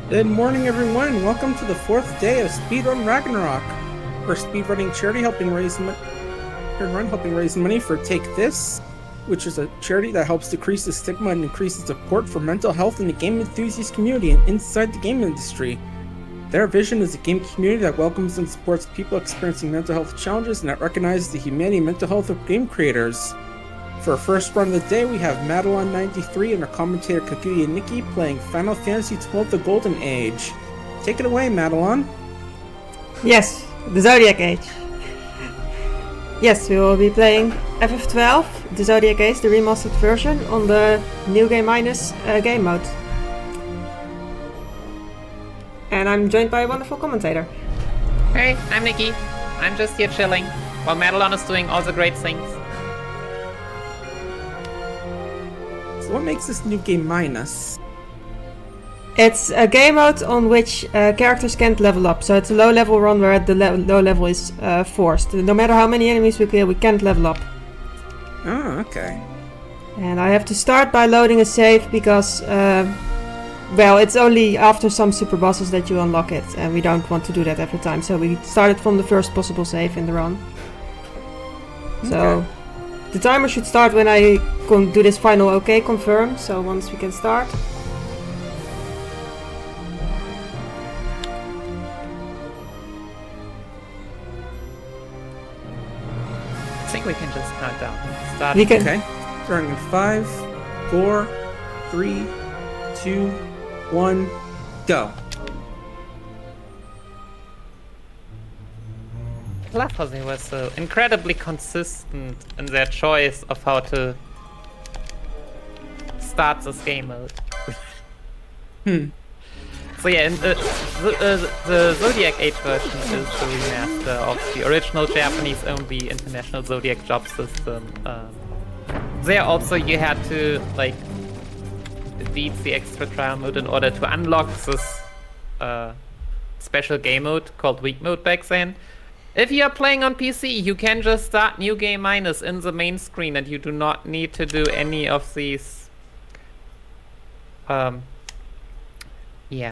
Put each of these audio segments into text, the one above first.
Good morning, everyone, and welcome to the fourth day of Speedrun Ragnarok. We're a speedrunning charity helping raise money for Take This, which is a charity that helps decrease the stigma and increases support for mental health in the game enthusiast community and inside the game industry. Their vision is a game community that welcomes and supports people experiencing mental health challenges and that recognizes the humanity and mental health of game creators. For our first run of the day, we have Madelon93 and our commentator Kaguya and Nikki playing Final Fantasy XII The Golden Age. Take it away, Madelon. Yes, the Zodiac Age. Yes, we will be playing FF12, the Zodiac Age, the remastered version, on the New Game Minus game mode. And I'm joined by a wonderful commentator. Hey, I'm Nikki. I'm just here chilling, while Madelon is doing all the great things. So what makes this New Game Minus? It's a game mode on which characters can't level up, so it's a low level run where the low level is forced. No matter how many enemies we clear, we can't level up. Oh, okay. And I have to start by loading a save because, well, it's only after some super bosses that you unlock it, and we don't want to do that every time, so we started from the first possible save in the run. So, the timer should start when I do this final OK confirm, so once we can start. I think we can just count down. Start. We can. Okay. Starting in 5, 4, 3, 2, 1, go. I love how they were so incredibly consistent in their choice of how to start this game mode. So yeah, and the Zodiac Age version is the remaster of the original Japanese-only International Zodiac job system. There also you had to like beat the extra trial mode in order to unlock this special game mode called Weak Mode back then. If you are playing on PC, you can just start New Game Minus in the main screen and you do not need to do any of these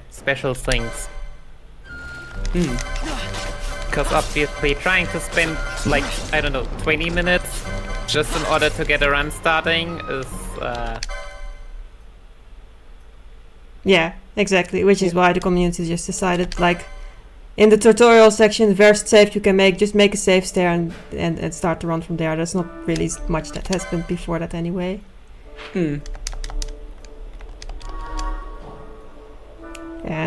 special things. Because obviously trying to spend like, I don't know, 20 minutes just in order to get a run starting is Yeah, exactly, which is why the community just decided, like, in the tutorial section, the first save you can make, just make a save there and start to run from there. There's not really much that has been before that anyway. And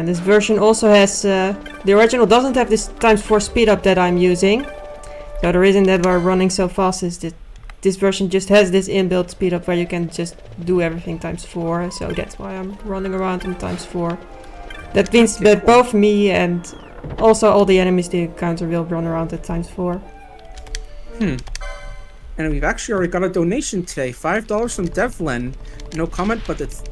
this version also has, the original doesn't have this ×4 speed up that I'm using. So the reason that we're running so fast is that this version just has this inbuilt speed up where you can just do everything ×4. So that's why I'm running around in ×4. That means that both me and also all the enemies the encounter will run around at ×4. And we've actually already got a donation today, $5 from Devlin. No comment, but it's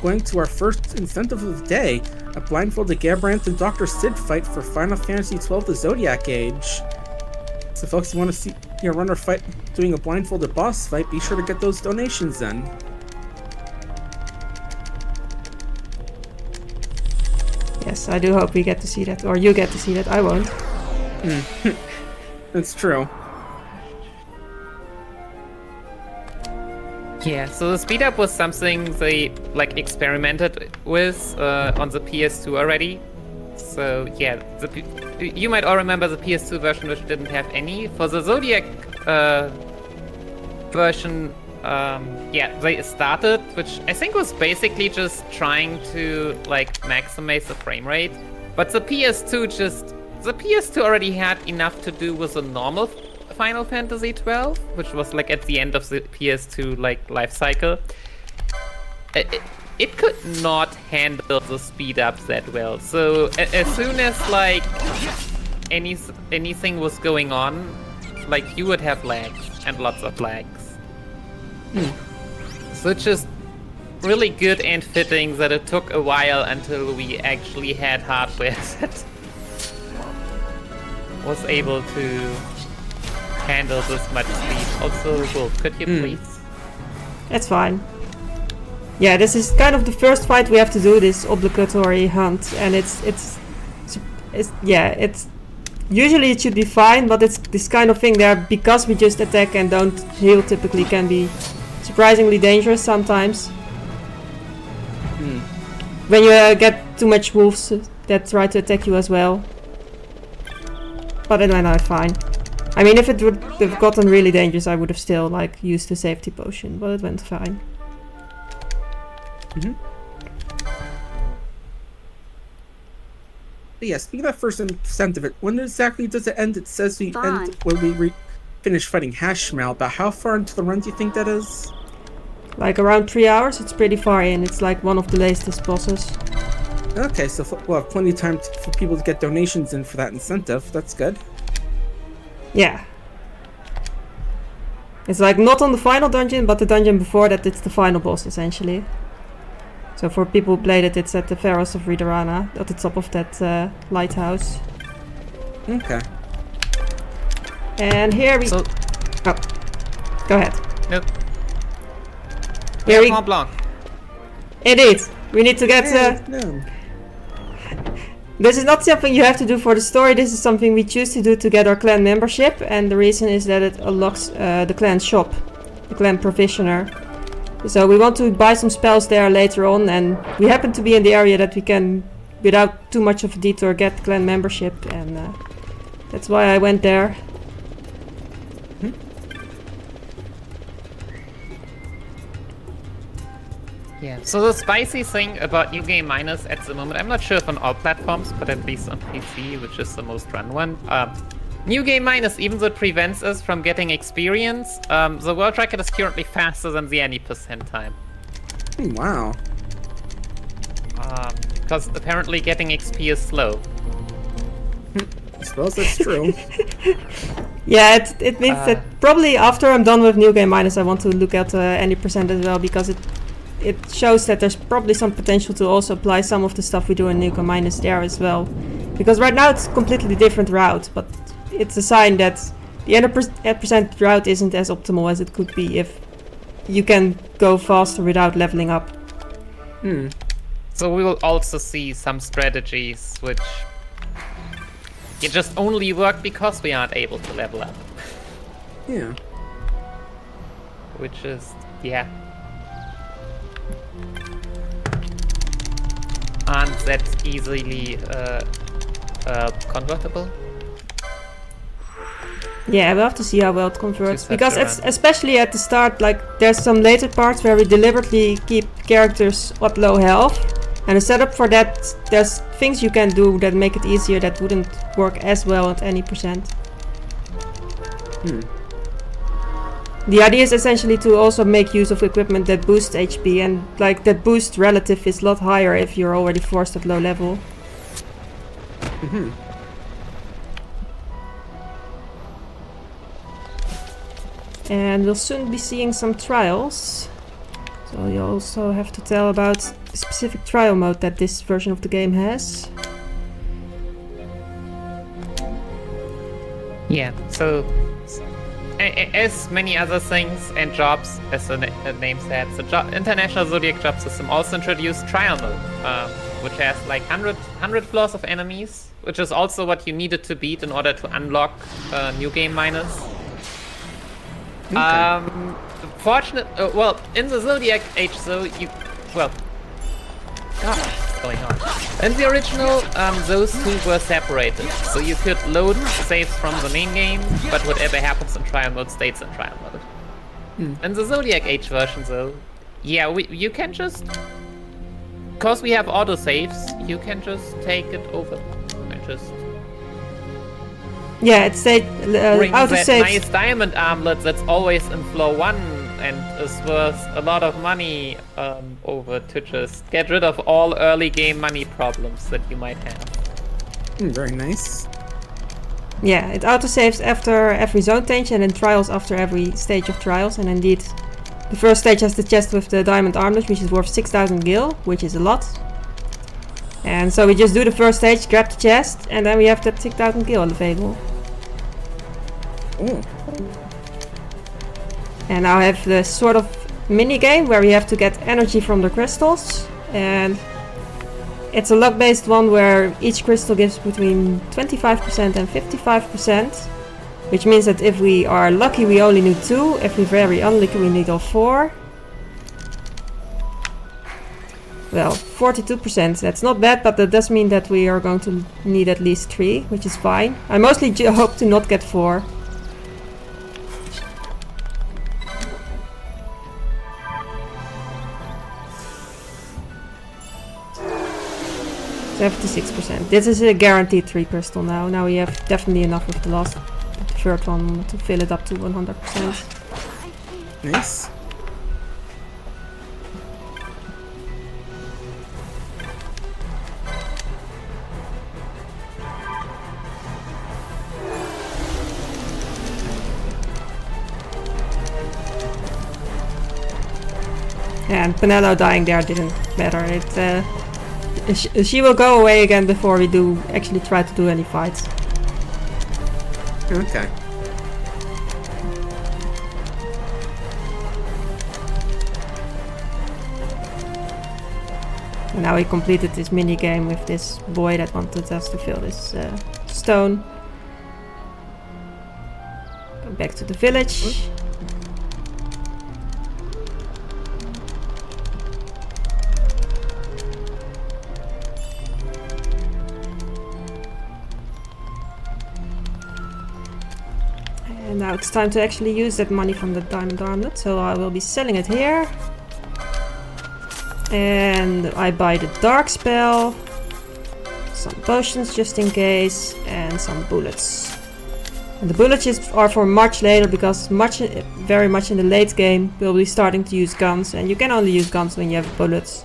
going to our first incentive of the day, a blindfolded Gabrant and Dr. Sid fight for Final Fantasy XII The Zodiac Age. So folks, you want to see your runner fight doing a blindfolded boss fight, be sure to get those donations then. Yes, I do hope we get to see that, or you get to see that. I won't. That's true. Yeah, so the speed up was something they like experimented with on the PS2 already. So yeah, you might all remember the PS2 version which didn't have any. For the Zodiac version, they started, which I think was basically just trying to like maximize the frame rate. But the PS2 already had enough to do with the normal Final Fantasy XII, which was like at the end of the PS2 like life cycle. It could not handle the speed ups that well. So as soon as like anything was going on, like you would have lags and lots of lags. So it's just really good and fitting that it took a while until we actually had hardware that was able to handle this much speed. Also, Wolf, could you please? It's fine. Yeah, this is kind of the first fight we have to do, this obligatory hunt, and it's usually it should be fine, but it's this kind of thing there, because we just attack and don't heal typically, can be surprisingly dangerous sometimes. When you get too much wolves that try to attack you as well. But it went out fine. I mean, if it would have gotten really dangerous, I would have still like used the safety potion, but it went fine. But yeah, speaking of that first percent of it, when exactly does it end? It says we end when we finish fighting Hashmal, but how far into the run do you think that is? Like around 3 hours, it's pretty far in. It's like one of the latest bosses. Okay, so we'll have plenty of time for people to get donations in for that incentive. That's good. Yeah. It's like not on the final dungeon, but the dungeon before that, it's the final boss essentially. So for people who played it, it's at the Pharos of Ridarana, at the top of that lighthouse. Okay. And here we... So, oh. Go ahead. Nope. Here we... Mont Blanc. Indeed. We need to get... No. This is not something you have to do for the story, this is something we choose to do to get our clan membership, and the reason is that it unlocks the clan shop, the clan provisioner. So we want to buy some spells there later on, and we happen to be in the area that we can, without too much of a detour, get clan membership, and that's why I went there. Yeah, so the spicy thing about New Game Minus at the moment, I'm not sure if on all platforms, but at least on PC, which is the most run one. New Game Minus, even though it prevents us from getting experience, the world record is currently faster than the any percentile. Wow. Because apparently getting XP is slow. I suppose that's true. Yeah, it means that probably after I'm done with New Game Minus, I want to look at any percent as well, because it shows that there's probably some potential to also apply some of the stuff we do in New Game Minus there as well. Because right now it's a completely different route, but it's a sign that the end percent route isn't as optimal as it could be if you can go faster without leveling up. So we will also see some strategies which it just only work because we aren't able to level up. Yeah. Which is, yeah. Aren't that easily convertible? Yeah, we'll have to see how well it converts. Just Because have it's, to especially at the start, like there's some later parts where we deliberately keep characters at low health. And the setup for that, there's things you can do that make it easier that wouldn't work as well at any percent. The idea is essentially to also make use of equipment that boosts HP, and like that boost relative is a lot higher if you're already forced at low level. And we'll soon be seeing some trials. So you also have to tell about the specific trial mode that this version of the game has. Yeah, so as many other things and jobs, as the name said, the International Zodiac job system also introduced trial mode, which has like 100 floors of enemies, which is also what you needed to beat in order to unlock New Game Minus. Okay. Well, in the Zodiac Age, though, God, what's going on? In the original, those two were separated, so you could load saves from the main game, but whatever happens in trial mode stays in trial mode. In the Zodiac Age version, though, yeah, you can just, because we have autosaves, you can just take it over and just Yeah, it's bring that autosaves. nice diamond armlet that's always in floor 1 and is worth a lot of money over to just get rid of all early game money problems that you might have. Very nice. Yeah, it autosaves after every zone change and then trials after every stage of trials. And indeed, the first stage has the chest with the diamond armlet, which is worth 6,000 gil, which is a lot. And so we just do the first stage, grab the chest, and then we have that 6,000 gil available. Oh. And now I have the sort of mini game where we have to get energy from the crystals, and it's a luck-based one where each crystal gives between 25% and 55%, which means that if we are lucky we only need 2, if we're very unlucky we need all 4. Well, 42%, that's not bad, but that does mean that we are going to need at least 3, which is fine. I mostly hope to not get 4. 76%. This is a guaranteed 3 crystal now. Now we have definitely enough of the third one to fill it up to 100%. Nice. And Penelo dying there didn't matter. She will go away again before we actually try to do any fights. Okay. And now we completed this mini game with this boy that wanted us to fill this stone. Go back to the village. And now it's time to actually use that money from the diamond armlet, so I will be selling it here. And I buy the dark spell, some potions just in case, and some bullets. And the bullets are for much later, because very much in the late game we'll be starting to use guns, and you can only use guns when you have bullets.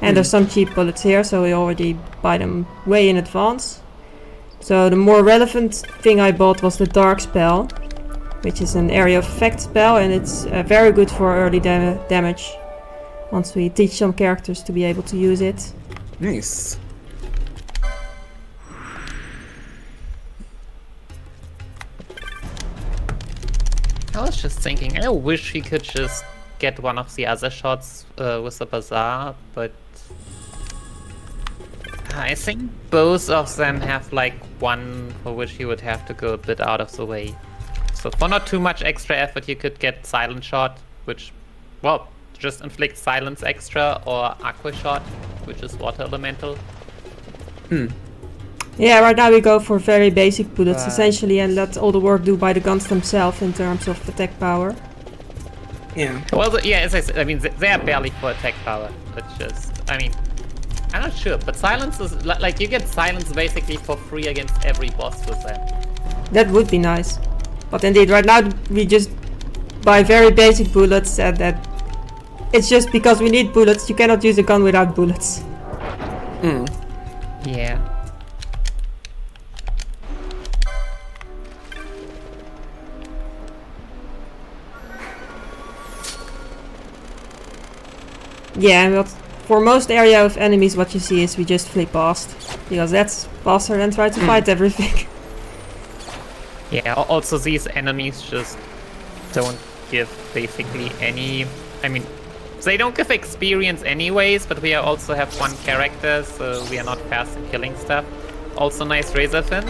And there's some cheap bullets here, so we already buy them way in advance. So the more relevant thing I bought was the dark spell, which is an area of effect spell, and it's very good for early damage once we teach some characters to be able to use it. Nice. I was just thinking, I wish we could just get one of the other shots with the bazaar, but I think both of them have like one for which you would have to go a bit out of the way. So for not too much extra effort you could get Silent Shot, which, well, just inflicts silence extra, or Aqua Shot, which is water elemental. Yeah, right now we go for very basic bullets essentially, and let all the work do by the guns themselves in terms of attack power. Yeah. Well, yeah, as I said, I mean, they are barely for attack power. It's just, I mean, I'm not sure, but silence is, like, you get silence basically for free against every boss with that. That would be nice. But indeed, right now we just buy very basic bullets, and that it's just because we need bullets. You cannot use a gun without bullets. Yeah. Yeah, but for most area of enemies what you see is we just flee past, because that's faster than try to fight everything. Yeah, also these enemies just don't give basically any, I mean, they don't give experience anyways, but we also have one character, so we are not fast in killing stuff. Also nice Razorfin.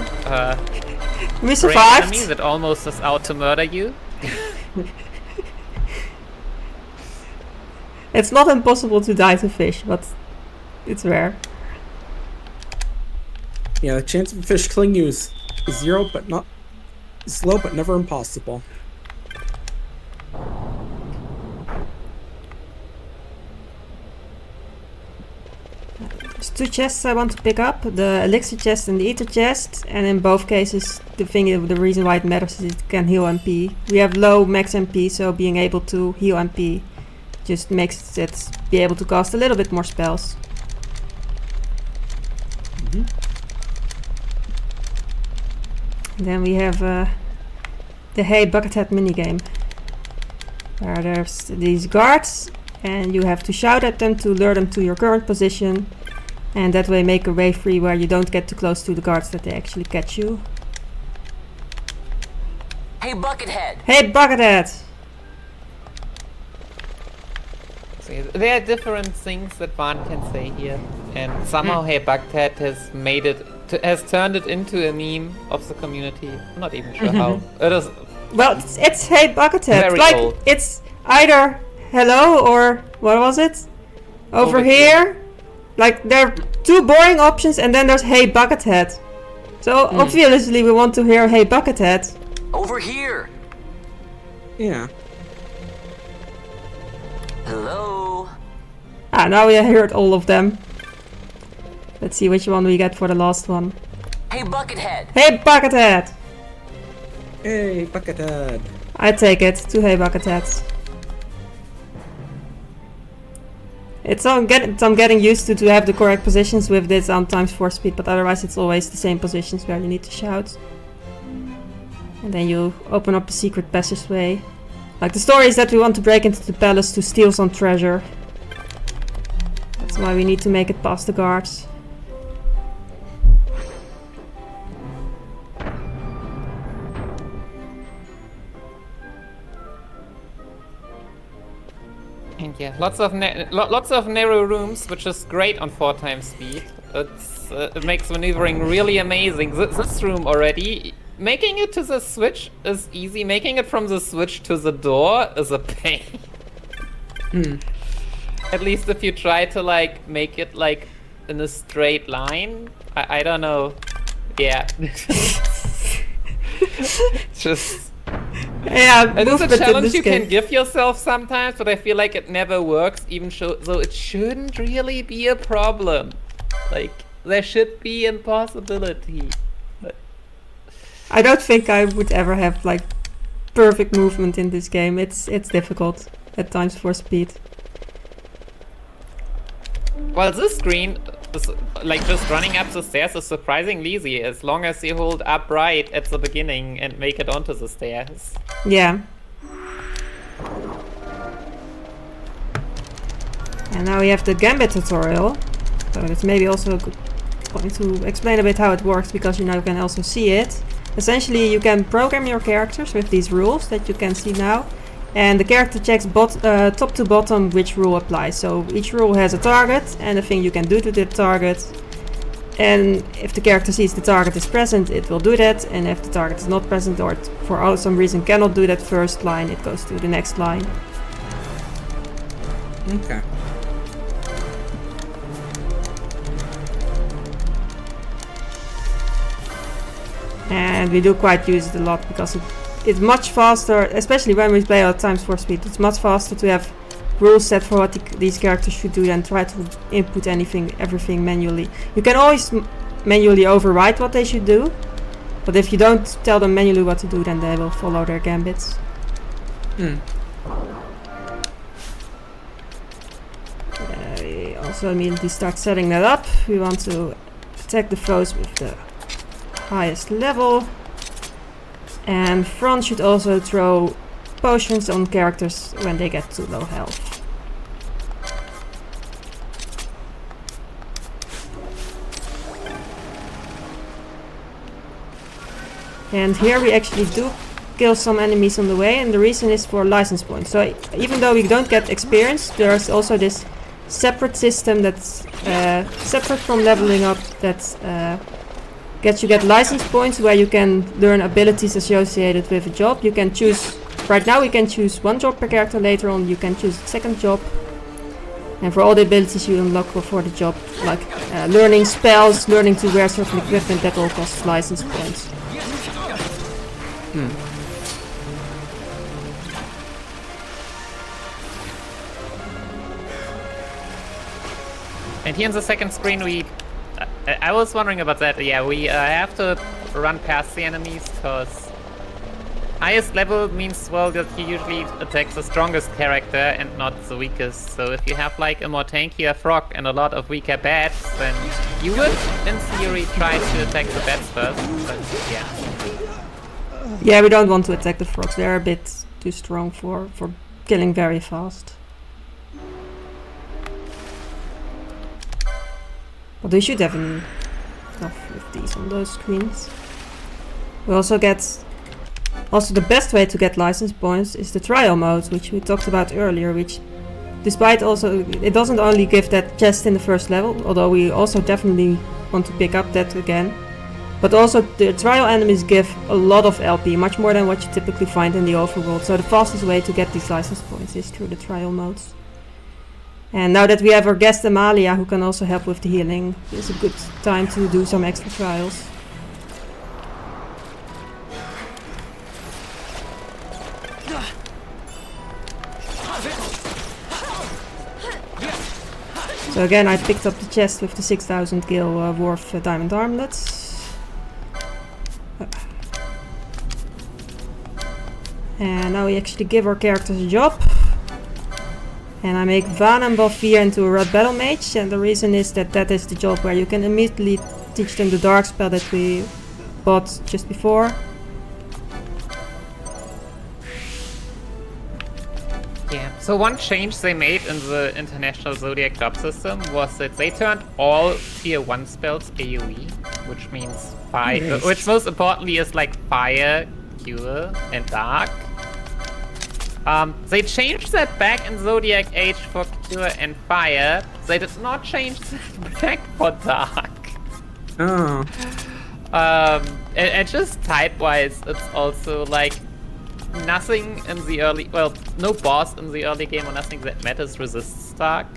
We survived! Enemy that almost is out to murder you. It's not impossible to die to fish, but it's rare. Yeah, the chance of a fish killing you is zero, but not slow, but never impossible. There's 2 chests I want to pick up, the elixir chest and the ether chest, and in both cases the reason why it matters is it can heal MP. We have low max MP, so being able to heal MP just makes it be able to cast a little bit more spells. Then we have the Hey Buckethead minigame, where there's these guards and you have to shout at them to lure them to your current position, and that way make a way free where you don't get too close to the guards that they actually catch you. Hey Buckethead! Hey Buckethead! See, there are different things that one can say here, and somehow Hey Buckethead has turned it into a meme of the community. I'm not even sure how. It is. Well, it's Hey Buckethead. Very Like old. it's either hello or what was it? Over here. Like there are two boring options, and then there's Hey Buckethead. So obviously we want to hear Hey Buckethead. Over here. Yeah. Hello. Ah, now we heard all of them. Let's see which one we get for the last one. Hey, Buckethead. Hey Buckethead! Hey, Buckethead. I take it. Two Hey Bucketheads. I'm getting used to have the correct positions with this times 4 speed, but otherwise it's always the same positions where you need to shout. And then you open up the secret passageway. Like the story is that we want to break into the palace to steal some treasure. That's why we need to make it past the guards. And yeah, lots of narrow rooms, which is great on 4 times speed. It makes maneuvering really amazing. This room already, making it to the switch is easy. Making it from the switch to the door is a pain. At least if you try to like make it like in a straight line. I don't know. Yeah. Just. Yeah, It is a movement in challenge this you game. can give yourself sometimes, but I feel like it never works, even though it shouldn't really be a problem. Like, there should be a possibility. But I don't think I would ever have like perfect movement in this game. It's difficult at times for speed. well, this screen, is, like just running up the stairs is surprisingly easy, as long as you hold up right at the beginning and make it onto the stairs. Yeah. And now we have the Gambit tutorial. So that's maybe also a good point to explain a bit how it works, because you now can also see it. Essentially, you can program your characters with these rules that you can see now. And the character checks top to bottom which rule applies. So each rule has a target and a thing you can do to the target. And if the character sees the target is present, it will do that. And if the target is not present or it, for some reason cannot do that first line, it goes to the next line. Okay. And we do quite use it a lot because it's much faster, especially when we play at times 4 speed. It's much faster to have rules set for what these characters should do than try to input everything manually. You can always manually override what they should do, but if you don't tell them manually what to do, then they will follow their gambits. We also immediately start setting that up. We want to attack the foes with the highest level. And front should also throw potions on characters when they get to low health. And here we actually do kill some enemies on the way, and the reason is for license points. So even though we don't get experience, there's also this separate system that's separate from leveling up that you get license points where you can learn abilities associated with a job. You can choose, right now we can choose one job per character, later on you can choose a second job. And for all the abilities you unlock for the job, like learning spells, learning to wear certain equipment, that all costs license points. And here in the second screen I was wondering about that. Yeah, we have to run past the enemies, because highest level means, well, that you usually attack the strongest character and not the weakest. So if you have like a more tankier frog and a lot of weaker bats, then you would, in theory, try to attack the bats first. But yeah. Yeah, we don't want to attack the frogs. They're a bit too strong for killing very fast. But we should have enough with these on those screens. We also get... Also the best way to get license points is the trial mode, which we talked about earlier, which despite also, it doesn't only give that chest in the first level, although we also definitely want to pick up that again. But also the trial enemies give a lot of LP, much more than what you typically find in the overworld. So the fastest way to get these license points is through the trial modes. And now that we have our guest Amalia, who can also help with the healing, it's a good time to do some extra trials. So again, I picked up the chest with the 6,000 gil worth diamond armlets. And now we actually give our characters a job. And I make Van and Balfir into a red battle mage, and the reason is that that is the job where you can immediately teach them the dark spell that we bought just before. Yeah, so one change they made in the international Zodiac job system was that they turned all tier 1 spells AoE, which means fire, Nice. which most importantly is like fire, cure, and dark. They changed that back in Zodiac Age for cure and fire. They did not change that back for dark. Oh. And just type-wise, it's also like nothing in the early, well, no boss in the early game or nothing that matters resists dark.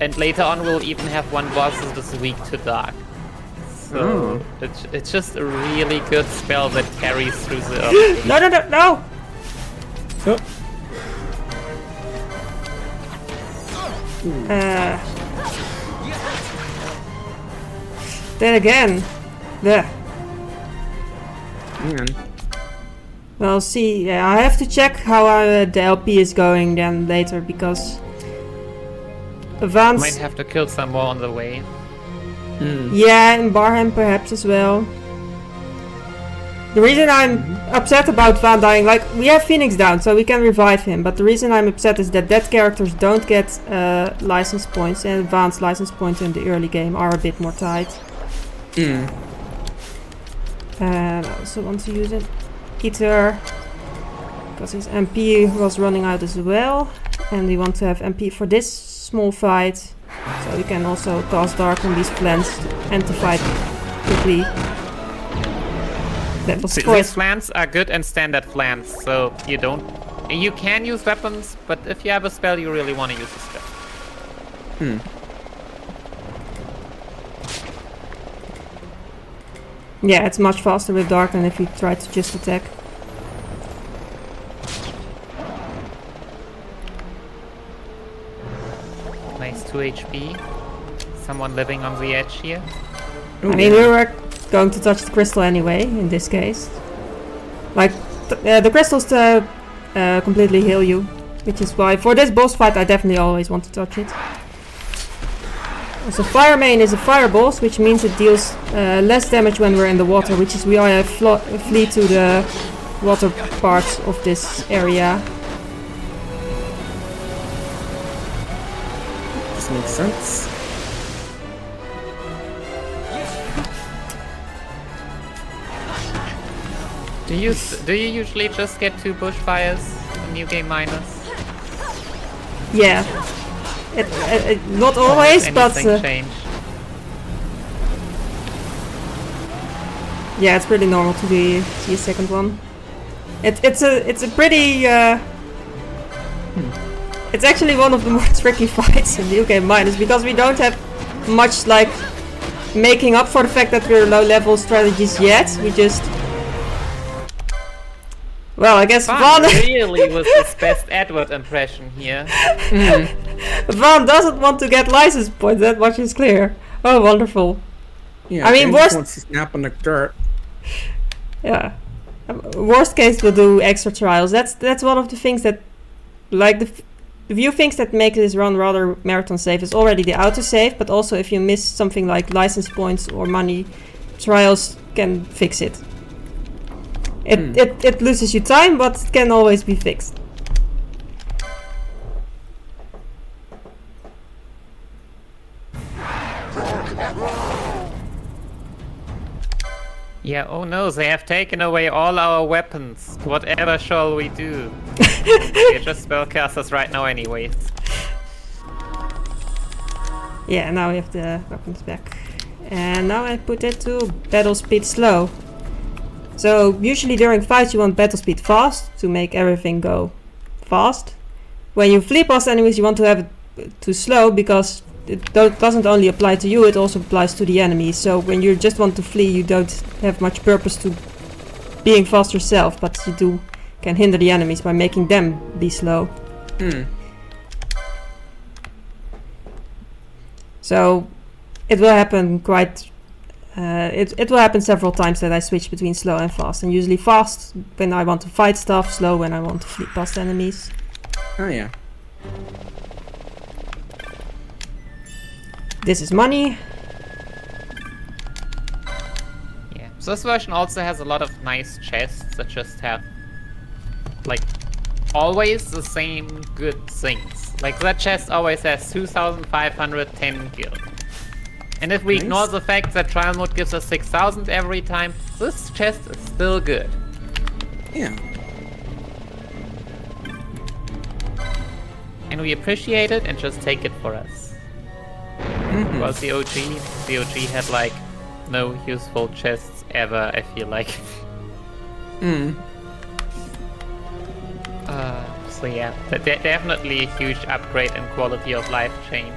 And later on we'll even have one boss that is weak to dark. So it's just a really good spell that carries through the early. No! Oh. Then again. There. Man. Well, see, yeah, I have to check how the LP is going then later, because Vance... Might have to kill some more on the way. Yeah, and Barham perhaps as well. The reason I'm upset about Van dying, like, we have Phoenix down, so we can revive him, but the reason I'm upset is that dead characters don't get license points, and Van's license points in the early game are a bit more tight. And I also want to use an Eater, because his MP was running out as well, and we want to have MP for this small fight, so we can also cast Dark on these plants and to fight quickly. That was These quite... flans are good and standard flans, so you can use weapons, but if you have a spell, you really want to use a spell. Yeah, it's much faster with Dark than if you try to just attack. Nice 2 HP. Someone living on the edge here. I mean, we were going to touch the crystal anyway, in this case. Like, the crystals completely heal you, which is why for this boss fight I definitely always want to touch it. Also, Fire Main is a fire boss, which means it deals less damage when we're in the water, which is why I flee to the water parts of this area. This makes sense. Do you usually just get 2 bushfires in New Game Minus? Yeah. Not always, but change? yeah, it's pretty normal to see a second one. It's a pretty it's actually one of the more tricky fights in New Game Minus, because we don't have much like making up for the fact that we're low level strategies yet. We just, well, I guess Van really was his best Edward impression here. Van doesn't want to get license points, that much is clear. Oh, wonderful. Yeah, I mean, James worst- wants to snap on the dirt. Yeah. Worst case, we'll do extra trials. That's one of the things that, like, the few things that make this run rather marathon safe is already the autosave, but also if you miss something like license points or money, trials can fix it. It loses you time, but it can always be fixed. Yeah, oh no, they have taken away all our weapons. Whatever shall we do? We're just spellcasters right now anyways. Yeah, now we have the weapons back. And now I put it to battle speed slow. So usually during fights you want battle speed fast to make everything go fast. When you flee past enemies you want to have it to slow because it doesn't only apply to you, it also applies to the enemies. So when you just want to flee you don't have much purpose to being fast yourself, but you can hinder the enemies by making them be slow. So it will happen quite... it will happen several times that I switch between slow and fast. And usually fast when I want to fight stuff, slow when I want to flee past enemies. Oh yeah. This is money. Yeah. So this version also has a lot of nice chests that just have, like, always the same good things. Like that chest always has 2,510 gil. And if we ignore the fact that trial mode gives us 6,000 every time, this chest is still good. Yeah. And we appreciate it and just take it for us. Because the OG had like no useful chests ever, I feel like. So yeah, definitely a huge upgrade in quality of life change.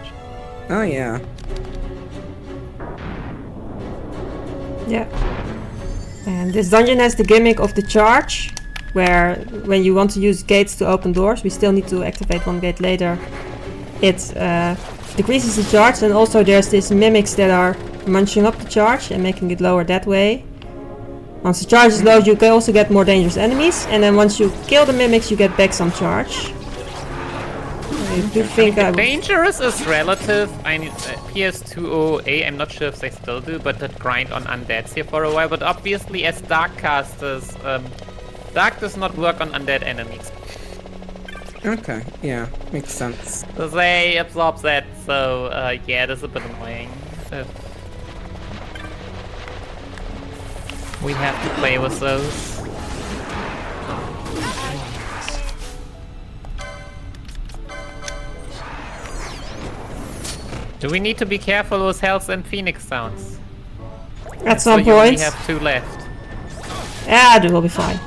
Oh yeah. Yeah. And this dungeon has the gimmick of the charge, where when you want to use gates to open doors, we still need to activate one gate later. It decreases the charge, and also there's these mimics that are munching up the charge and making it lower that way. Once the charge is low, you can also get more dangerous enemies, and then once you kill the mimics, you get back some charge. I do think dangerous is relative. I need PS2OA, I'm not sure if they still do, but that grind on undeads here for a while. But obviously, as dark casters, dark does not work on undead enemies. Okay, yeah, makes sense. So they absorb that, so yeah, that's a bit annoying. We have to play with those. Do we need to be careful with health and phoenix sounds? At some so you point. only have 2 left. Yeah, it will be fine.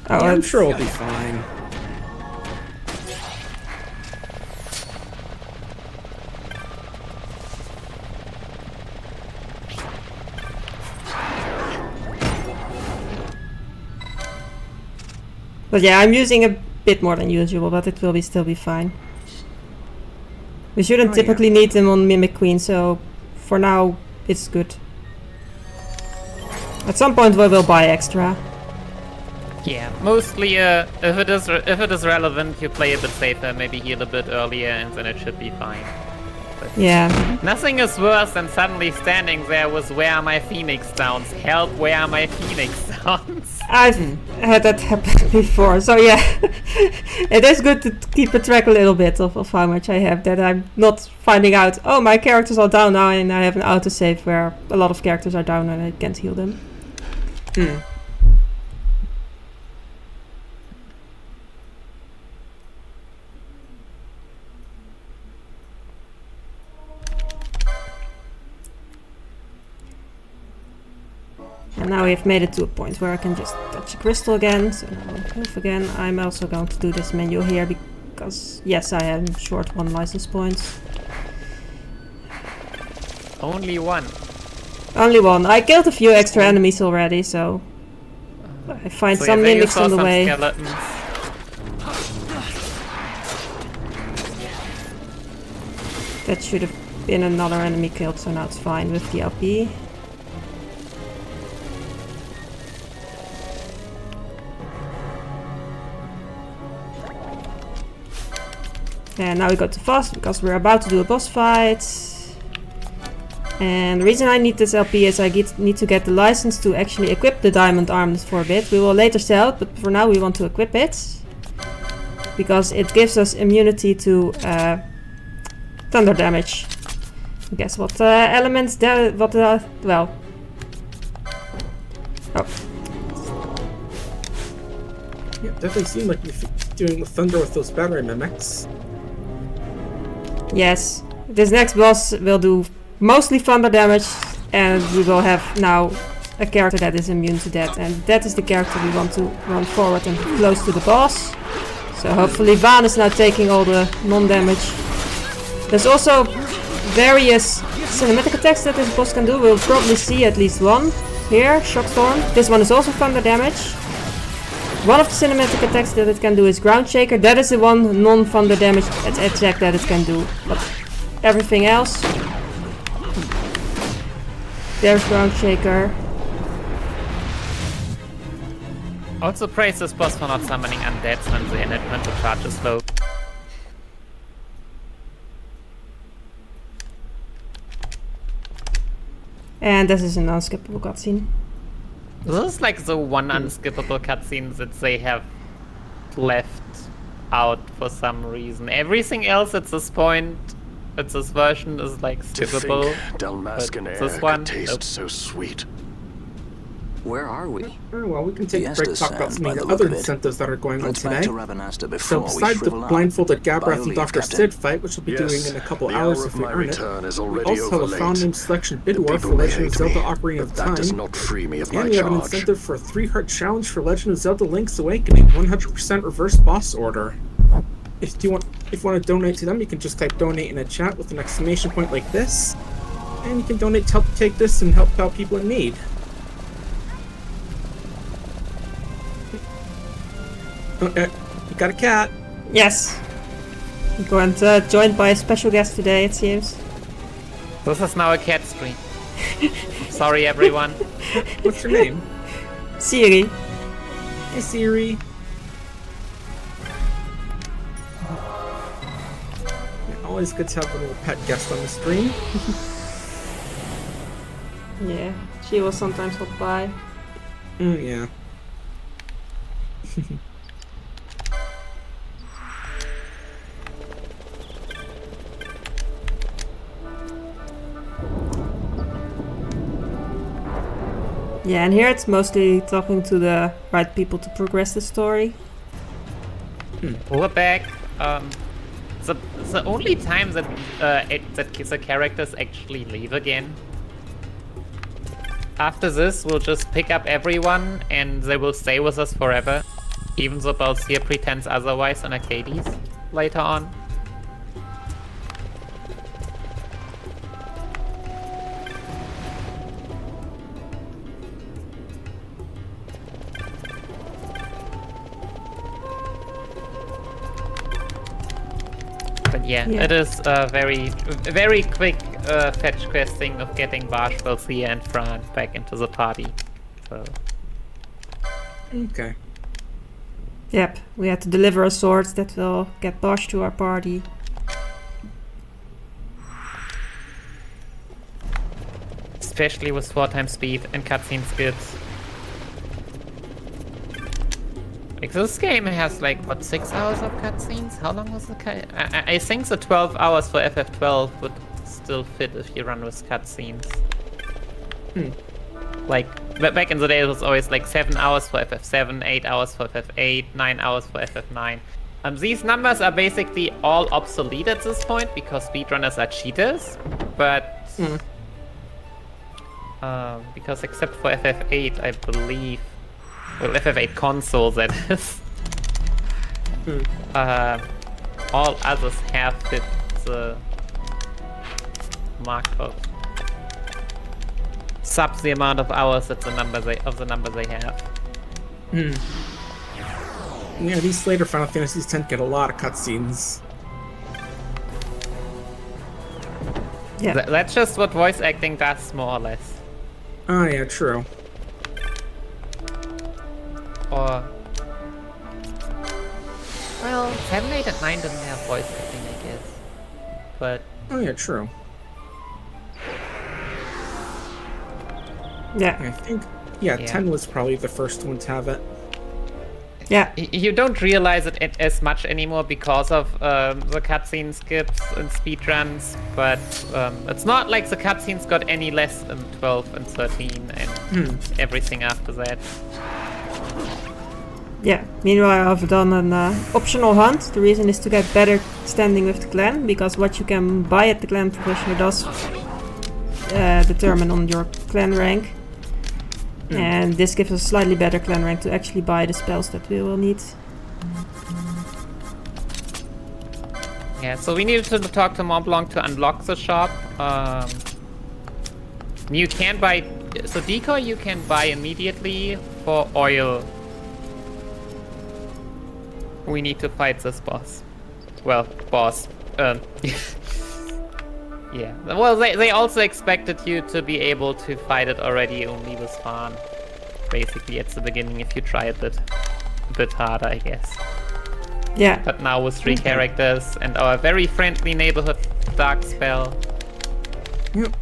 Oh, Yeah, I'm sure we'll be fine. But yeah, I'm using a bit more than usual, but it will still be fine. We shouldn't typically need them on Mimic Queen, so for now it's good. At some point we will buy extra. Yeah, mostly if it is relevant, you play a bit safer, maybe heal a bit earlier, and then it should be fine. But yeah. Nothing is worse than suddenly standing there with "Where are my phoenix sounds? Help! Where are my phoenix sounds?" I've had that happen before, so yeah. It is good to keep a track a little bit of how much I have, that I'm not finding out, oh, my characters are down now, and I have an autosave where a lot of characters are down and I can't heal them. And now we have made it to a point where I can just touch a crystal again, so now I'll health again. I'm also going to do this menu here because, yes, I am short 1 license points. Only 1. Only 1. I killed a few extra enemies already, so I find So some yeah, there you mimics saw on the some way. skeletons. That should have been another enemy killed, so now it's fine with the LP. And now we go to fast because we're about to do a boss fight. And the reason I need this LP is I need to get the license to actually equip the diamond armlet for a bit. We will later sell it, but for now we want to equip it. Because it gives us immunity to thunder damage. Guess what elements there, well. Oh. Yeah, definitely seemed like you're doing the thunder with those battery mimics. Yes, this next boss will do mostly thunder damage, and we will have now a character that is immune to that, and that is the character we want to run forward and close to the boss. So hopefully Vaan is now taking all the non-damage. There's also various cinematic attacks that this boss can do. We'll probably see at least one here, Shockstorm. This one is also thunder damage. One of the cinematic attacks that it can do is Ground Shaker. That is the one non-thunder damage attack that it can do. But everything else... There's Ground Shaker. Also praise this boss for not summoning undeads when the elemental charge is low. And this is an unskippable cutscene. This is like the one unskippable cutscene that they have left out for some reason. Everything else at this point, at this version, is like skippable. Dalmascan air This one, could taste so sweet. Where are we? Very well, we can take a Yes, break to to talk about Sam, some by of the the other look of it. incentives that are going on Let's back today. to Ravenasta So before we besides the shrivel up. blindfolded By Gabrath your and leave, Dr. Captain. Sid fight, which we'll be doing in a couple hours if we earn it. We also have a found name selection bid war for Legend of Zelda Ocarina of That does Time. not free me of And my we have an charge. incentive for a 3-heart challenge for Legend of Zelda Link's Awakening, 100% reverse boss order. If you want to donate to them, you can just type donate in a chat with an exclamation point like this. And you can donate to help take this and help out people in need. You got a cat. Yes. And joined by a special guest today, it seems. This is now a cat stream. Sorry everyone. What's your name? Siri. Hey Siri. Yeah, always good to have a little pet guest on the stream. Yeah, she will sometimes hop by. Yeah. Yeah, and here it's mostly talking to the right people to progress the story. We're back. The only time that that the characters actually leave again. After this, we'll just pick up everyone and they will stay with us forever. Even though Balseer pretends otherwise on Arcades later on. But yeah, it is a very quick fetch questing of getting Barsh, Balseer, and Fran back into the party. So. Okay. Yep, we had to deliver a sword that will get Bosch to our party. Especially with 4x speed and cutscene skips. Like, this game has like, what, 6 hours of cutscenes? How long was the I think the 12 hours for FF12 would still fit if you run with cutscenes. Like, back in the day it was always like 7 hours for FF7, 8 hours for FF8, 9 hours for FF9. These numbers are basically all obsolete at this point because speedrunners are cheaters, but because except for FF8, I believe, well, FF8 console that is, all others have fit the mark of sub the amount of hours that the number they have. Yeah, these later Final Fantasies tend to get a lot of cutscenes. Yeah. That's just what voice acting does, more or less. Oh yeah, true. Or, well, 7, 8, and 9 didn't have voice acting, I guess. But Oh yeah, true. Yeah. I think, yeah, 10 was probably the first one to have it. Yeah. you don't realize it as much anymore because of the cutscene skips and speedruns, but it's not like the cutscenes got any less than 12 and 13 and everything after that. Yeah, meanwhile I've done an optional hunt. The reason is to get better standing with the clan, because what you can buy at the clan professional does determine on your clan rank. And this gives us a slightly better clan rank to actually buy the spells that we will need. Yeah, so we needed to talk to Madelon to unlock the shop. You can buy... So decoy you can buy immediately for oil. We need to fight this boss. Well, boss. Yeah. Well, they also expected you to be able to fight it already only with Farn. Basically, at the beginning, if you try a bit harder, I guess. Yeah. But now with 3 characters and our very friendly neighborhood dark spell. Yep.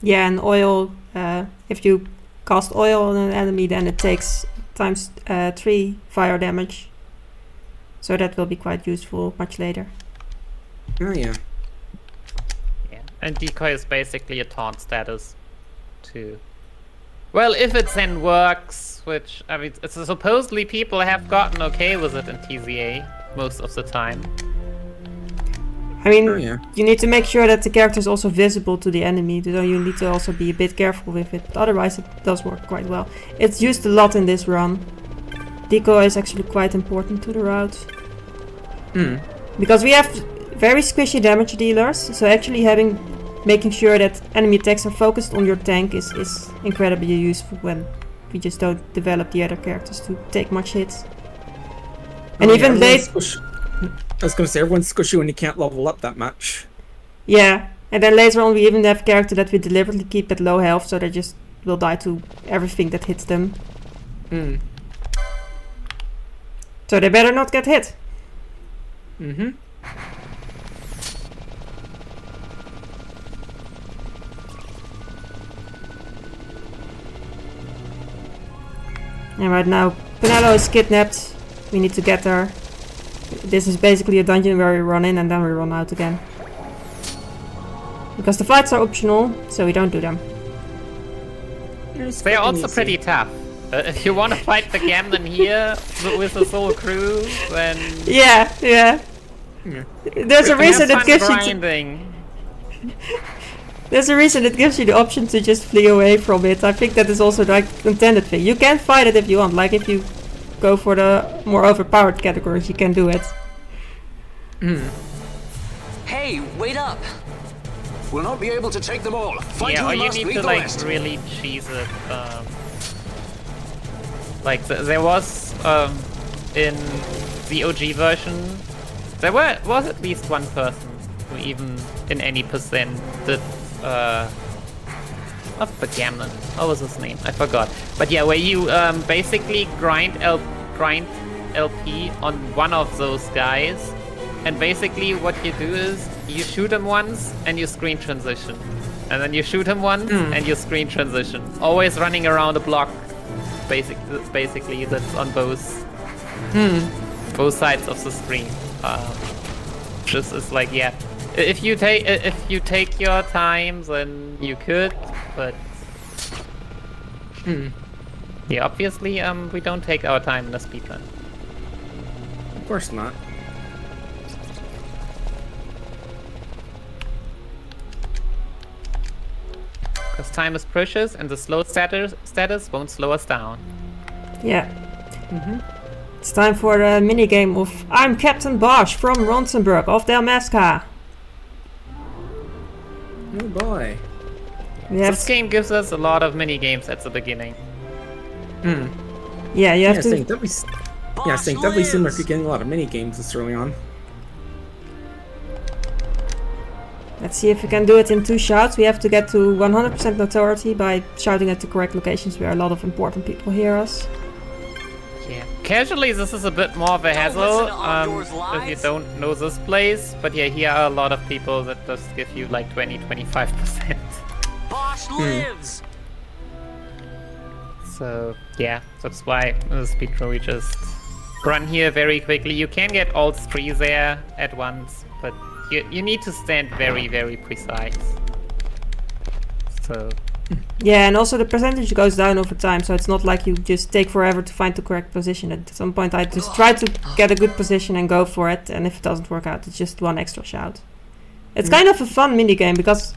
Yeah, and oil, if you cast oil on an enemy, then it takes times 3 fire damage. So that will be quite useful much later. Oh yeah. Yeah, and decoy is basically a taunt status too. Well, if it then works, which, I mean, it's supposedly people have gotten okay with it in TZA most of the time. I mean, yeah. you need to make sure that the character is also visible to the enemy, so you need to also be a bit careful with it. Otherwise, it does work quite well. It's used a lot in this run. Decoy is actually quite important to the route. Because we have very squishy damage dealers, so actually making sure that enemy attacks are focused on your tank is incredibly useful when we just don't develop the other characters to take much hits. And even late... I was gonna say, everyone's squishy when you can't level up that much. Yeah, and then later on we even have characters that we deliberately keep at low health, so they just will die to everything that hits them. So they better not get hit. Mm-hmm. And right now, Penelo is kidnapped. We need to get her. This is basically a dungeon where we run in and then we run out again. Because the fights are optional, so we don't do them. They're also pretty tough. If you want to fight the Gamnon here with the sole crew, then... Yeah. There's a reason it gives grinding. There's a reason it gives you the option to just flee away from it. I think that is also the intended thing. You can fight it if you want, like if you go for the more overpowered categories, you can do it. Hey, wait up! We'll not be able to take them all. Fight Yeah, who or you must need lead to the like rest. really cheese it. Like there was in the OG version, there was at least one person who even in any percent did not the Gamnon. What was his name? I forgot. But yeah, where you basically grind LP on one of those guys, and basically what you do is you shoot him once and you screen transition, and then you shoot him once and you screen transition. Always running around a block. Basically, that's on both sides of the screen. Just is like, yeah. If you take your time, then you could, but yeah, obviously, we don't take our time in the speedrun. Of course not. Because time is precious, and the slow status won't slow us down. Yeah. It's time for a minigame of I'm Captain Bosch from Ronsenburg of Dalmasca. Oh boy. We have This game gives us a lot of mini games at the beginning. yeah, you have Yeah, to. saying definitely seemed like you're getting a lot of mini games this early on. Let's see if we can do it in 2 shouts. We have to get to 100% notoriety by shouting at the correct locations where a lot of important people hear us. Yeah. Casually, this is a bit more of a hassle if you don't know this place. But yeah, here are a lot of people that just give you like 20-25%. Bosch lives! So yeah, that's why the speedrun we just run here very quickly. You can get all 3 there at once, but you need to stand very, very precise. So Yeah, and also the percentage goes down over time, so it's not like you just take forever to find the correct position. At some point I just try to get a good position and go for it, and if it doesn't work out, it's just one extra shout. It's kind of a fun minigame, because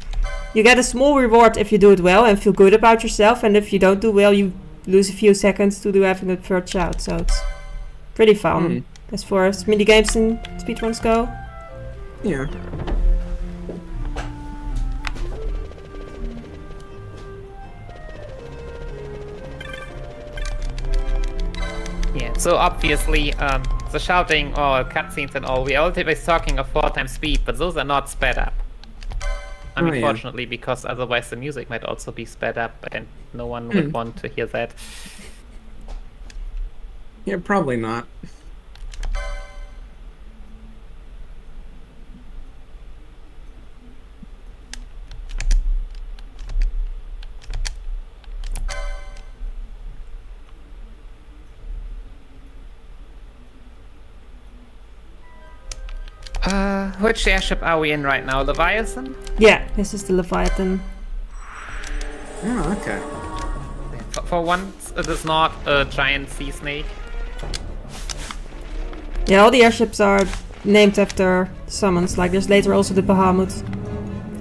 you get a small reward if you do it well and feel good about yourself, and if you don't do well, you lose a few seconds to do having a third shout, so it's pretty fun as far as minigames and speedruns go. Yeah. Yeah, so obviously, the shouting or cutscenes and all, we always talking of 4 times speed, but those are not sped up. I mean, fortunately, because otherwise the music might also be sped up, and no one would want to hear that. Yeah, probably not. Which airship are we in right now? Leviathan? Yeah, this is the Leviathan. Oh, okay. For once, it is not a giant sea snake. Yeah, all the airships are named after summons, like there's later also the Bahamut,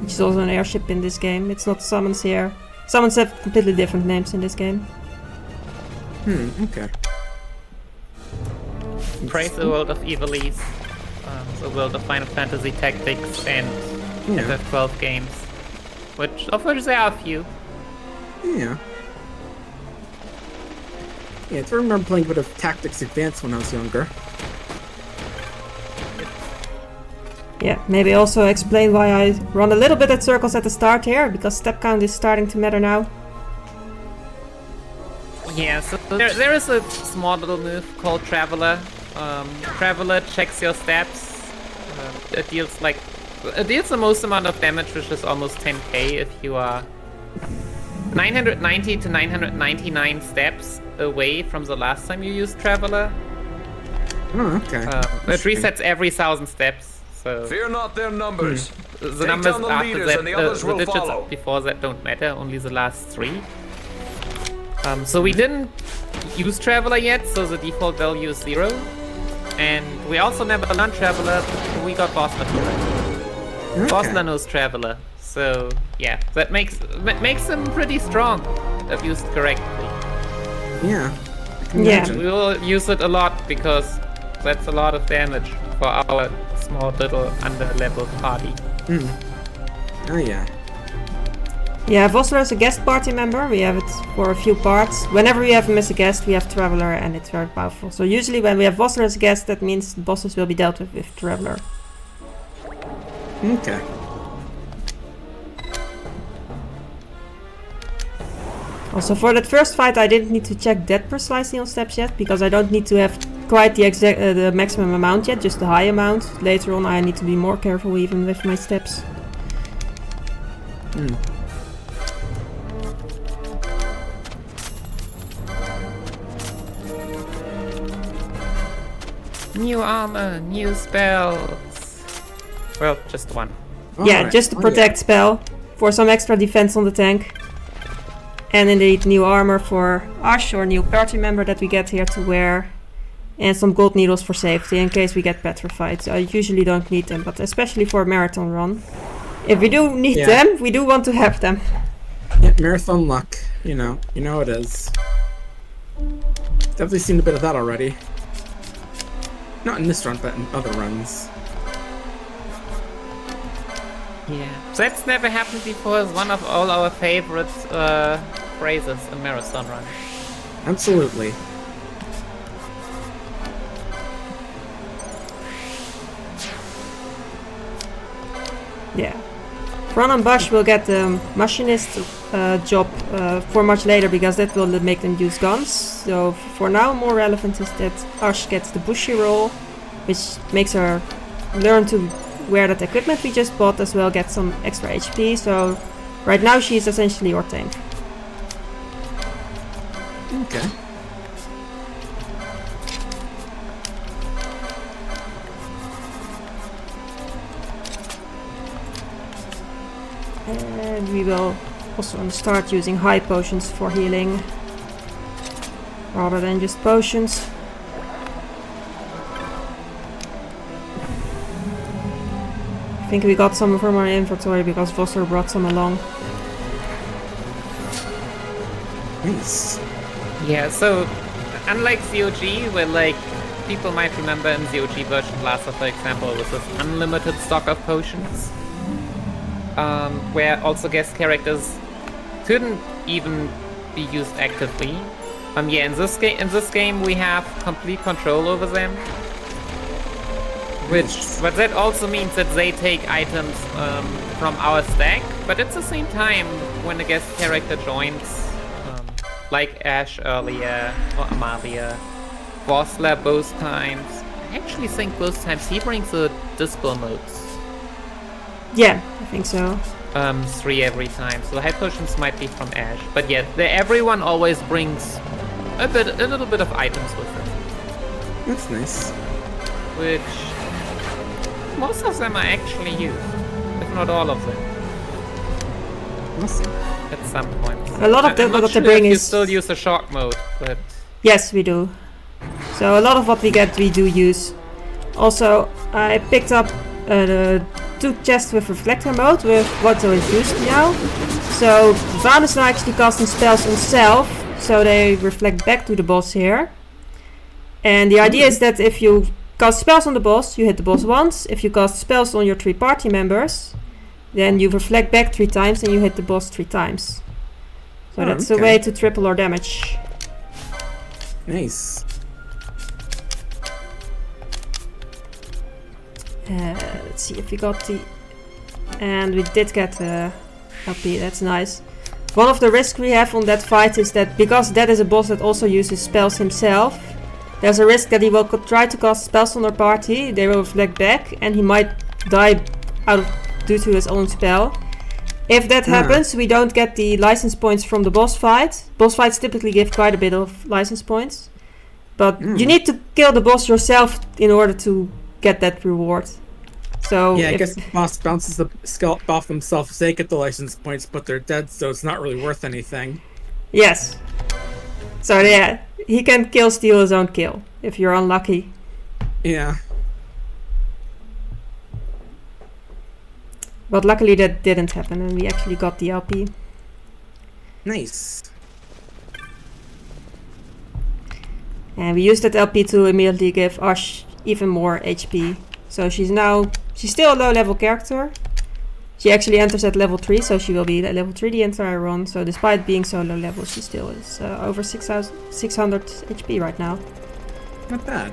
which is also an airship in this game. It's not summons here. Summons have completely different names in this game. Okay. Praise the world of Ivalice, the world of Final Fantasy Tactics and FF12 games, of which there are a few. Yeah. Yeah, I remember playing a bit of Tactics Advance when I was younger. Yeah, maybe also explain why I run a little bit at circles at the start here, because step count is starting to matter now. Yeah, so there is a small little move called Traveler. Traveler checks your steps. It deals the most amount of damage, which is almost 10k if you are 990 to 999 steps away from the last time you used Traveler. Oh, okay. It resets every 1,000 steps. So Fear not their numbers. the Take numbers down the after leaders that, and the others will digits follow. before that don't matter. Only the last 3. So we didn't use Traveler yet, so the default value is 0. And we also never learned Traveler, but we got Bosler for it. Okay. Bosler knows Traveler, so yeah, that makes him pretty strong if used correctly. Yeah. I can Yeah. imagine. We will use it a lot because that's a lot of damage for our small little under-leveled party. Oh, yeah. Yeah, Vossler is a guest party member. We have it for a few parts. Whenever we have him as a guest, we have Traveler, and it's very powerful. So usually when we have Vossler as a guest, that means bosses will be dealt with Traveler. Okay. Also, for that first fight, I didn't need to check that precisely on steps yet, because I don't need to have quite the maximum amount yet, just the high amount. Later on, I need to be more careful even with my steps. New armor, new spells. Well, just one. Yeah, Alright. just a Oh, protect spell for some extra defense on the tank. And indeed new armor for Ash, or new party member that we get here to wear. And some gold needles for safety in case we get petrified. I usually don't need them, but especially for a marathon run. If we do need them, we do want to have them. Yeah, marathon luck. You know it is. Definitely seen a bit of that already. Not in this run, but in other runs. Yeah. That's never happened before. It's one of all our favorite phrases in Marathon Run. Absolutely. Yeah. Fran and Bash will get the machinist job for much later, because that will make them use guns. So for now, more relevant is that Ash gets the bushy roll, which makes her learn to wear that equipment we just bought, as well get some extra HP. So right now she is essentially your tank. Okay. And we will also want to start using high potions for healing rather than just potions. I think we got some from our inventory because Vosser brought some along. Nice. Yeah, so unlike COG, where like people might remember in the OG version last for example, was this unlimited stock of potions, where also guest characters couldn't even be used actively. Yeah, in this game we have complete control over them. But that also means that they take items from our stack, but at the same time, when a guest character joins, like Ash earlier, or Amalia, Vossler both times, I actually think both times he brings the Dispel modes. Yeah, I think so. 3 every time, so the high potions might be from Ash. But yeah, everyone always brings a little bit of items with them. That's nice. Which most of them are actually used, if not all of them. Awesome. At some point. A lot of them, what they bring you is... still use the shock mode, but... Yes, we do. So a lot of what we get, we do use. Also, I picked up the 2 chests with reflector mode, with what is used now. So Vaan is now actually casting spells on self, so they reflect back to the boss here. And the idea is that if you cast spells on the boss, you hit the boss once. If you cast spells on your 3 party members, then you reflect back 3 times and you hit the boss 3 times. So that's a way to triple our damage. Nice. Let's see if we got the... And we did get LP, that's nice. One of the risks we have on that fight is that because that is a boss that also uses spells himself, there's a risk that he will try to cast spells on our party, they will reflect back, and he might die due to his own spell. If that happens, we don't get the license points from the boss fight. Boss fights typically give quite a bit of license points. But you need to kill the boss yourself in order to get that reward. So yeah, I guess the boss bounces the scalp off themselves, so they get the license points, but they're dead, so it's not really worth anything. Yes. So yeah, he can steal his own kill, if you're unlucky. Yeah. But luckily that didn't happen, and we actually got the LP. Nice. And we used that LP to immediately give Ash even more HP. So she's still a low level character. She actually enters at level 3, so she will be at level 3 the entire run. So despite being so low level, she still is over 600 HP right now. Not bad.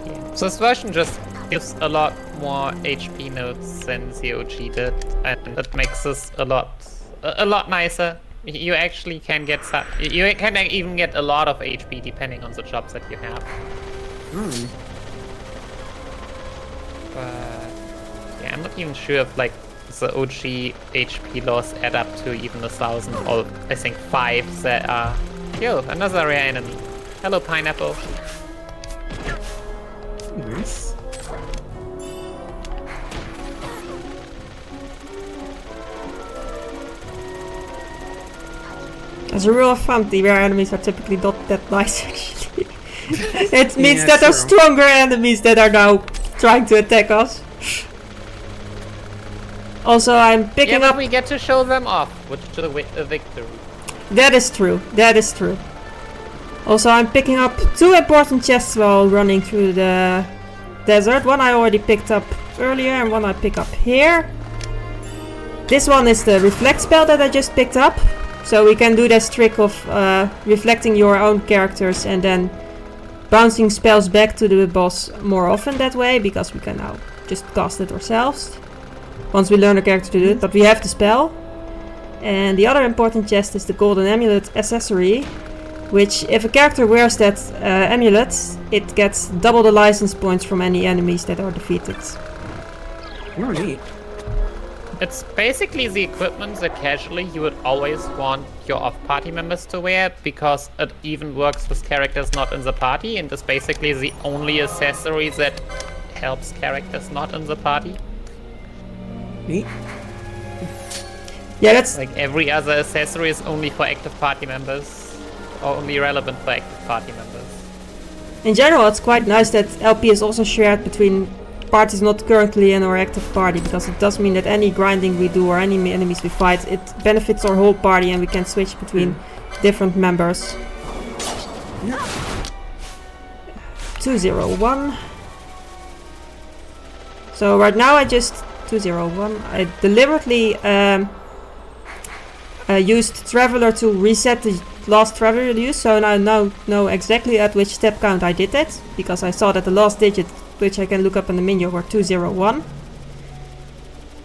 Yeah. So this version just gives a lot more HP nodes than COG did, and it makes this a lot nicer. You actually can get you can even get a lot of HP depending on the jobs that you have. But yeah, I'm not even sure if like the OG HP loss add up to even 1,000, or I think 5 that are... Yo, another rare enemy. Hello, pineapple. Nice. As a rule of thumb, the rare enemies are typically not that nice, actually. It means that there are stronger enemies that are now trying to attack us. Also, I'm picking up... we get to show them off, which to the victory. That is true. That is true. Also, I'm picking up 2 important chests while running through the desert. One I already picked up earlier, and one I pick up here. This one is the reflect spell that I just picked up. So we can do this trick of reflecting your own characters and then bouncing spells back to the boss more often that way, because we can now just cast it ourselves once we learn a character to do it, but we have the spell. And the other important chest is the golden amulet accessory, which if a character wears that amulet, it gets double the license points from any enemies that are defeated. Oh, neat. It's basically the equipment that casually you would always want your off-party members to wear, because it even works with characters not in the party, and is basically the only accessory that helps characters not in the party. Neat. Yeah, that's Like every other accessory is only for active party members, or only relevant for active party members. in general. It's quite nice that LP is also shared between parties not currently in our active party, because it does mean that any grinding we do or any enemies we fight, it benefits our whole party, and we can switch between different members. Yeah. 201. So right now I just 201. I deliberately used Traveler to reset the last Traveler use, so now I know exactly at which step count I did it, because I saw that the last digit, which I can look up in the menu, were 201.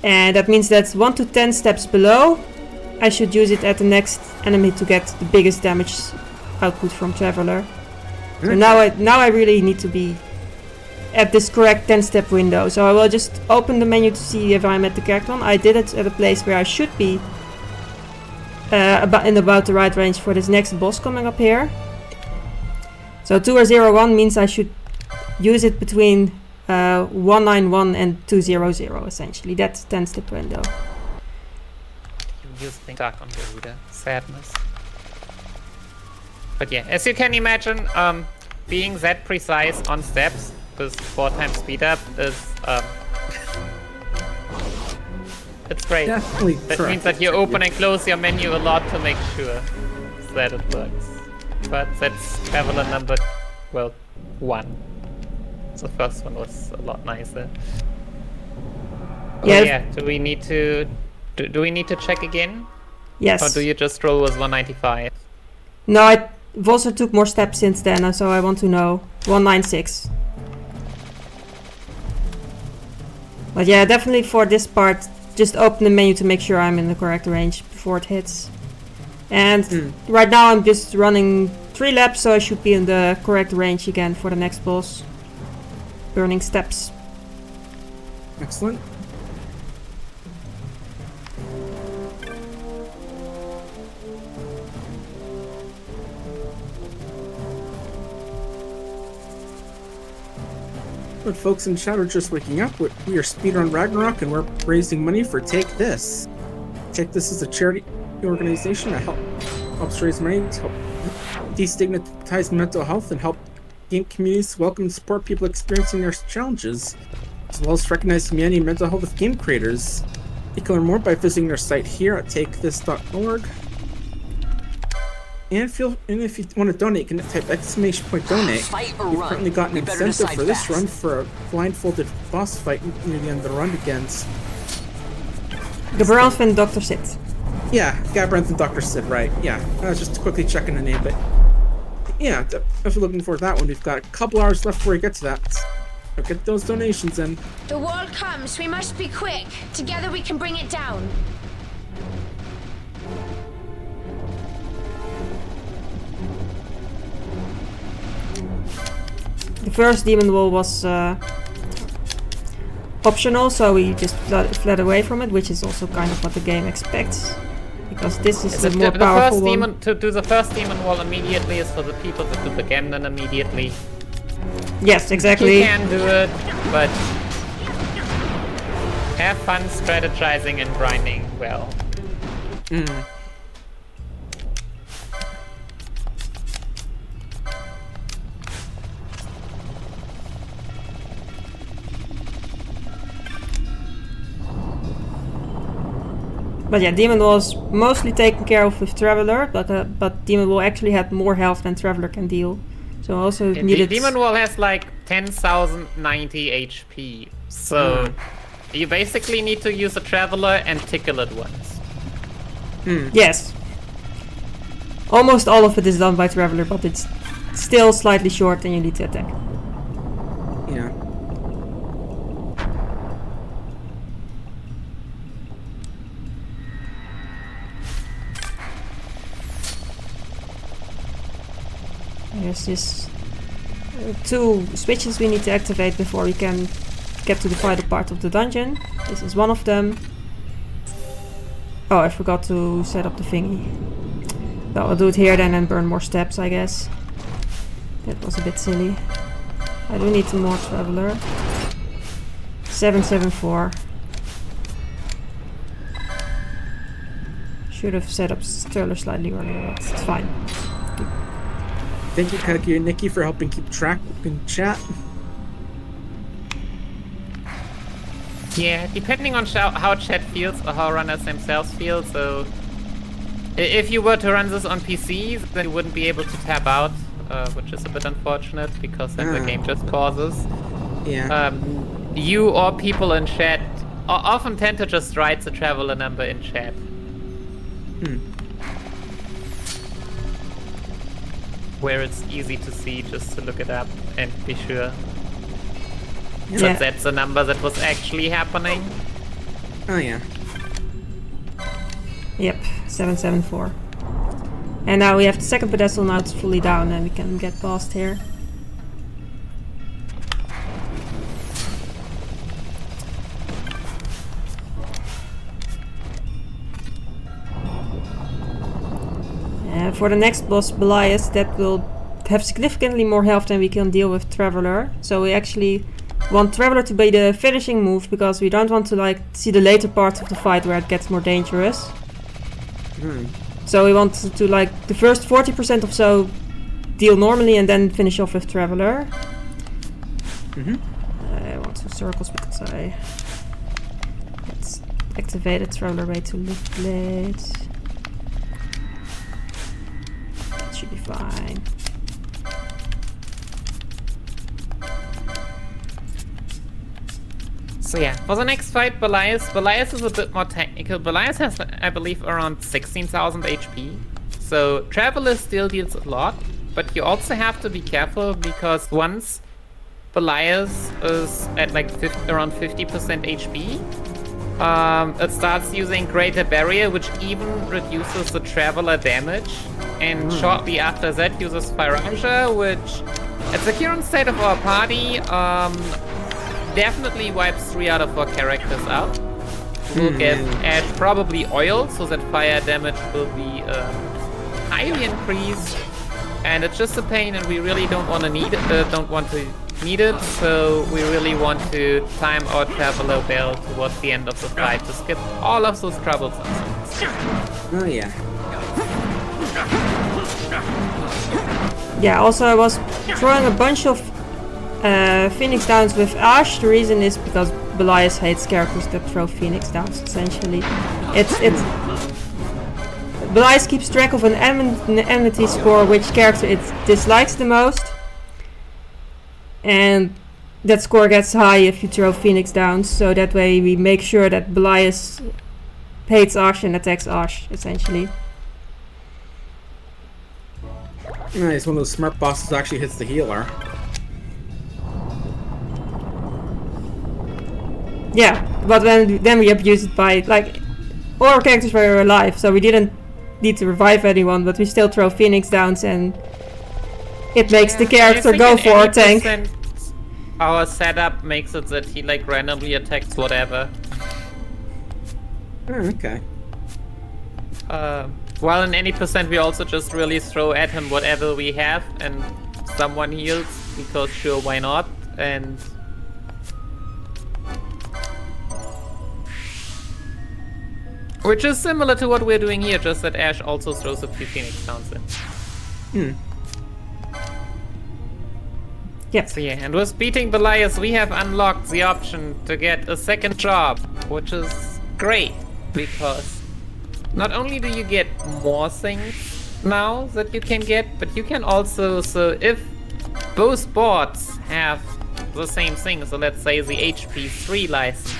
And that means that 1 to 10 steps below, I should use it at the next enemy to get the biggest damage output from Traveler. So now I really need to be at this correct 10-step window. So I will just open the menu to see if I'm at the correct one. I did it at a place where I should be about the right range for this next boss coming up here. So 201 means I should use it between 191 and 200 essentially. That's 10-step window. You use things stuck on Garuda. Sadness. But yeah, as you can imagine, being that precise on steps with 4 times speed up is it's great. Definitely. That means that you open and close your menu a lot to make sure that it works. But that's Traveler number, well, 1. The first one was a lot nicer. Yeah. Oh, yeah. Do we need to do we need to check again? Yes. Or do you just roll with 195? No, I've also took more steps since then, so I want to know. 196. But yeah, definitely for this part, just open the menu to make sure I'm in the correct range before it hits. And right now I'm just running 3 laps, so I should be in the correct range again for the next boss. Burning steps. Excellent. But folks in chat are just waking up. We are Speedrun Ragnarok, and we're raising money for Take This. Take This is a charity organization that helps raise money to help destigmatize mental health and help game communities welcome and support people experiencing their challenges, as well as recognize the humanity and mental health of game creators. You can learn more by visiting their site here at takethis.org. And if you want to donate, you can type !donate. Fight or We've run. currently gotten You an better incentive decide for this fast. run for a blindfolded boss fight near the end of the run against. Gabriel and Dr. Sid. Yeah, Gabriel and Dr. Sid, right. Yeah, I was just quickly checking the name, but yeah, if you're looking for that one, we've got a couple hours left before we get to that. So get those donations in. The wall comes. We must be quick. Together we can bring it down. The first demon wall was optional, so we just fled away from it, which is also kind of what the game expects. Because this is the more powerful one. Demon, to do the first demon wall immediately is for the people that do the Gemden immediately. Yes, exactly. You can do it, but have fun strategizing and grinding well. But yeah, Demon Wall was mostly taken care of with Traveler, but Demon Wall actually had more health than Traveler can deal. So I also needed... Demon Wall has like 10,090 HP, so you basically need to use a Traveler and tickle it once. Yes. Almost all of it is done by Traveler, but it's still slightly short and you need to attack. Yeah. There's this 2 switches we need to activate before we can get to the final part of the dungeon. This is one of them. Oh, I forgot to set up the thingy. Well, I'll do it here then and burn more steps, I guess. That was a bit silly. I do need some more Traveler. 774. Should have set up Sterler slightly earlier, but it's fine. Thank you, Kaki and Nikki, for helping keep track in chat. Yeah, depending on how chat feels or how runners themselves feel. So, if you were to run this on PCs, then you wouldn't be able to tab out, which is a bit unfortunate because then the game just pauses. Yeah. You or people in chat often tend to just write the traveler number in chat. Where it's easy to see, just to look it up and be sure. But that's the number that was actually happening. Oh yeah. Yep, 774. And now we have the second pedestal, now it's fully down and we can get past here. For the next boss, Belias, that will have significantly more health than we can deal with Traveler. So we actually want Traveler to be the finishing move because we don't want to like see the later parts of the fight where it gets more dangerous. So we want to like the first 40% or so deal normally and then finish off with Traveler. I want some circles because let's activate a Traveler way to lift blades. Should be fine. So yeah, for the next fight, Belias is a bit more technical. Belias has, I believe, around 16,000 HP. So Traveler still deals a lot, but you also have to be careful because once Belias is at like around 50% HP, it starts using Greater Barrier, which even reduces the Traveler damage. And shortly after that uses Spiranja, which at the current state of our party definitely wipes 3 out of 4 characters out. We'll give Ash probably oil, so that fire damage will be highly increased. And it's just a pain, and we really don't want to need it. So we really want to time our Traveler well towards the end of the fight to skip all of those troublesome things. Oh yeah. Yeah, also I was throwing a bunch of Phoenix Downs with Ash. The reason is because Belias hates characters that throw Phoenix Downs, essentially. Belias keeps track of an enmity score, which character it dislikes the most. And that score gets high if you throw Phoenix Downs, so that way we make sure that Belias hates Ash and attacks Ash, essentially. Nice, one of those smart bosses actually hits the healer. Yeah, but then we abuse it by, like, all our characters were alive, so we didn't need to revive anyone, but we still throw Phoenix Downs and it makes the character go for our tank. Our setup makes it that he like randomly attacks whatever. Oh, okay. While in any percent we also just really throw at him whatever we have and someone heals, because sure, why not? And which is similar to what we're doing here, just that Ash also throws a few Phoenix Downs in. Yep. So yeah, and with beating Belias, we have unlocked the option to get a second job, which is great, because not only do you get more things now that you can get, but you can also, so if both boards have the same thing, so let's say the HP 3 license,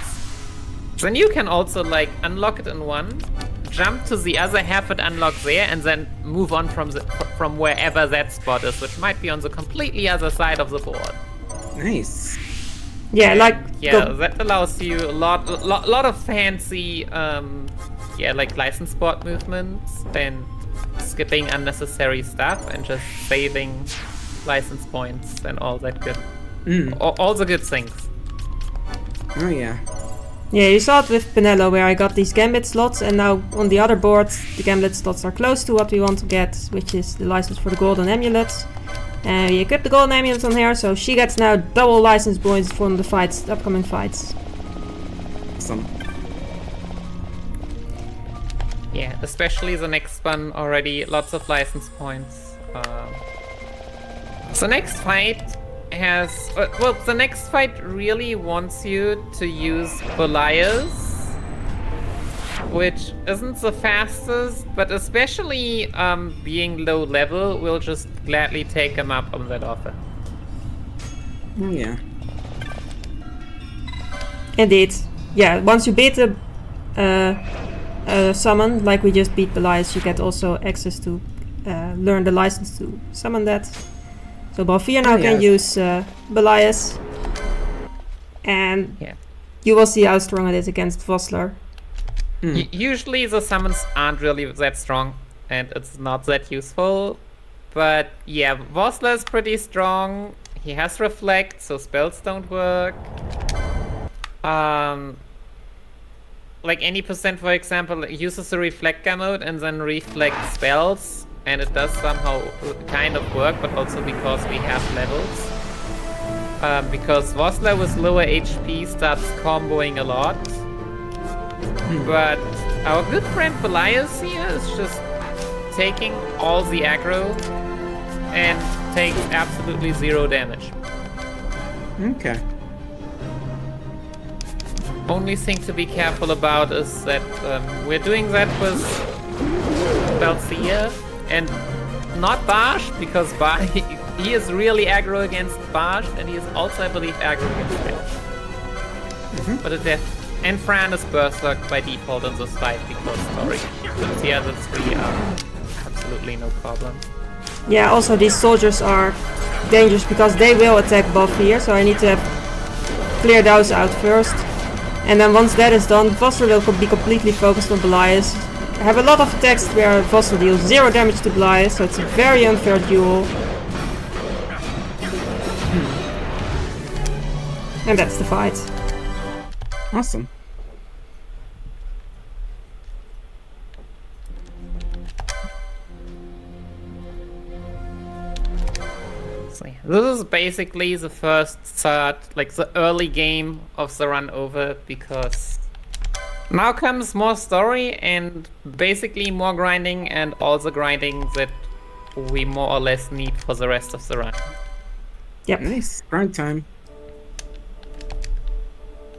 then you can also like unlock it in one, jump to the other, have it unlocked there, and then move on from wherever that spot is, which might be on the completely other side of the board. Nice. Yeah, like that allows you a lot of fancy like license board movements and skipping unnecessary stuff and just saving license points and all that good all the good things. Oh yeah. Yeah, you saw it with Penelo where I got these Gambit slots, and now on the other boards the Gambit slots are close to what we want to get, which is the license for the golden amulets. And we equip the golden amulets on her, so she gets now double license points from the upcoming fights. Awesome. Yeah, especially the next one already, lots of license points. The next fight has... well, the next fight really wants you to use Belias, which isn't the fastest, but especially being low level, we'll just gladly take him up on that offer. Oh, yeah. Indeed. Yeah, once you beat the summon, like we just beat Belias, you get also access to learn the license to summon that. So Balfir now can use Belias, and you will see how strong it is against Vossler. Usually the summons aren't really that strong, and it's not that useful. But yeah, Vossler is pretty strong. He has Reflect, so spells don't work. Like any percent, for example, uses the Reflector mode and then reflect spells, and it does somehow kind of work, but also because we have levels. Because Vossler with lower HP starts comboing a lot. But our good friend Belias here is just taking all the aggro and takes absolutely 0 damage. Okay. Only thing to be careful about is that we're doing that with Balfir and not Barsh, because he is really aggro against Barsh, and he is also, I believe, aggro against Barsh. But and Fran is Berserk by default in this fight because story. But the other three are absolutely no problem. Yeah, also these soldiers are dangerous because they will attack Balfir, so I need to clear those out first. And then once that is done, Vossler will be completely focused on Belias. I have a lot of text where Vossler deals 0 damage to Belias, so it's a very unfair duel. And that's the fight. Awesome. So yeah, this is basically the first third, like the early game of the run over, because now comes more story and basically more grinding, and all the grinding that we more or less need for the rest of the run. Yep. Nice. Grind time.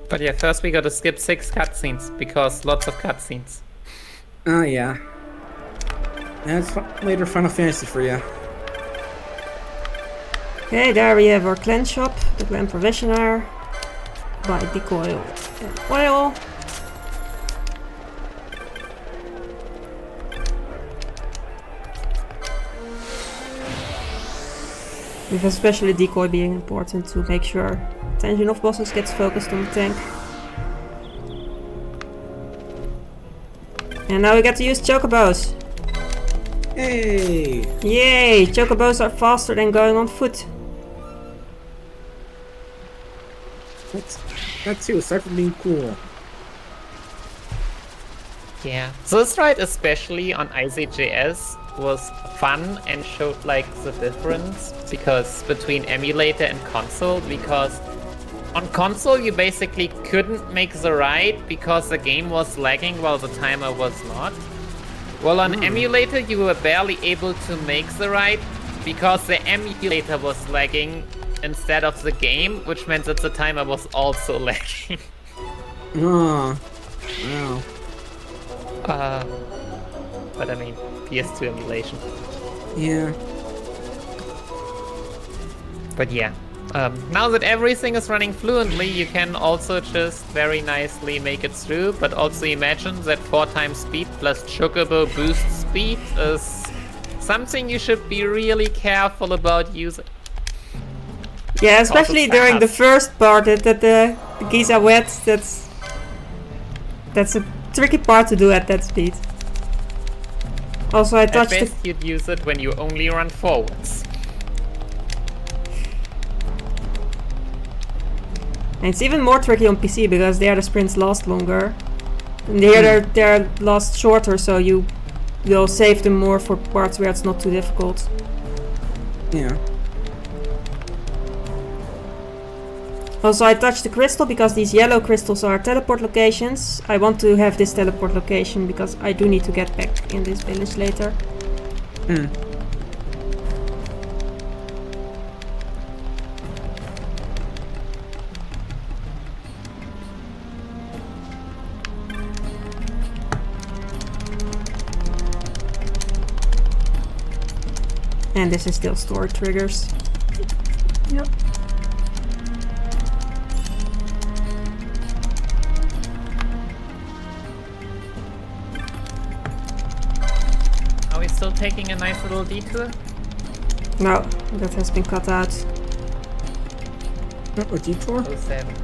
But yeah, first we gotta skip 6 cutscenes, because lots of cutscenes. Oh, yeah. That's later Final Fantasy for you. Okay, there we have our clan shop, the clan provisioner. Buy decoy and oil. With especially decoy being important to make sure attention of bosses gets focused on the tank. And now we get to use chocobos. Hey! Yay! Chocobos are faster than going on foot. That too, aside from being cool. Yeah, this ride especially on ICJS was fun and showed like the difference because between emulator and console, because on console you basically couldn't make the ride because the game was lagging while the timer was not. Well, on emulator you were barely able to make the ride because the emulator was lagging instead of the game, which meant that the timer was also lagging. Oh, wow. But I mean, PS2 emulation. Yeah. But yeah, now that everything is running fluently, you can also just very nicely make it through, but also imagine that 4 times speed plus Chocobo boost speed is something you should be really careful about using. Yeah, especially during the first part that the geese are wet, that's a tricky part to do at that speed. Also, I touched At best you'd use it when you only run forwards. And it's even more tricky on PC because there the sprints last longer. And here they're last shorter, so you will save them more for parts where it's not too difficult. Yeah. Also, I touched the crystal because these yellow crystals are teleport locations. I want to have this teleport location because I do need to get back in this village later. Hmm. And this is still stored triggers. Yep. Are we still taking a nice little detour? No, that has been cut out. A detour? 07.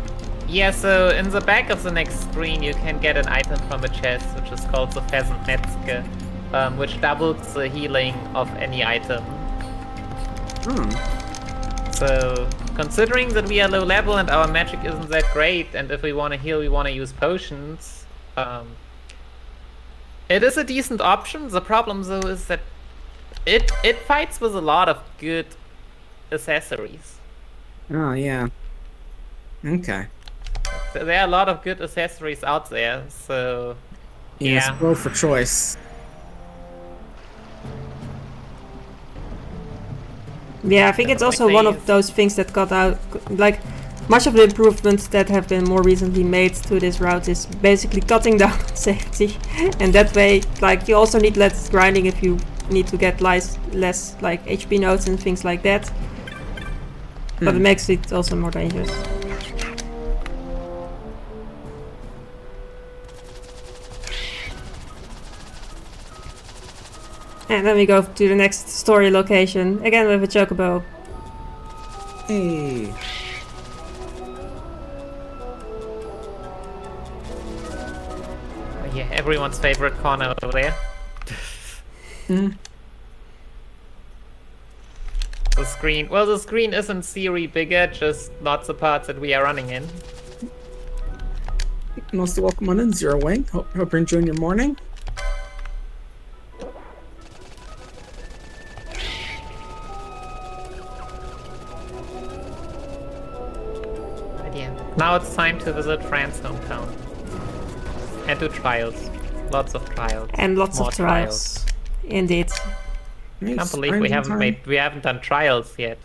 Yeah, so in the back of the next screen you can get an item from a chest, which is called the Pheasant Metzger, which doubles the healing of any item. So, considering that we are low level and our magic isn't that great, and if we want to heal we want to use potions, it is a decent option. The problem though is that it fights with a lot of good accessories. Oh, yeah. Okay. There are a lot of good accessories out there, so Yeah, yeah. scroll for choice. Yeah, I think it's also one of those things that got out, like, much of the improvements that have been more recently made to this route is basically cutting down on safety. And that way, like, you also need less grinding if you need to get less like, HP nodes and things like that. But it makes it also more dangerous. And then we go to the next story location, again with a chocobo. Hey. Yeah, everyone's favorite corner over there. The screen, well, the screen is in theory bigger, just not the parts that we are running in. Most welcome on in, Zero Wing. Hope you're enjoying your morning. Now it's time to visit Fran's hometown. And do trials. Lots of trials. And lots More of trials. Indeed. I can't believe we haven't done trials yet.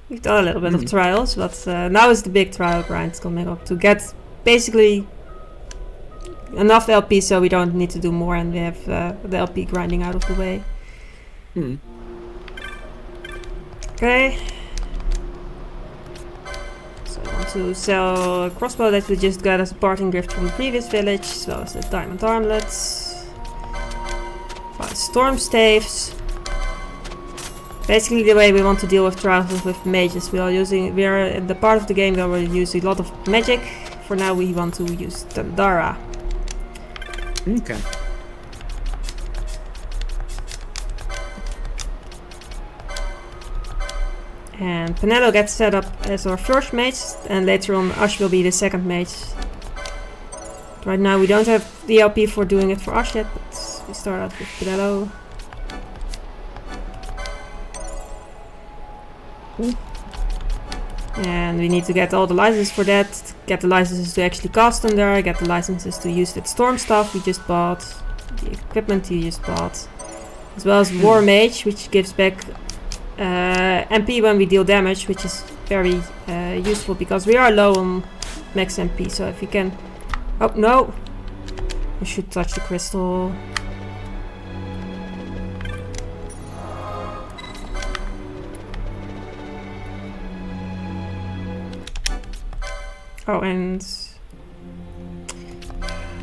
We've done a little bit of trials, but now is the big trial grind coming up to get basically enough LP so we don't need to do more and we have the LP grinding out of the way. Okay. To sell a crossbow that we just got as a parting gift from the previous village, as well as the diamond armlets. Buy storm staves. Basically, the way we want to deal with trials is with mages. We are in the part of the game where we use a lot of magic. For now, we want to use Tandara. Okay. And Penelo gets set up as our first mage, and later on Ash will be the second mage. Right now we don't have the LP for doing it for Ash yet, but we start out with Penelo. And we need to get all the licenses for that, get the licenses to actually cast on there, get the licenses to use that storm stuff we just bought, the equipment you just bought, as well as War Mage, which gives back MP when we deal damage, which is very useful because we are low on max MP. So if you can, oh no, you should touch the crystal. Oh, and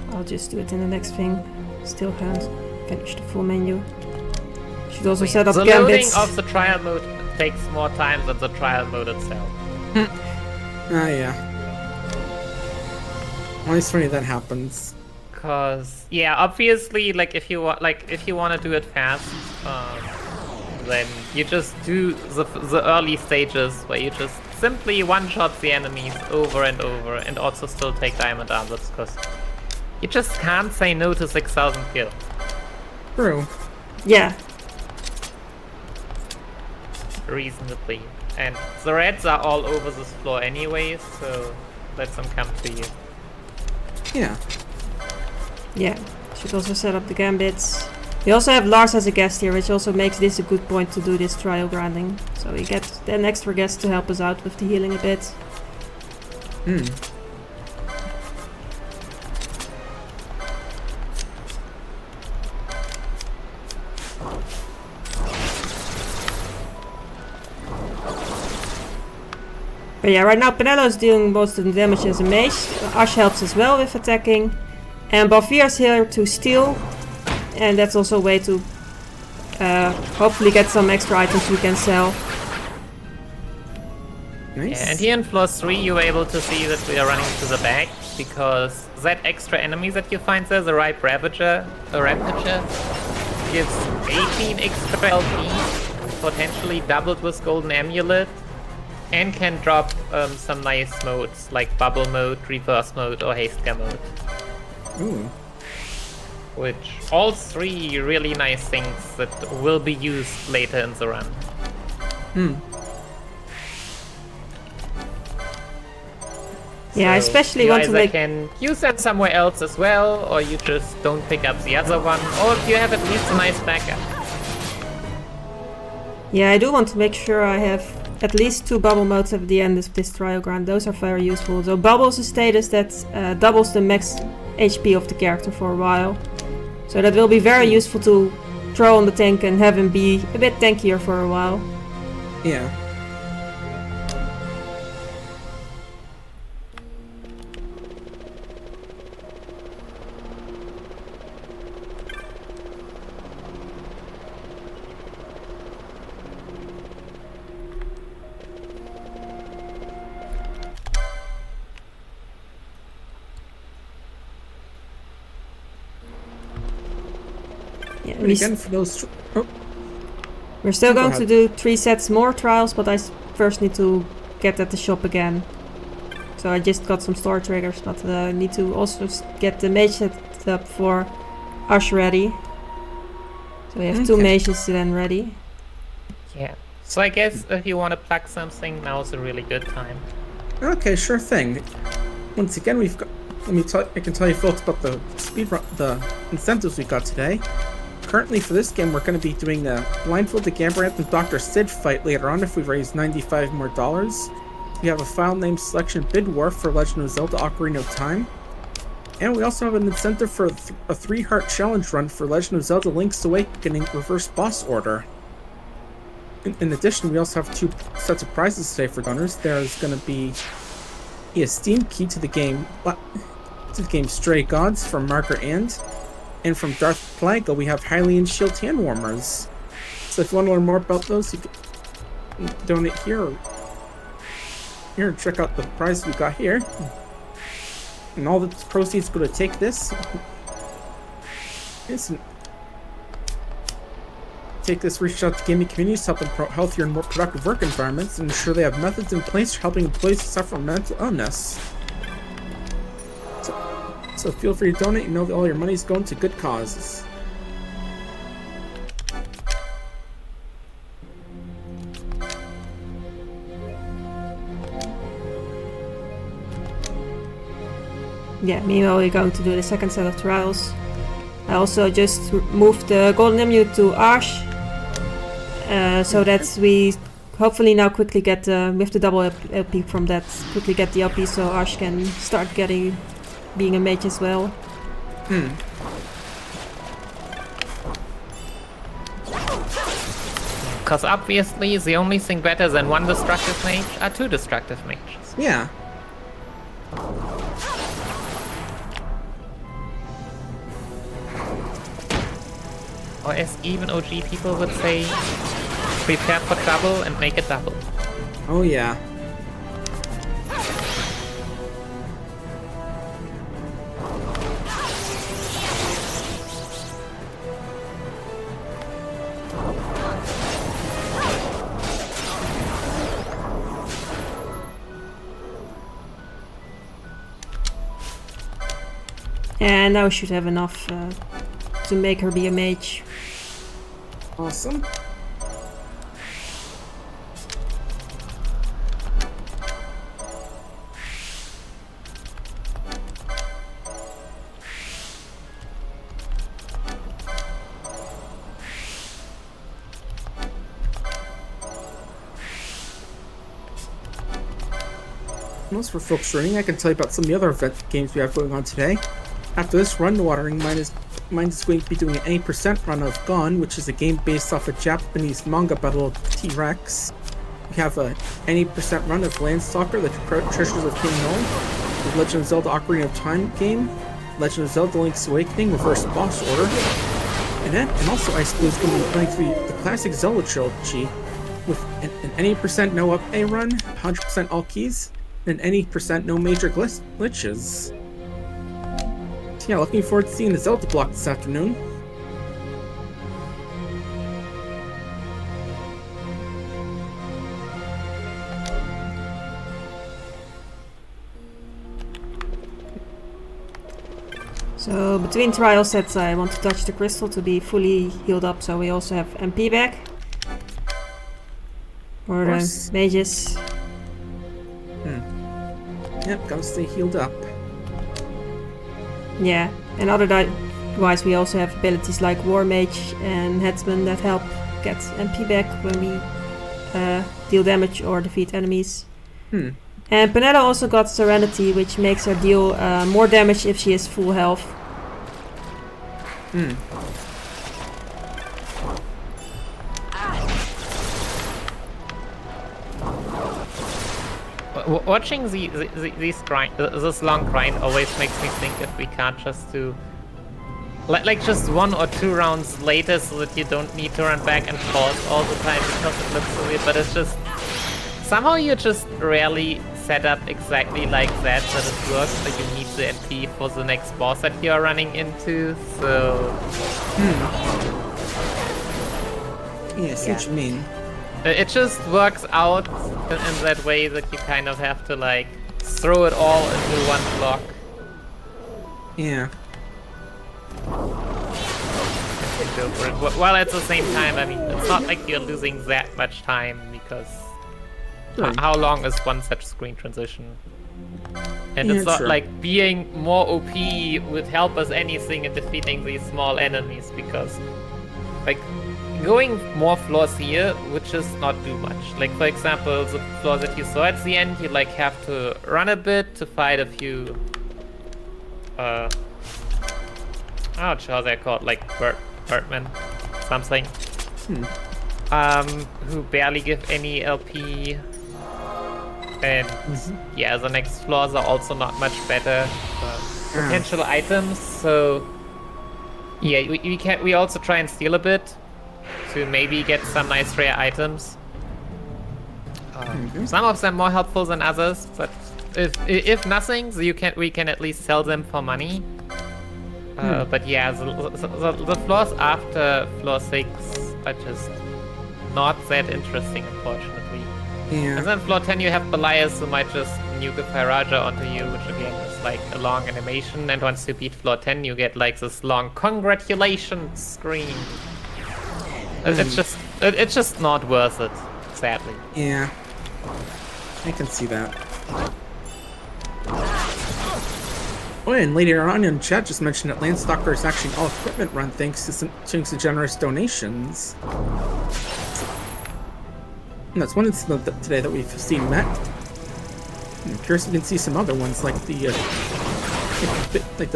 I'll just do it in the next thing. Still can't finish the full menu. Should also set up the gambits. loading of the trial mode takes more time than the trial mode itself. Ah, yeah. Always funny that happens. Cause yeah, obviously, like if you want to do it fast, then you just do the early stages where you just simply one-shot the enemies over and over, and also still take diamond armlets, because you just can't say no to 6,000 kills. True. Yeah. reasonably. And the reds are all over this floor anyway, so let them come to you. Yeah. Yeah, should also set up the gambits. We also have Lars as a guest here, which also makes this a good point to do this trial grinding. So we get an extra guest to help us out with the healing a bit. Hmm. But yeah, right now Penelo is doing most of the damage as a mage. Ash helps as well with attacking. And Balfir is here to steal. And that's also a way to hopefully get some extra items we can sell. Nice. Yeah, and here in floor 3 you were able to see that we are running to the back, because that extra enemy that you find there, the Ripe Ravager, gives 18 extra LP, potentially doubled with Golden Amulet, and can drop some nice modes like Bubble Mode, Reverse Mode, or Haste Mode. Ooh. Which all 3 really nice things that will be used later in the run. Hmm. Yeah, I So especially you want to either make... can use that somewhere else as well, or you just don't pick up the other one, or you have at least a nice backup. Yeah, I do want to make sure I have at least 2 bubble modes at the end of this trial grind. Those are very useful. So bubble is a status that doubles the max HP of the character for a while. So that will be very useful to throw on the tank and have him be a bit tankier for a while. Yeah. Yeah, And again, for those... Oh, we're still Go going to ahead. do 3 sets more trials, but I first need to get at the shop again. So I just got some store triggers, but I need to also get the mage set up for Ash ready. So we have 2 Okay. mages then ready. Yeah. So I guess if you want to plug something, now's a really good time. okay, sure thing. Once again, we've got... I can tell you folks about the incentives we got today. Currently for this game, we're going to be doing the Blindfolded Gambrant and Dr. Sid fight later on if we raise $95 more. We have a file name selection bid war for Legend of Zelda Ocarina of Time. And we also have an incentive for a 3-heart challenge run for Legend of Zelda Link's Awakening Reverse Boss Order. In addition, we also have 2 sets of prizes today for donors. There's going to be a Steam key to the game Stray Gods from Margaret and from Darth Plaga we have Hylian Shield hand warmers. So if you want to learn more about those, you can donate here. Here, check out the prize we got here. And all the proceeds go to take this. Reach out to gaming communities to help them promote healthier and more productive work environments and ensure they have methods in place for helping employees who suffer from mental illness. So feel free to donate and know that all your money is going to good causes. Yeah, meanwhile we're going to do the second set of trials. I also just moved the Golden Emerald to Ash, so that we hopefully now quickly get, with the double LP from that, quickly get the LP so Ash can start being a mage as well. Because obviously the only thing better than 1 destructive mage are 2 destructive mages. Yeah. Or as even OG people would say, prepare for trouble and make it double. Oh yeah. And now we should have enough to make her be a mage. Awesome. Most for folks running, I can tell you about some of the other event games we have going on today. After this run, the Watering Mine is going to be doing an 80% run of Gone, which is a game based off a Japanese manga battle T-Rex. We have a 80% run of Landstalker, the Treasures of King Null, the Legend of Zelda Ocarina of Time game, Legend of Zelda Link's Awakening, Reverse Boss Order, and also I suppose going to be playing through the classic Zelda trilogy with an 80% no up A run, 100% all keys, and 80% no major glitches. So yeah, looking forward to seeing the Zelda block this afternoon. So between trial sets I want to touch the crystal to be fully healed up, so we also have MP back. For the mages. Yep, gotta stay healed up. Yeah, and otherwise we also have abilities like War Mage and Headsman that help get MP back when we deal damage or defeat enemies. And Panetta also got Serenity, which makes her deal more damage if she is full health. Watching this long grind always makes me think if we can't just do like just 1 or 2 rounds later, so that you don't need to run back and forth all the time because it looks so weird. But it's just somehow you just rarely set up exactly like that it works, but you need the MP for the next boss that you're running into, so... Yeah, I see what you mean. It just works out in that way that you kind of have to like throw it all into one block. Yeah. And go for it. While at the same time, I mean, it's not like you're losing that much time because how long is one such screen transition? And Yeah, it's not sure. like being more OP would help us anything in defeating these small enemies, because like going more floors here would just not do much. Like for example, the floor that you saw at the end, you like have to run a bit to fight a few I'm not sure how they're called, like birdmen, something. Who barely give any LP. And yeah, the next floors are also not much better. Potential items, so yeah, we also try and steal a bit to maybe get some nice rare items. Some of them more helpful than others, but if nothing, we can at least sell them for money. But yeah, the floors after floor 6 are just not that interesting, unfortunately. Yeah. And then floor 10 you have Belias who might just nuke a Firaja onto you, which again is like a long animation, and once you beat floor 10 you get like this long congratulations screen. It's just not worth it, sadly. Yeah. I can see that. Oh, and later on in chat just mentioned that Landstalker is actually an all-equipment run thanks to generous donations. And that's one incident today that we've seen met. I'm curious if we can see some other ones, like the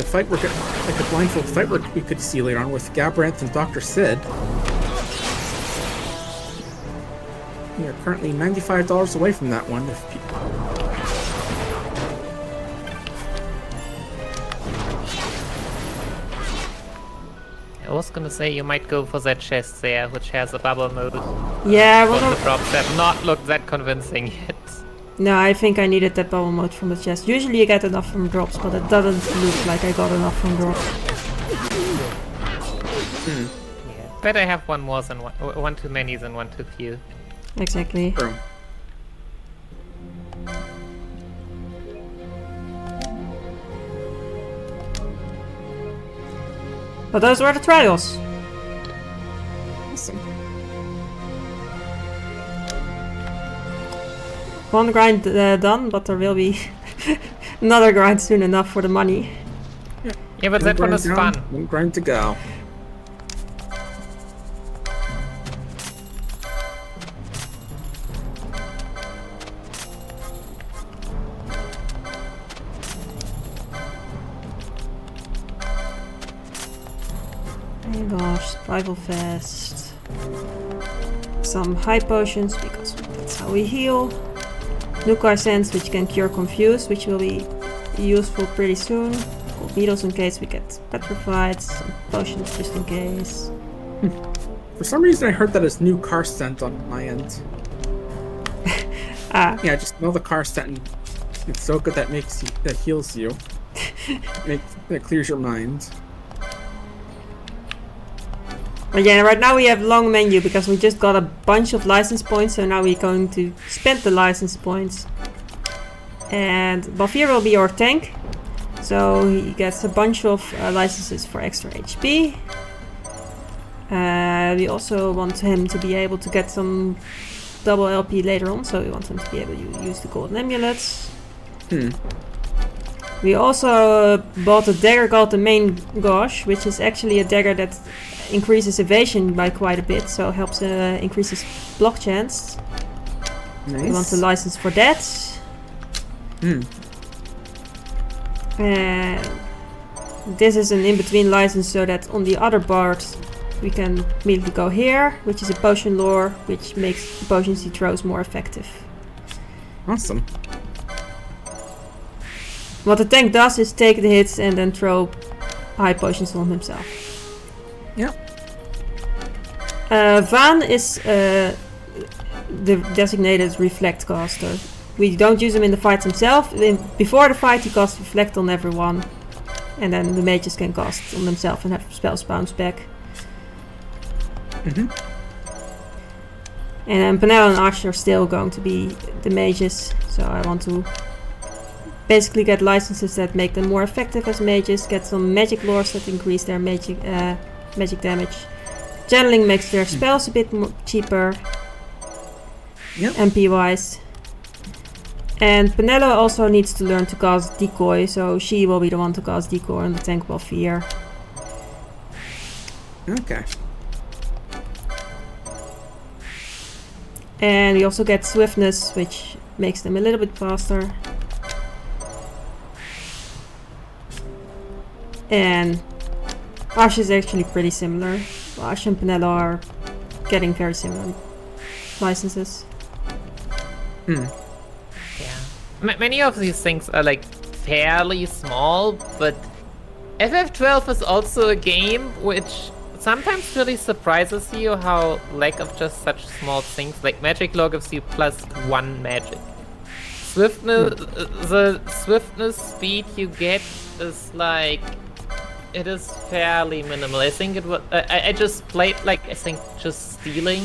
fight work, like the blindfold fight work we could see later on with Gabranth and Dr. Sid. We are currently $95 away from that one. If people... I was gonna say you might go for that chest there, which has a bubble mode. Yeah, But well, the drops have not looked that convincing yet. no, I think I needed that bubble mode from the chest. Usually you get enough from drops, but it doesn't look like I got enough from drops. Yeah. Better have one more than one too many than one too few. Exactly. True. But those were the trials. Awesome. One grind done, but there will be another grind soon enough for the money. Yeah, but that one is grind down, fun. one grind to go. Gosh, survival vest. Some high potions because that's how we heal. Nukai Sense, which can cure confused, which will be useful pretty soon. Gold needles in case we get petrified. Some potions just in case. For some reason, I heard that as new car scent on my end. Yeah, just smell the car scent. And it's so good that heals you. That clears your mind. But yeah, right now we have long menu because we just got a bunch of license points, so now we're going to spend the license points. And Balfir will be our tank, so he gets a bunch of licenses for extra HP. We also want him to be able to get some double LP later on, so we want him to be able to use the golden amulets. We also bought a dagger called the Main Gauche, which is actually a dagger that increases evasion by quite a bit, so helps increase his block chance. Nice. We want a license for that. And this is an in-between license, so that on the other part we can immediately go here, which is a potion lore, which makes the potions he throws more effective. Awesome. What the tank does is take the hits and then throw high potions on himself. Yeah. Van is the designated reflect caster. We don't use him in the fights himself. Before the fight he casts reflect on everyone, and then the mages can cast on themselves and have spells bounce back. And then Panel and Ash are still going to be the mages, so I want to basically get licenses that make them more effective as mages, get some magic lores that increase their magic damage. Channeling makes their spells a bit more cheaper, MP wise. And Penelo also needs to learn to cast Decoy, so she will be the one to cast Decoy on the tank Balfir. Okay. And we also get Swiftness, which makes them a little bit faster. And Ash is actually pretty similar. Well, Ash and Penelo are getting very similar licenses. Yeah. Many of these things are like fairly small, but FF12 is also a game which sometimes really surprises you how lack of just such small things like magic law gives you +1 magic. Swiftness, the swiftness speed you get is like, it is fairly minimal. I think it was, I just played like, I think just stealing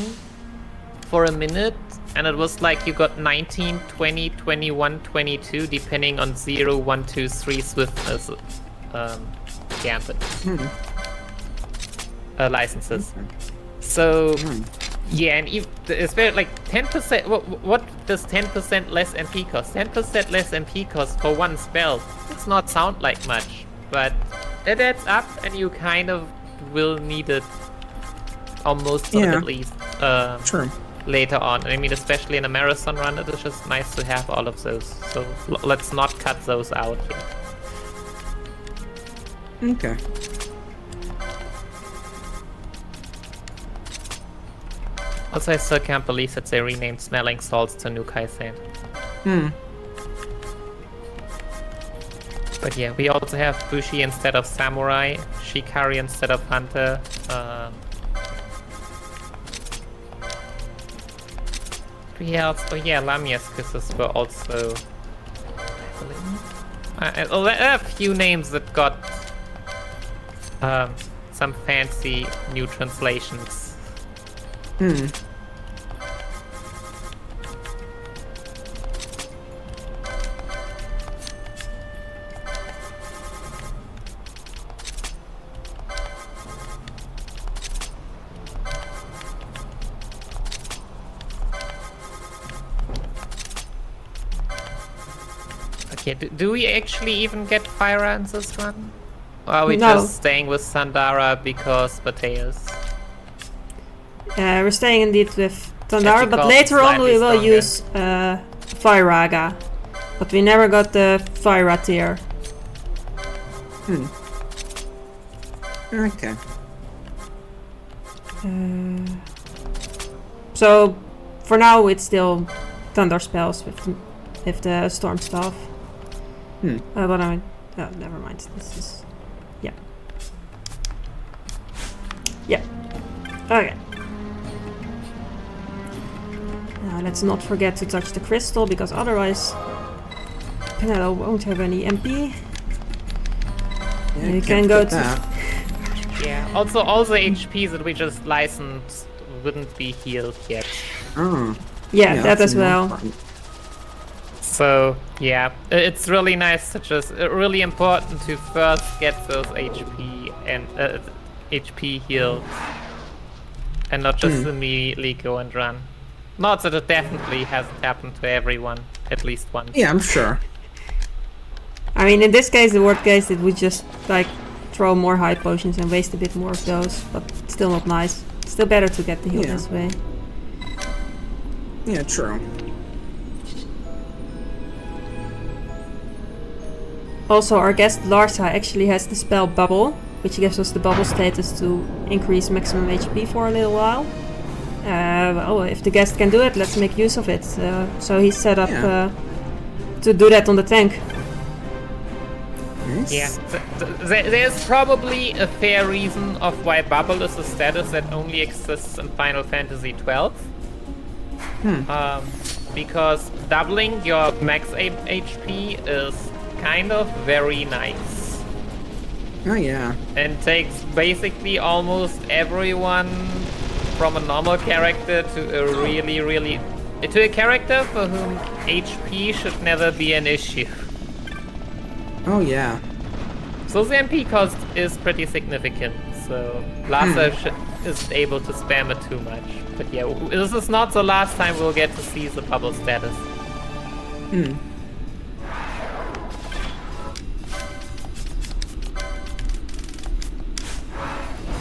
for a minute, and it was like you got 19, 20, 21, 22 depending on 0, 1, 2, 3 swiftness gambit. Licenses. So yeah, and it's very like 10%. What does 10% less MP cost? 10% less MP cost for one spell. Does not sound like much, but it adds up, and you kind of will need it, or most of it at least, later on. I mean, especially in a marathon run, it is just nice to have all of those. So let's not cut those out here. Okay. Also, I still can't believe that they renamed smelling salts to Nukai Sand. But yeah, we also have Bushi instead of Samurai, Shikari instead of Hunter. Oh yeah, Lamia's kisses were also... there are a few names that got some fancy new translations. Okay, do we actually even get Fyra in this run? Or are we just staying with Sandara because Bateus? We're staying indeed with Tandara, but later on we will use Fyraga. But we never got the Fyra tier. Okay. So for now it's still thunder spells with the storm staff. But I mean, oh, never mind. This is yeah. Okay. Now let's not forget to touch the crystal because otherwise Penelope won't have any MP. Yeah, You can go to. Yeah. Also, all the HPs that we just licensed wouldn't be healed yet. Oh. Yeah, that that's as well. important. So yeah, it's really nice to just really important to first get those HP and HP healed, and not just immediately go and run. Not that it definitely hasn't happened to everyone at least once. Yeah, I'm sure. I mean, in this case, the worst case, it would just like throw more high potions and waste a bit more of those, but still not nice. Still better to get the heal Yeah. this way. Yeah, true. Also, our guest Larsa actually has the spell Bubble, which gives us the bubble status to increase maximum HP for a little while. Well, if the guest can do it, let's make use of it. So he's set up to do that on the tank. Nice. Yeah, there's probably a fair reason of why Bubble is a status that only exists in Final Fantasy XII. Because doubling your max HP is kind of very nice. Oh yeah. And takes basically almost everyone from a normal character to a really to a character for whom HP should never be an issue. Oh yeah. So the MP cost is pretty significant, so Larsa isn't able to spam it too much. But yeah, this is not the last time we'll get to see the bubble status.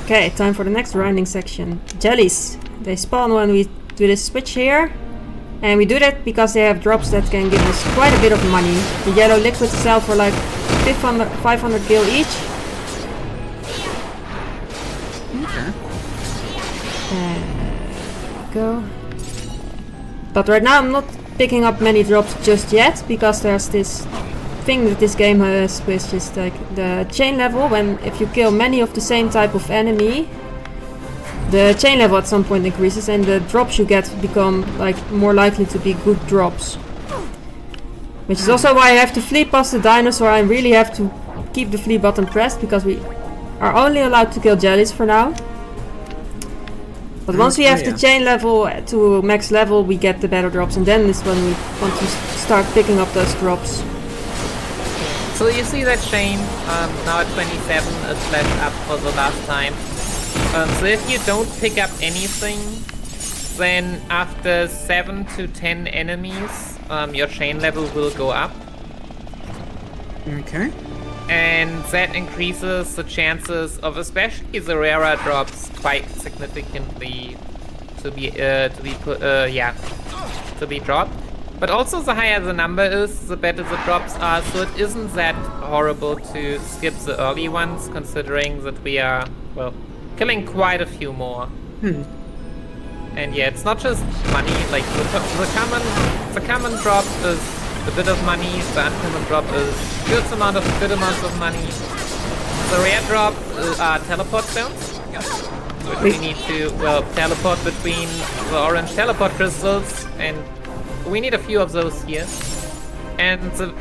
Okay, time for the next grinding section. Jellies. They spawn when we do this switch here. And we do that because they have drops that can give us quite a bit of money. The yellow liquids sell for like 500 gil each. Okay. Go. But right now I'm not picking up many drops just yet because there's this thing that this game has, which is like the chain level. When if you kill many of the same type of enemy, the chain level at some point increases and the drops you get become like more likely to be good drops. Which is also why I have to flee past the dinosaur. I really have to keep the flee button pressed because we are only allowed to kill jellies for now. But once we have the chain level to max level, we get the better drops, and then is when we want to start picking up those drops. So you see that chain now at 27 is flashed up for the last time. So if you don't pick up anything, then after 7 to 10 enemies, your chain level will go up. Okay. And that increases the chances of especially the rarer drops quite significantly to be dropped. But also the higher the number is, the better the drops are, so it isn't that horrible to skip the early ones, considering that we are, well, killing quite a few more. And yeah, it's not just money, like the common drop is a bit of money, the uncommon drop is good amounts of money. The rare drop are teleport stones, which we need to, well, teleport between the orange teleport crystals, and we need a few of those here. And the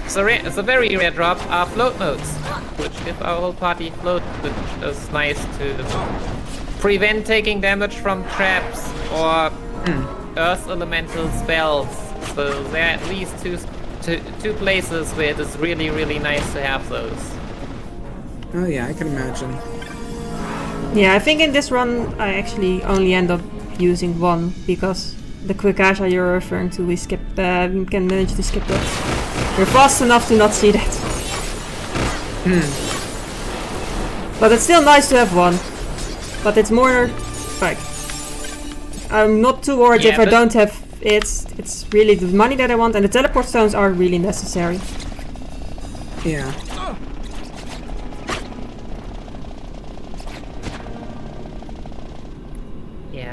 very rare drop are float modes, which give our whole party float, which is nice to prevent taking damage from traps or earth elemental spells. So there are at least two places where it is really nice to have those. Oh yeah, I can imagine. Yeah, I think in this run I actually only end up using one because the quick Asha you're referring to, we can manage to skip that. We're fast enough to not see that. But it's still nice to have one. But it's more like I'm not too worried if I don't have it. It's really the money that I want, and the teleport stones are really necessary. Yeah.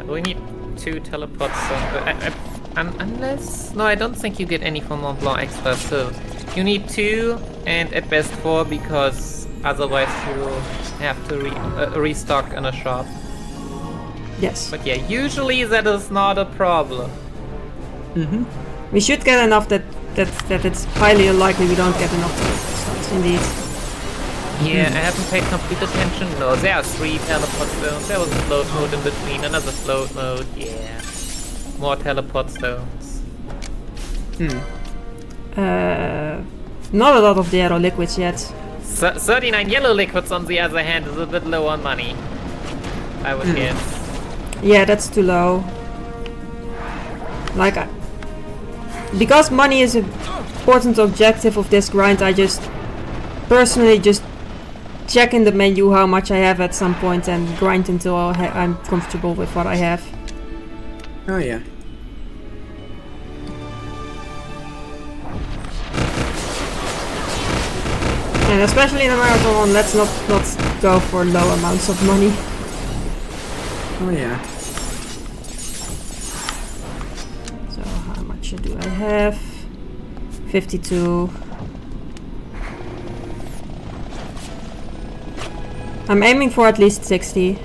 we need 2 teleports. Unless... No, I don't think you get any from Mont Blanc extra, so... You need 2, and at best 4, because otherwise you have to restock in a shop. Yes. But yeah, usually that is not a problem. We should get enough that it's highly unlikely we don't get enough teleports, indeed. Yeah, I haven't paid complete attention. No, there are 3 teleport stones. There was a float mode in between, another float mode. Yeah. More teleport stones. Not a lot of the yellow liquids yet. 39 yellow liquids, on the other hand, is a bit low on money, I would guess. Yeah, that's too low. Like, because money is an important objective of this grind, I just personally just check in the menu how much I have at some point and grind until I'm comfortable with what I have. Oh yeah. And especially in a marathon one, let's not go for low amounts of money. Oh yeah. So how much do I have? 52. I'm aiming for at least 60.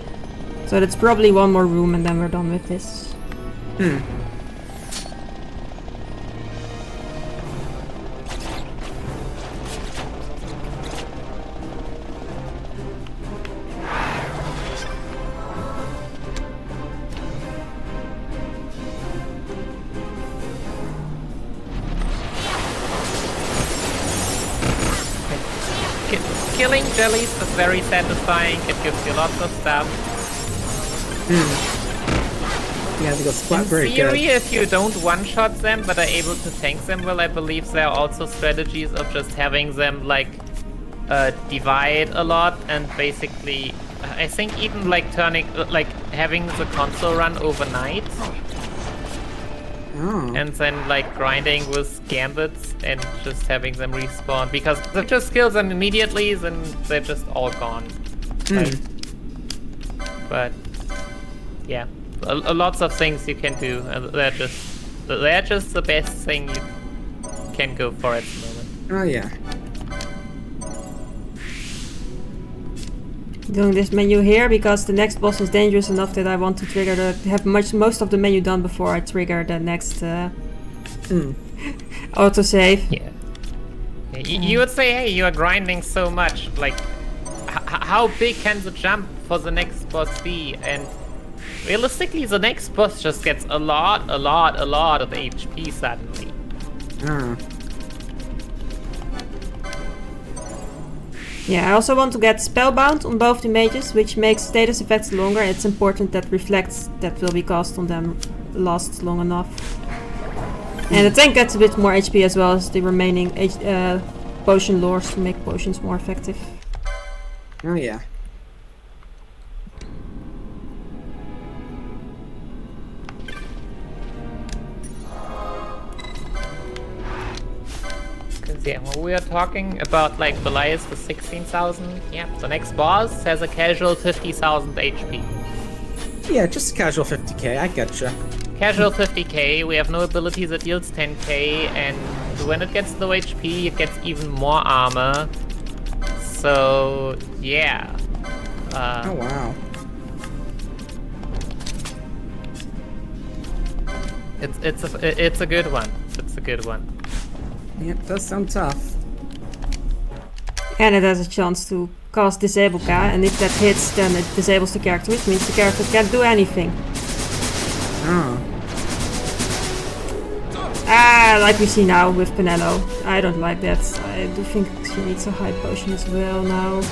So that's probably one more room and then we're done with this. Killing jellies is very satisfying. It gives you lots of stuff. Yeah, they go splat In very theory, good. if you don't one-shot them but are able to tank them well, I believe there are also strategies of just having them like divide a lot and basically, I think even like turning, like having the console run overnight. Oh. And then like grinding with gambits and just having them respawn, because if it just kills them immediately, then they're just all gone. Right? But yeah, lots of things you can do, and they're just the best thing you can go for at the moment. Oh yeah. Doing this menu here because the next boss is dangerous enough that I want to trigger have most of the menu done before I trigger the next autosave. Yeah. You would say, hey, you are grinding so much. Like, how big can the jump for the next boss be? And realistically, the next boss just gets a lot of HP suddenly. Oh. Yeah, I also want to get Spellbound on both the mages, which makes status effects longer. It's important that reflects that will be cast on them lasts long enough. And the tank gets a bit more HP as well as the remaining potion lores to make potions more effective. Oh yeah. Yeah, when we are talking about like Belias for 16,000, yeah, the next boss has a casual 50,000 HP. Yeah, just casual 50k, I getcha. Casual 50k, we have no ability that deals 10k, and when it gets low HP, it gets even more armor. So, yeah. Oh wow. It's a good one. It's a good one. Yeah, it does sound tough. And it has a chance to cast Disable K, and if that hits, then it disables the character, which means the character can't do anything. Oh. Ah, like we see now with Penelo. I don't like that. I do think she needs a high potion as well now.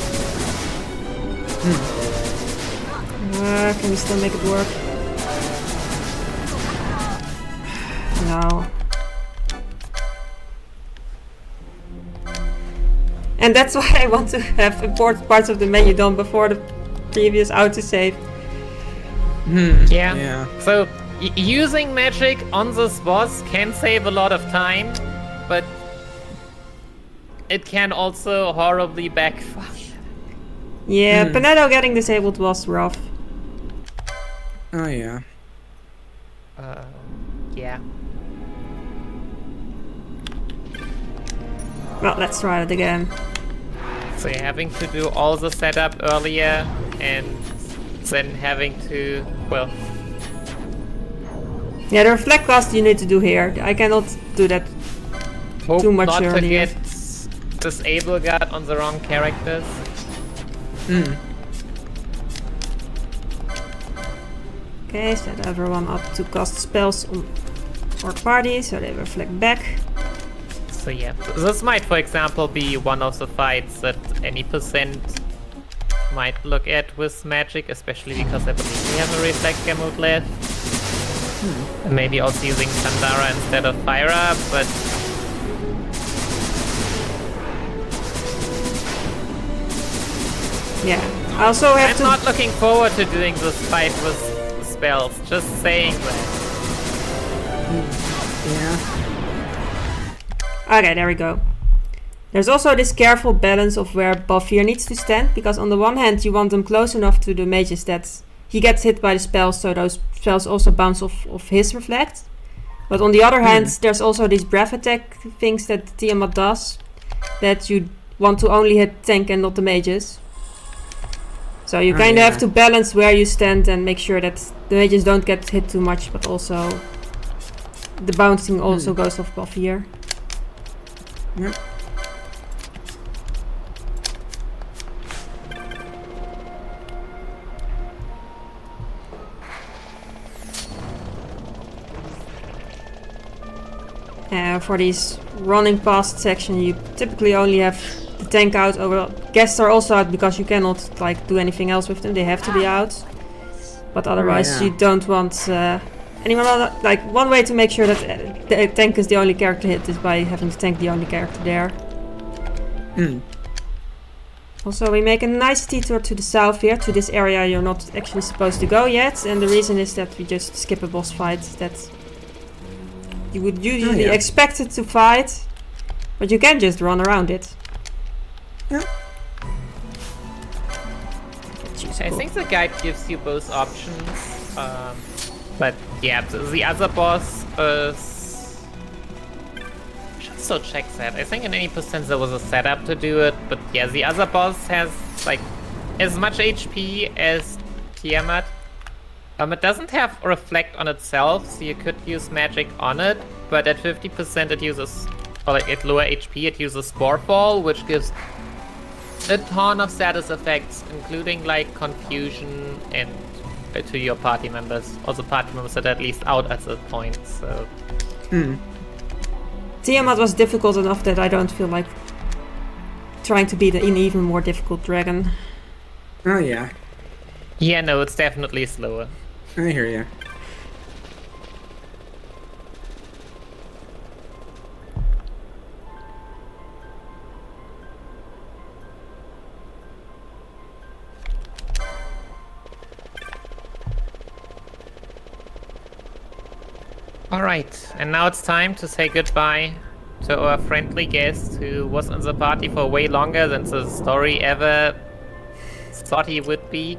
Can we still make it work? No. And that's why I want to have important parts of the menu done before the previous autosave. Yeah. So, using magic on this boss can save a lot of time, but it can also horribly backfire. Yeah, Penelo getting disabled was rough. Oh yeah. Yeah. Well, let's try it again. So you're having to do all the setup earlier and then having to, well... Yeah, the reflect cast you need to do here. I cannot do that Hope too much not to earlier. get disable guard on the wrong characters. Okay, set everyone up to cast spells on our party, so they reflect back. So yeah, this might, for example, be one of the fights that any percent might look at with magic, especially because I believe we have a reflect gamut left. And maybe also using Sandara instead of Fyra, but... Yeah, I also have I'm to... not looking forward to doing this fight with spells, just saying that. Yeah. Okay, there we go. There's also this careful balance of where Balfir needs to stand, because on the one hand you want them close enough to the mages that he gets hit by the spells, so those spells also bounce off his reflect. But on the other hand, there's also these breath attack things that Tiamat does, that you want to only hit tank and not the mages. So you kind of have to balance where you stand and make sure that the mages don't get hit too much, but also the bouncing also goes off Balfir. Yep. For these running past section, you typically only have the tank out. Or guests are also out because you cannot like do anything else with them. They have to be out. But otherwise, you don't want anyone other. Like one way to make sure that the tank is the only character hit is by having the tank the only character there. Also, we make a nice detour to the south here, to this area you're not actually supposed to go yet, and the reason is that we just skip a boss fight that you would usually expect it to fight, but you can just run around it. Yeah. I think the guide gives you both options, but yeah, the other boss is... I should still check that. I think in any percent there was a setup to do it, but yeah, the other boss has like as much HP as Tiamat. It doesn't have a reflect on itself, so you could use magic on it, but at 50% it uses, or like at lower HP, it uses Spore Fall, which gives a ton of status effects, including like confusion and to your party members, also party members that are at least out at that point, so... Tiamat was difficult enough that I don't feel like trying to beat an even more difficult dragon. Oh yeah. Yeah, no, it's definitely slower. I hear you. Alright, and now it's time to say goodbye to our friendly guest who was in the party for way longer than the story ever thought he would be.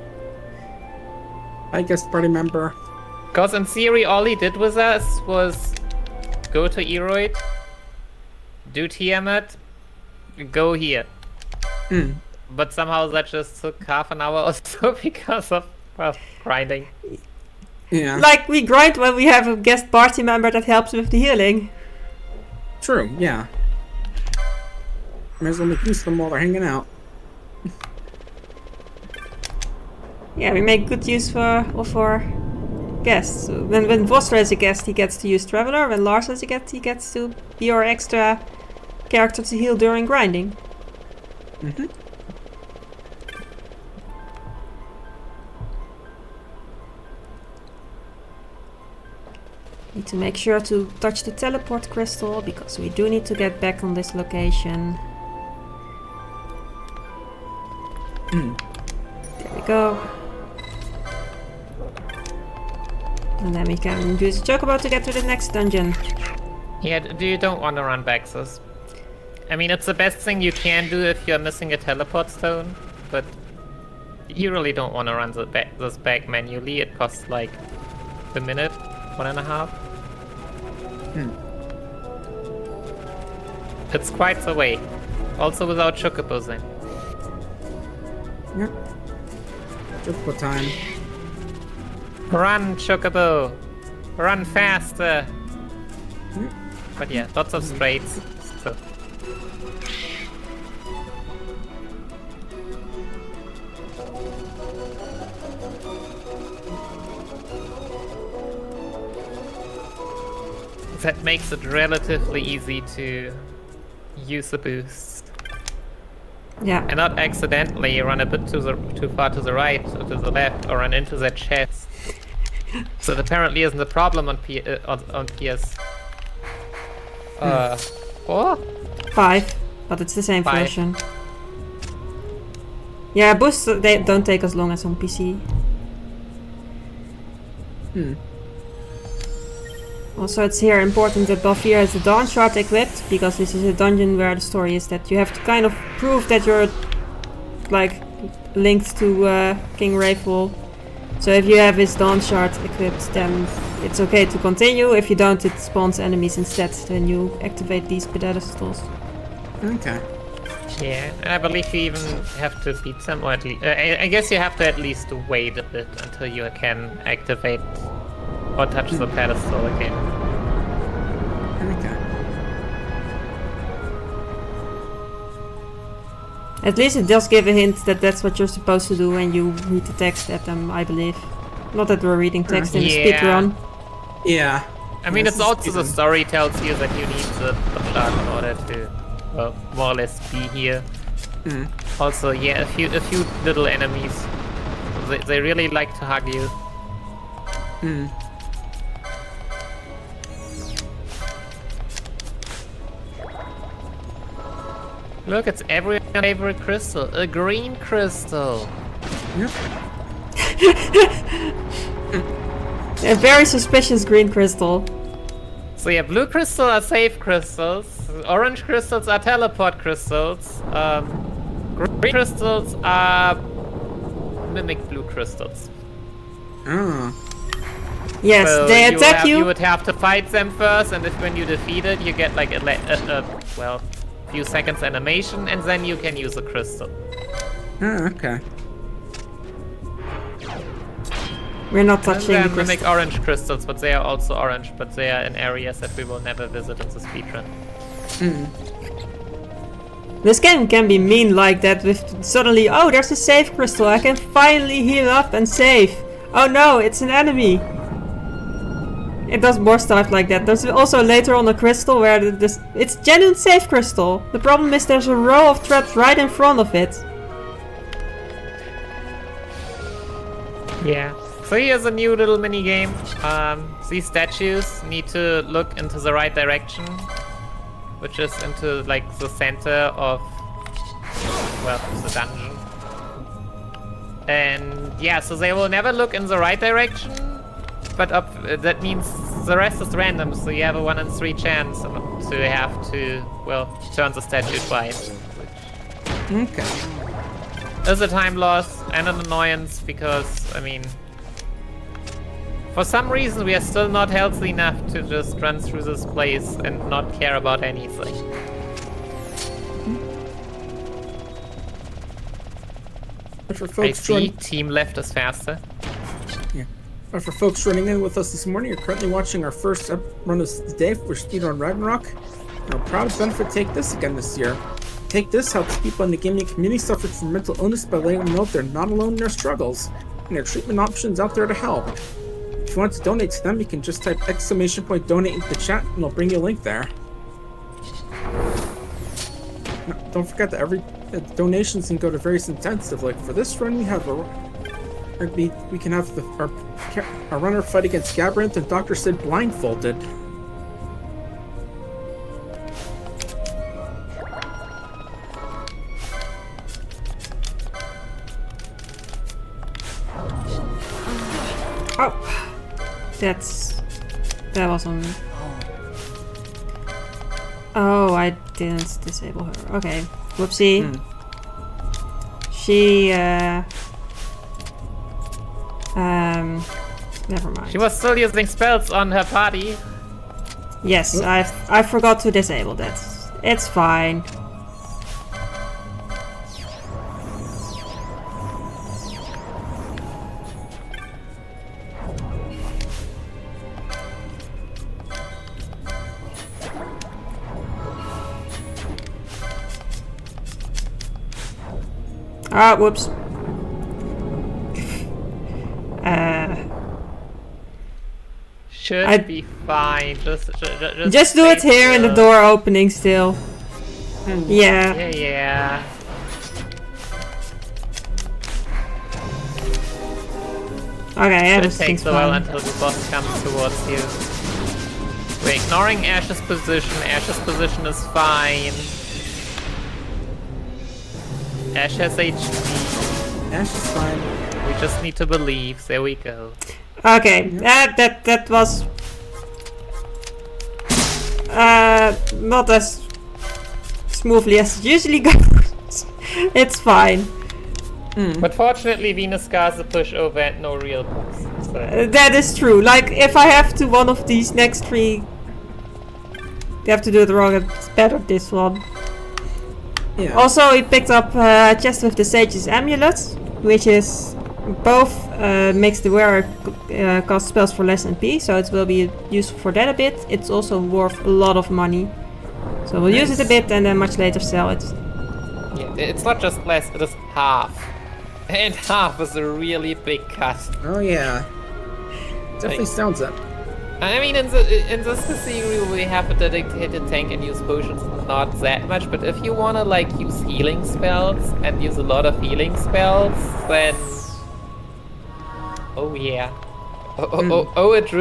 I guess party member. Because in theory all he did with us was go to Eroid, do Tiamat, go here. But somehow that just took half an hour or so because of, well, grinding. Yeah. Like we grind when we have a guest party member that helps with the healing. True, yeah. Might as well make use of them while they're hanging out. Yeah, we make good use of our guests. So when Vostra is a guest, he gets to use Traveler. When Lars is a guest, he gets to be our extra character to heal during grinding. Need to make sure to touch the teleport crystal, because we do need to get back on this location. There we go. And then we can use a chocobo to get to the next dungeon. Yeah, you don't want to run back, sis. I mean, it's the best thing you can do if you're missing a teleport stone, but you really don't want to run this back manually. It costs like a minute. 1.5. It's quite the way. Also without chocobos in. Yep. Chocobo time. Run, chocobo! Run faster! But yeah, lots of straights. So. That makes it relatively easy to use the boost. Yeah. And not accidentally run a bit too far to the right or to the left or run into that chest. So it apparently isn't a problem on PS. 4? 5, but it's the same 5. version. Yeah, boosts they don't take as long as on PC. Also, it's here important that Balfir has the Dawn Shard equipped, because this is a dungeon where the story is that you have to kind of prove that you're like linked to King Wraithful. So if you have his Dawn Shard equipped, then it's okay to continue. If you don't, it spawns enemies instead when you activate these pedestals. Okay. Yeah, and I believe you even have to beat them, or at least, I guess you have to at least wait a bit until you can activate or touch the pedestal again. Okay. At least it does give a hint that that's what you're supposed to do when you read the text at them, I believe. Not that we're reading text in the speedrun. Yeah. I mean, it's also the story tells you that you need the shard in order to, well, more or less be here. Also, yeah, a few little enemies. They really like to hug you. Look, it's everyone's favorite crystal. A green crystal. Yep. A very suspicious green crystal. So yeah, blue crystals are safe crystals. Orange crystals are teleport crystals. Green crystals are mimic blue crystals. Oh. Yes, So they attack You you. would have to fight them first, and when you defeat it, you get like a few seconds animation, and then you can use a crystal. Oh, okay. We're not And touching then the mimic crystal. orange crystals, but they are also orange, but they are in areas that we will never visit in the speedrun. This game can be mean like that with suddenly, oh, there's a save crystal, I can finally heal up and save. Oh no, it's an enemy. It does more stuff like that. There's also later on a crystal where it's genuine save crystal. The problem is there's a row of traps right in front of it. Yeah. So here's a new little mini game. These statues need to look into the right direction, which is into like the center of, well, the dungeon. And yeah, so they will never look in the right direction, but that means the rest is random. So you have a 1 in 3 chance, so you have to, well, turn the statue twice, which Okay. is a time loss and an annoyance because, I mean, for some reason we are still not healthy enough to just run through this place and not care about anything. But for I folks see, joining, team left is faster. but for folks joining in with us this morning, you're currently watching our first run of the day for Speedrun Ragnarok. And we're proud to benefit Take This again this year. Take This helps people in the gaming community suffer from mental illness by letting them know they're not alone in their struggles, and there are treatment options out there to help. If you want to donate to them, you can just type !donate into the chat, and they'll bring you a link there. Now, don't forget that donations can go to various intensive. Like for this run, we have we can have our runner fight against Gabriel and Dr. Sid blindfolded. Oh, that was on me. Oh, I didn't disable her. Okay, whoopsie. She Never mind. She was still using spells on her party. Yes, I forgot to disable that. It's fine. Ah, whoops. Should be fine. Just do it here in the door opening still. Yeah. Yeah. Okay, It everything's takes a while fine. until the boss comes towards you. We're ignoring Ash's position. Ash's position is fine. Ash has HP. Ash is fine. We just need to believe. There we go. Okay, that was not as smoothly as it usually goes. It's fine. But fortunately, Venus Scar's a pushover and no real boss. So. That is true. Like, if I have to one of these next 3, you have to do it wrong. It's better this one. Yeah. Also, we picked up a chest with the Sage's Amulet, which is both makes the wearer cast spells for less MP, so it will be useful for that a bit. It's also worth a lot of money, so we'll use it a bit and then much later sell it. Yeah, it's not just less, it is half. And half is a really big cut. Oh yeah. Definitely sounds up. I mean, in this category we have a dedicated tank and use potions not that much, but if you wanna like use healing spells and use a lot of healing spells, then oh yeah, it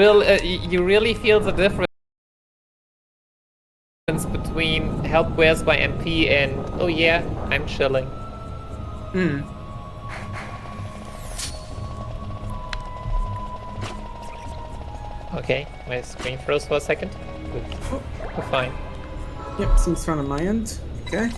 you really feel the difference between help wears by MP and oh yeah, I'm chilling. Okay, my screen froze for a second. We're fine. Yep, seems fine on my end. Okay.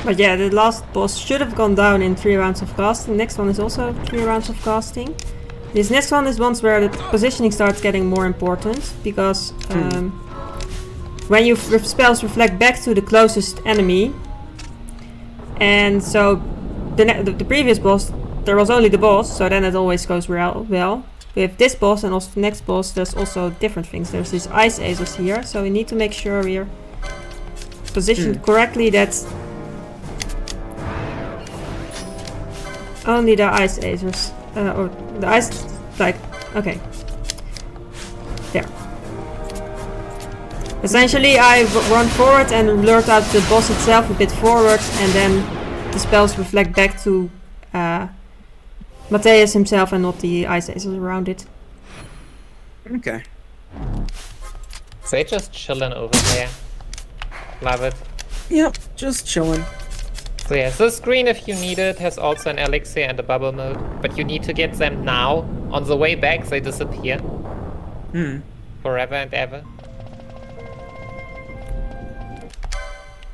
But yeah, the last boss should have gone down in 3 rounds of casting. Next one is also 3 rounds of casting. This next one is ones where the positioning starts getting more important, because when your spells reflect back to the closest enemy, and so the previous boss, there was only the boss, so then it always goes well. With this boss and also the next boss, there's also different things. There's these ice aces here, so we need to make sure we're positioned correctly. That's only the ice acers, or the ice, like, okay. There. Essentially, I run forward and lure out the boss itself a bit forward, and then the spells reflect back to Matthias himself and not the ice aces around it. Okay. They're just chilling over there. Love it. Yep, just chilling. So yeah, this screen, if you need it, has also an elixir and a bubble mode, but you need to get them now. On the way back, they disappear. Forever and ever.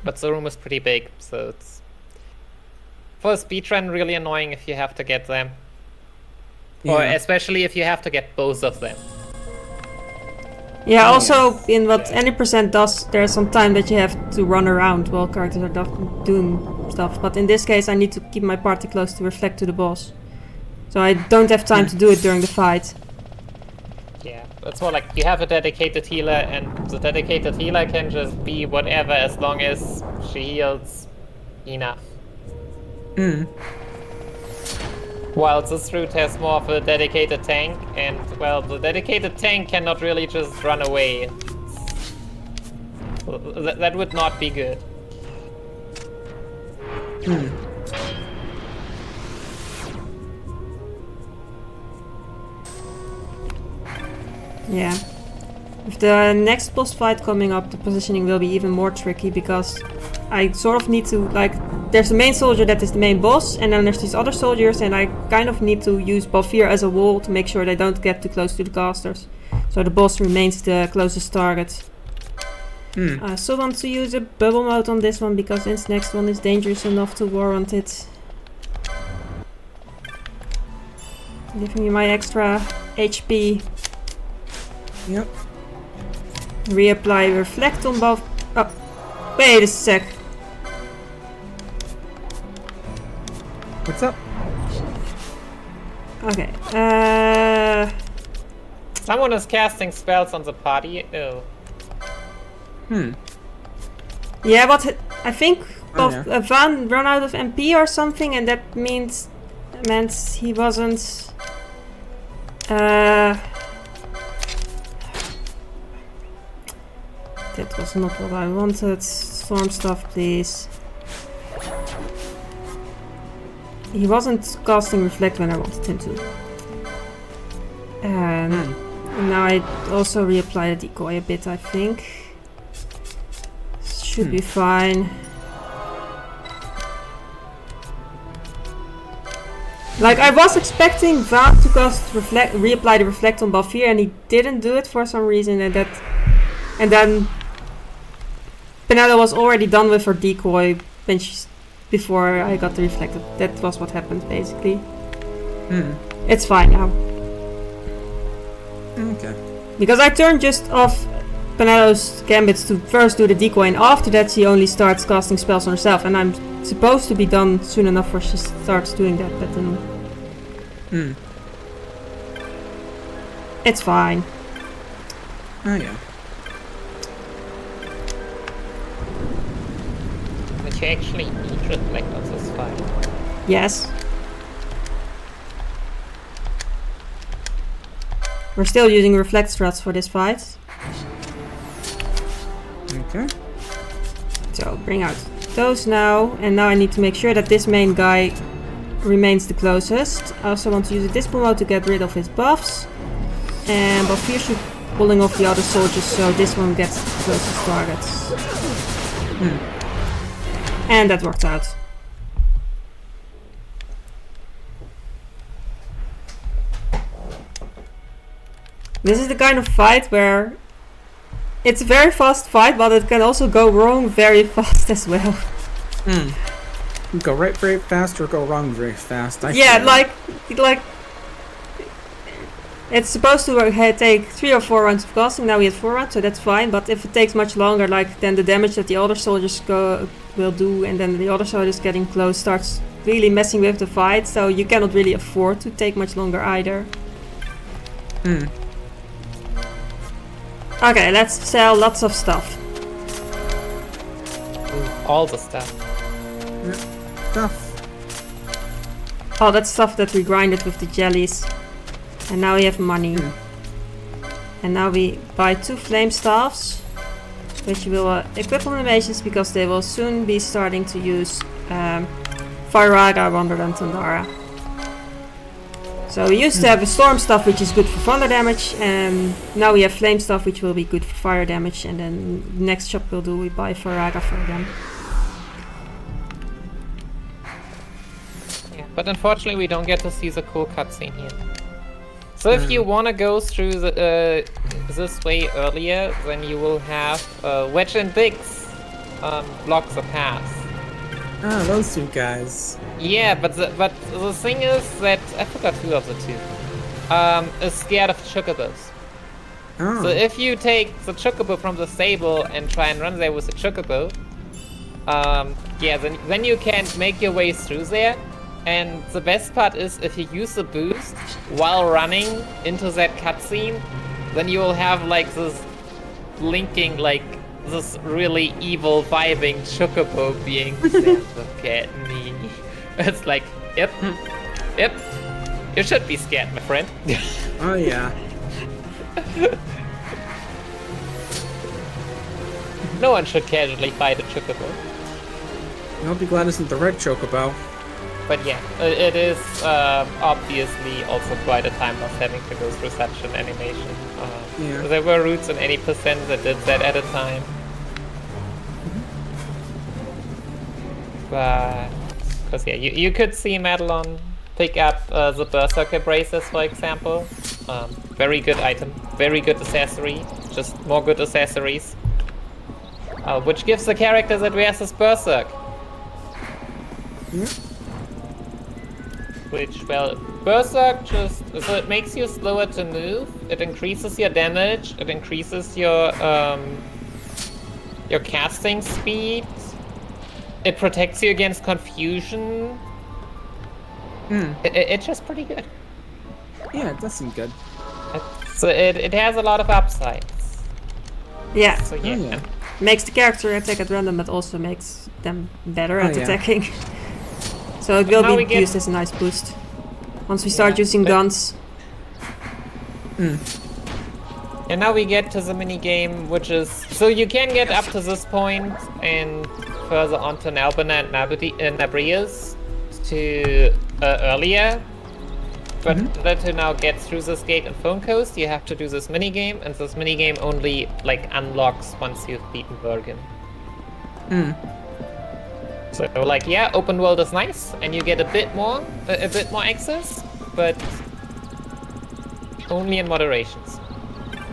But the room is pretty big, so it's for a speedrun really annoying if you have to get them. Yeah. Or especially if you have to get both of them. Yeah, also in what any percent does, there's some time that you have to run around while characters are doing stuff. But in this case, I need to keep my party close to reflect to the boss. So I don't have time to do it during the fight. Yeah, it's more like you have a dedicated healer, and the dedicated healer can just be whatever as long as she heals enough. While this route has more of a dedicated tank, and well, the dedicated tank cannot really just run away. That would not be good. Yeah. With the next boss fight coming up, the positioning will be even more tricky, because I sort of need to, like, there's the main soldier that is the main boss, and then there's these other soldiers, and I kind of need to use Balfir as a wall to make sure they don't get too close to the casters. So the boss remains the closest target. Hmm. I still want to use a bubble mode on this one because this next one is dangerous enough to warrant it. Giving me my extra HP. Yep. Reapply reflect on both. Oh, wait a sec. What's up? Okay. Someone is casting spells on the party. Oh. Yeah, but I think Oh, yeah. Van run out of MP or something, and that meant he wasn't. That was not what I wanted. Storm stuff, please. He wasn't casting reflect when I wanted him to. And now I also reapply the decoy a bit, I think. Should be fine. Like, I was expecting Van to cast reapply the reflect on Balfir, and he didn't do it for some reason, and then Penella was already done with her decoy when before I got the reflected. That was what happened, basically. It's fine now. Okay. Because I turned just off Penelo's gambits to first do the decoy, and after that she only starts casting spells on herself, and I'm supposed to be done soon enough where she starts doing that, but then... It's fine. Oh yeah. But you actually need reflect on this fight. Yes. We're still using reflect struts for this fight. Okay. So bring out those now, and now I need to make sure that this main guy remains the closest. I also want to use a dispel mode to get rid of his buffs. And Balfir should pulling off the other soldiers so this one gets the closest targets. And that worked out. This is the kind of fight where it's a very fast fight, but it can also go wrong very fast as well. Go right very fast or go wrong very fast. Yeah, like it's supposed to take 3 or 4 rounds of casting. Now we had 4 rounds, so that's fine. But if it takes much longer, like then the damage that the other soldiers will do, and then the other soldiers getting close starts really messing with the fight. So you cannot really afford to take much longer either. Okay, let's sell lots of stuff. All the stuff. Stuff. Oh, that's stuff that we grinded with the jellies. And now we have money. And now we buy 2 flame staffs, which will equip on the mages because they will soon be starting to use Firaga rather than Tandara. So we used to have a storm staff which is good for thunder damage, and now we have flame staff which will be good for fire damage, and then the next shop we'll do, we buy Firaga for them. Yeah, but unfortunately we don't get to see the cool cutscene here. So if you want to go through the, this way earlier, then you will have Wedge and Biggs block the path. Ah, those 2 guys. Yeah, but the thing is that I forgot who of the 2 is scared of chocobos. Oh. So if you take the chocobo from the stable and try and run there with the chocobo, yeah, then you can make your way through there. And the best part is if you use the boost while running into that cutscene, then you will have like this blinking, like this really evil vibing chocobo being look at me. It's like, yep, you should be scared, my friend. Oh yeah. No one should casually fight a chocobo. I'll be glad isn't the red chocobo. But yeah, it is obviously also quite a time loss having to go through such an animation. Yeah. There were routes in 80% that did that at a time. But, because yeah, you could see Madelon pick up the Berserker braces, for example. Very good item, very good accessory, just more good accessories. Which gives the character that wears his Berserk. Which, well, Berserk just... So it makes you slower to move, it increases your damage, it increases your casting speed, it protects you against confusion. It's just pretty good. Yeah, it does seem good. So it has a lot of upsides. Yeah. So yeah. Oh, yeah. Makes the character attack at random, but also makes them better at yeah. attacking. So it will Now we be get- used as a nice boost. Once we start Yeah, using but- guns. And now we get to the mini game, which is... So you can get up to this point and further on to Nalbana and Nabrius to earlier. But in order to now get through this gate in Phone Coast, you have to do this mini game, and this mini game only like unlocks once you've beaten Bergen. So like, yeah, open world is nice, and you get a bit more access, but only in moderations.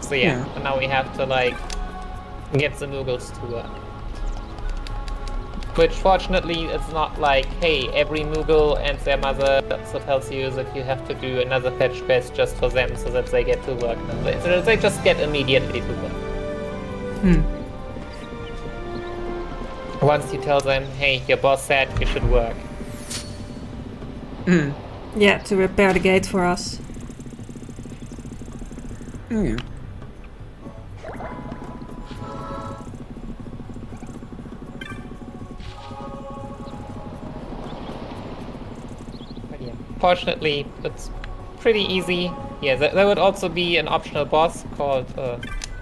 So yeah, and now we have to like get the Moogles to work. Which fortunately it's not like, hey, every Moogle and their mother also tells you that you have to do another fetch quest just for them so that they get to work. No, they just get immediately to work. Once you tell them, hey, your boss said you should work. Yeah, to repair the gate for us. Yeah. But yeah, fortunately, it's pretty easy. Yeah, there would also be an optional boss called,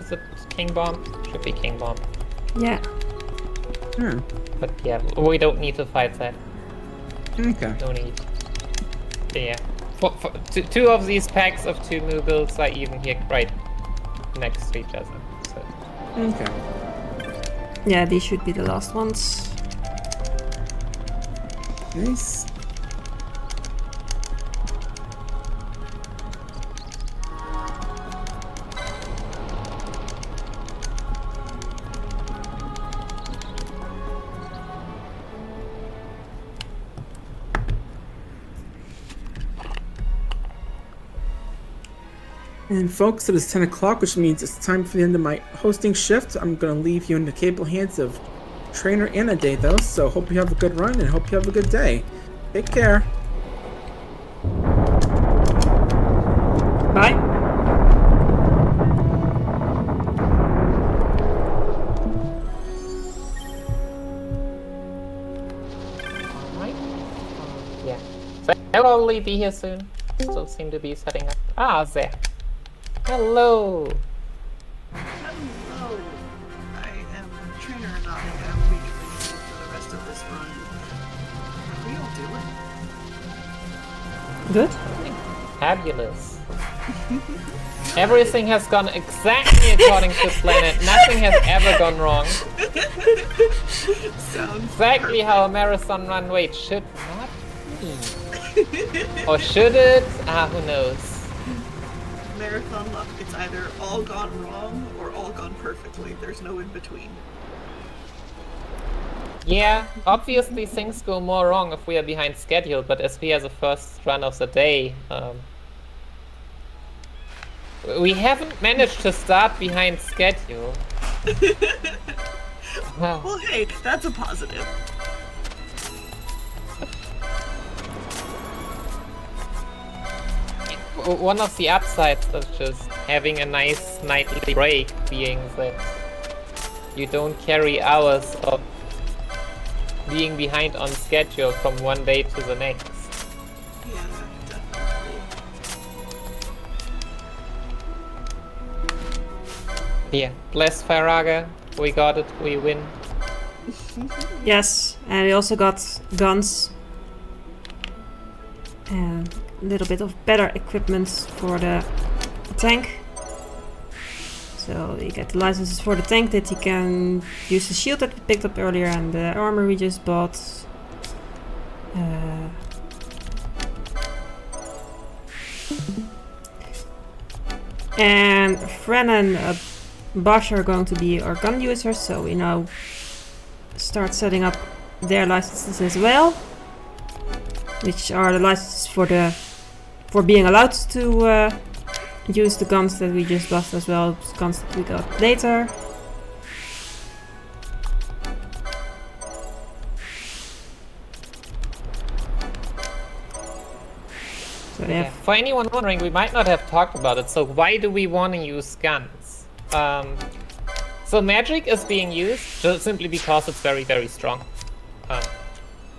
is it King Bomb? Should be King Bomb. Yeah. But yeah, we don't need to fight that. Okay. No need. Yeah. Two of these packs of 2 Moogles are even here right next to each other. So. Okay. Yeah, these should be the last ones. Nice. And folks, it is 10 o'clock, which means it's time for the end of my hosting shift. I'm going to leave you in the capable hands of Trainer and a day, though, so hope you have a good run and hope you have a good day. Take care. Bye. Alright. Yeah. So I'll probably be here soon. Still seem to be setting up. Ah, there. Hello. Hello. I am Trainer and I have been for the rest of this run. How are we all doing? Good. Fabulous. Everything has gone exactly according to plan. Nothing has ever gone wrong. Sounds Exactly how a marathon run wait should not be. Or should it? Ah, who knows? marathon luck. It's either all gone wrong or all gone perfectly. There's no in between. Yeah, obviously things go more wrong if we are behind schedule, but as we are the first run of the day, we haven't managed to start behind schedule. Well, hey, that's a positive. One of the upsides of just having a nice nightly break being that you don't carry hours of being behind on schedule from one day to the next. Yeah, definitely. Yeah, bless Faraga. We got it, we win. Yes, and we also got guns and a little bit of better equipment for the tank. So you get the licenses for the tank that you can use the shield that we picked up earlier and the armor we just bought. And Fran and Bosch are going to be our gun users, so we now start setting up their licenses as well, which are the licenses for being allowed to use the guns that we just lost as well, guns that we got later. So Yeah. For anyone wondering, we might not have talked about it, so why do we want to use guns? So magic is being used just simply because it's very, very strong.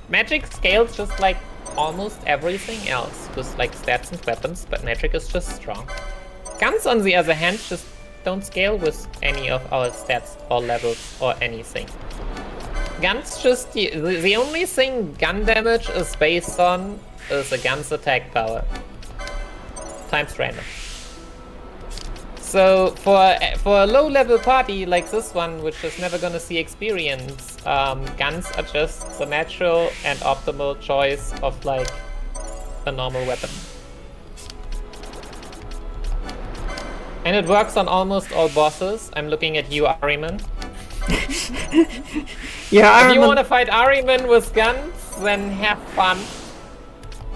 Magic scales just like almost everything else with like stats and weapons, but magic is just strong. Guns, on the other hand, just don't scale with any of our stats or levels or anything. Guns just... The only thing gun damage is based on is a gun's attack power. Times random. So for a low-level party like this one, which is never gonna see experience, guns are just the natural and optimal choice of like a normal weapon. And it works on almost all bosses. I'm looking at you, Ahriman. yeah, If you want to fight Ahriman with guns, then have fun.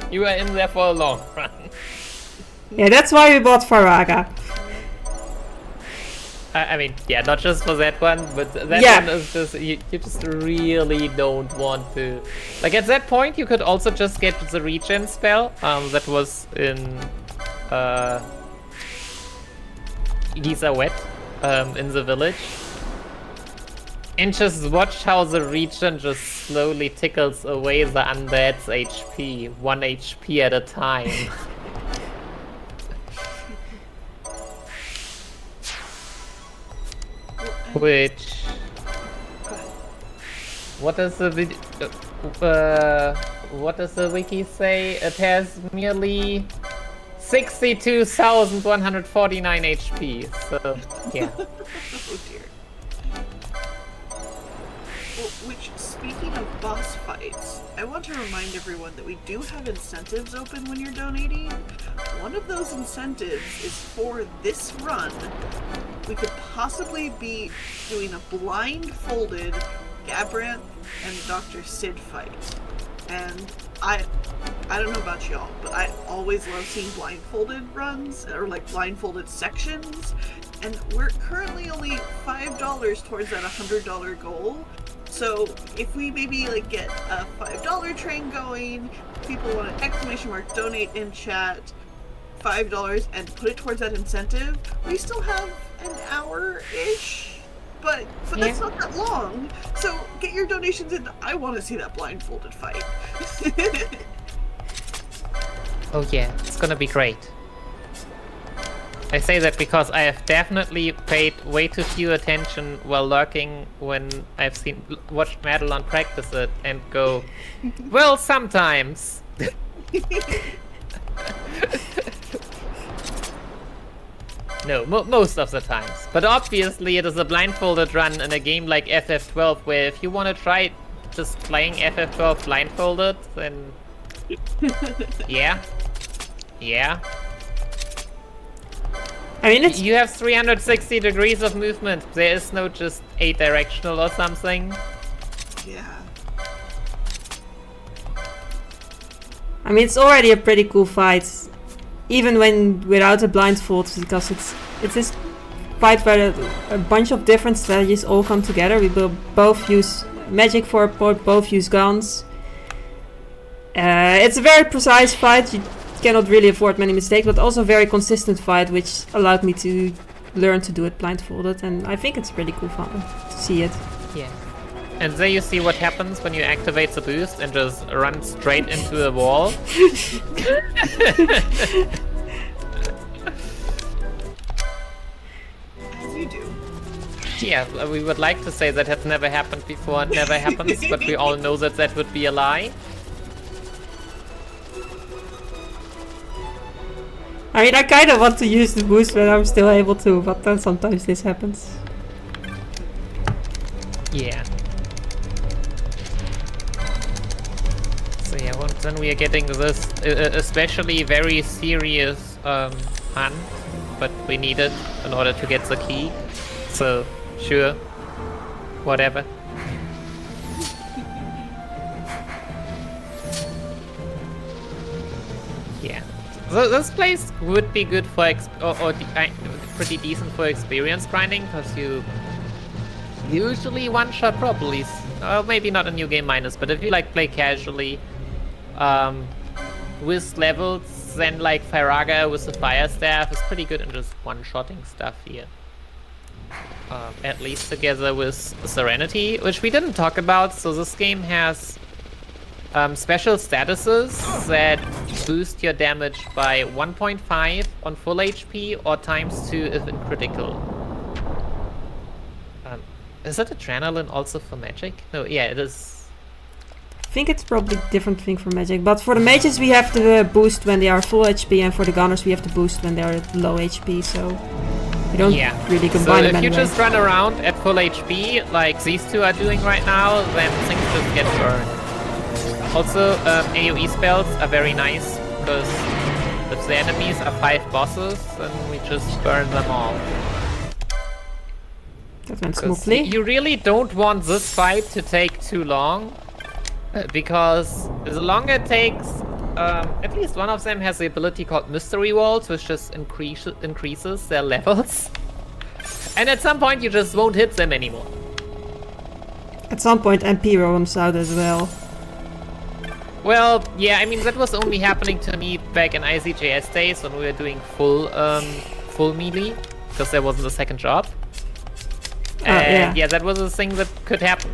You are in there for a long run. Yeah, that's why we bought Faraga. I mean, yeah, not just for that one, but that one is just, you just really don't want to... Like, at that point, you could also just get the regen spell that was in Giza Wet in the village. And just watch how the regen just slowly tickles away the undead's HP, 1 HP at a time. Which... What does the what does the wiki say? It has merely 62,149 HP, so yeah. Oh dear. Well, which, speaking of boss fights, I want to remind everyone that we do have incentives open when you're donating. One of those incentives is for this run. We could possibly be doing a blindfolded Gabranth and Dr. Sid fight. And I don't know about y'all, but I always love seeing blindfolded runs, or like blindfolded sections. And we're currently only $5 towards that $100 goal. So if we maybe like get a $5 train going, people want an exclamation mark donate in chat, $5, and put it towards that incentive, we still have an hour-ish. But that's not that long. So get your donations in. I want to see that blindfolded fight. Oh yeah, it's gonna be great. I say that because I have definitely paid way too few attention while lurking when I've watched Madelon practice it and go, well, sometimes. No, most of the times. But obviously it is a blindfolded run in a game like FF12, where if you want to try just playing FF12 blindfolded, then... yeah. I mean, it's... You have 360 degrees of movement. There is no just 8 directional or something. Yeah. I mean, it's already a pretty cool fight, even when without a blindfold, because it's this fight where a bunch of different strategies all come together. We will both use magic for both use guns. It's a very precise fight. You cannot really afford many mistakes, but also a very consistent fight, which allowed me to learn to do it blindfolded, and I think it's pretty cool fun to see it. Yeah. And there you see what happens when you activate the boost and just run straight into a wall. As you do. Yeah, we would like to say that has never happened before and never happens, but we all know that that would be a lie. I mean, I kind of want to use the boost when I'm still able to, but then sometimes this happens. Yeah. So yeah, then we are getting this especially very serious hunt but we need it in order to get the key. So, sure. Whatever. Yeah. So this place would be good for pretty decent for experience grinding, because you usually one-shot probably. Maybe not a new game minus, but if you like play casually, with levels, then like Firaga with the fire staff is pretty good in just one-shotting stuff here. At least together with Serenity, which we didn't talk about. So this game has special statuses that boost your damage by 1.5 on full HP or ×2 if in critical. Is that adrenaline also for magic? No, yeah, it is. I think it's probably a different thing for magic, but for the mages we have to boost when they are full HP, and for the gunners we have to boost when they are at low HP, so you don't really combine them So if you anyway. just run around at full HP, like these two are doing right now, then things just get burned. Also, AoE spells are very nice, because if the enemies are 5 bosses, then we just burn them all. That went smoothly. You really don't want this fight to take too long, because the longer it takes, at least one of them has the ability called Mystery Walls, which just increases their levels. And at some point you just won't hit them anymore. At some point MP roams out as well. Well, yeah, I mean that was only happening to me back in ICJS days when we were doing full melee, because there wasn't a second job. And yeah, that was a thing that could happen.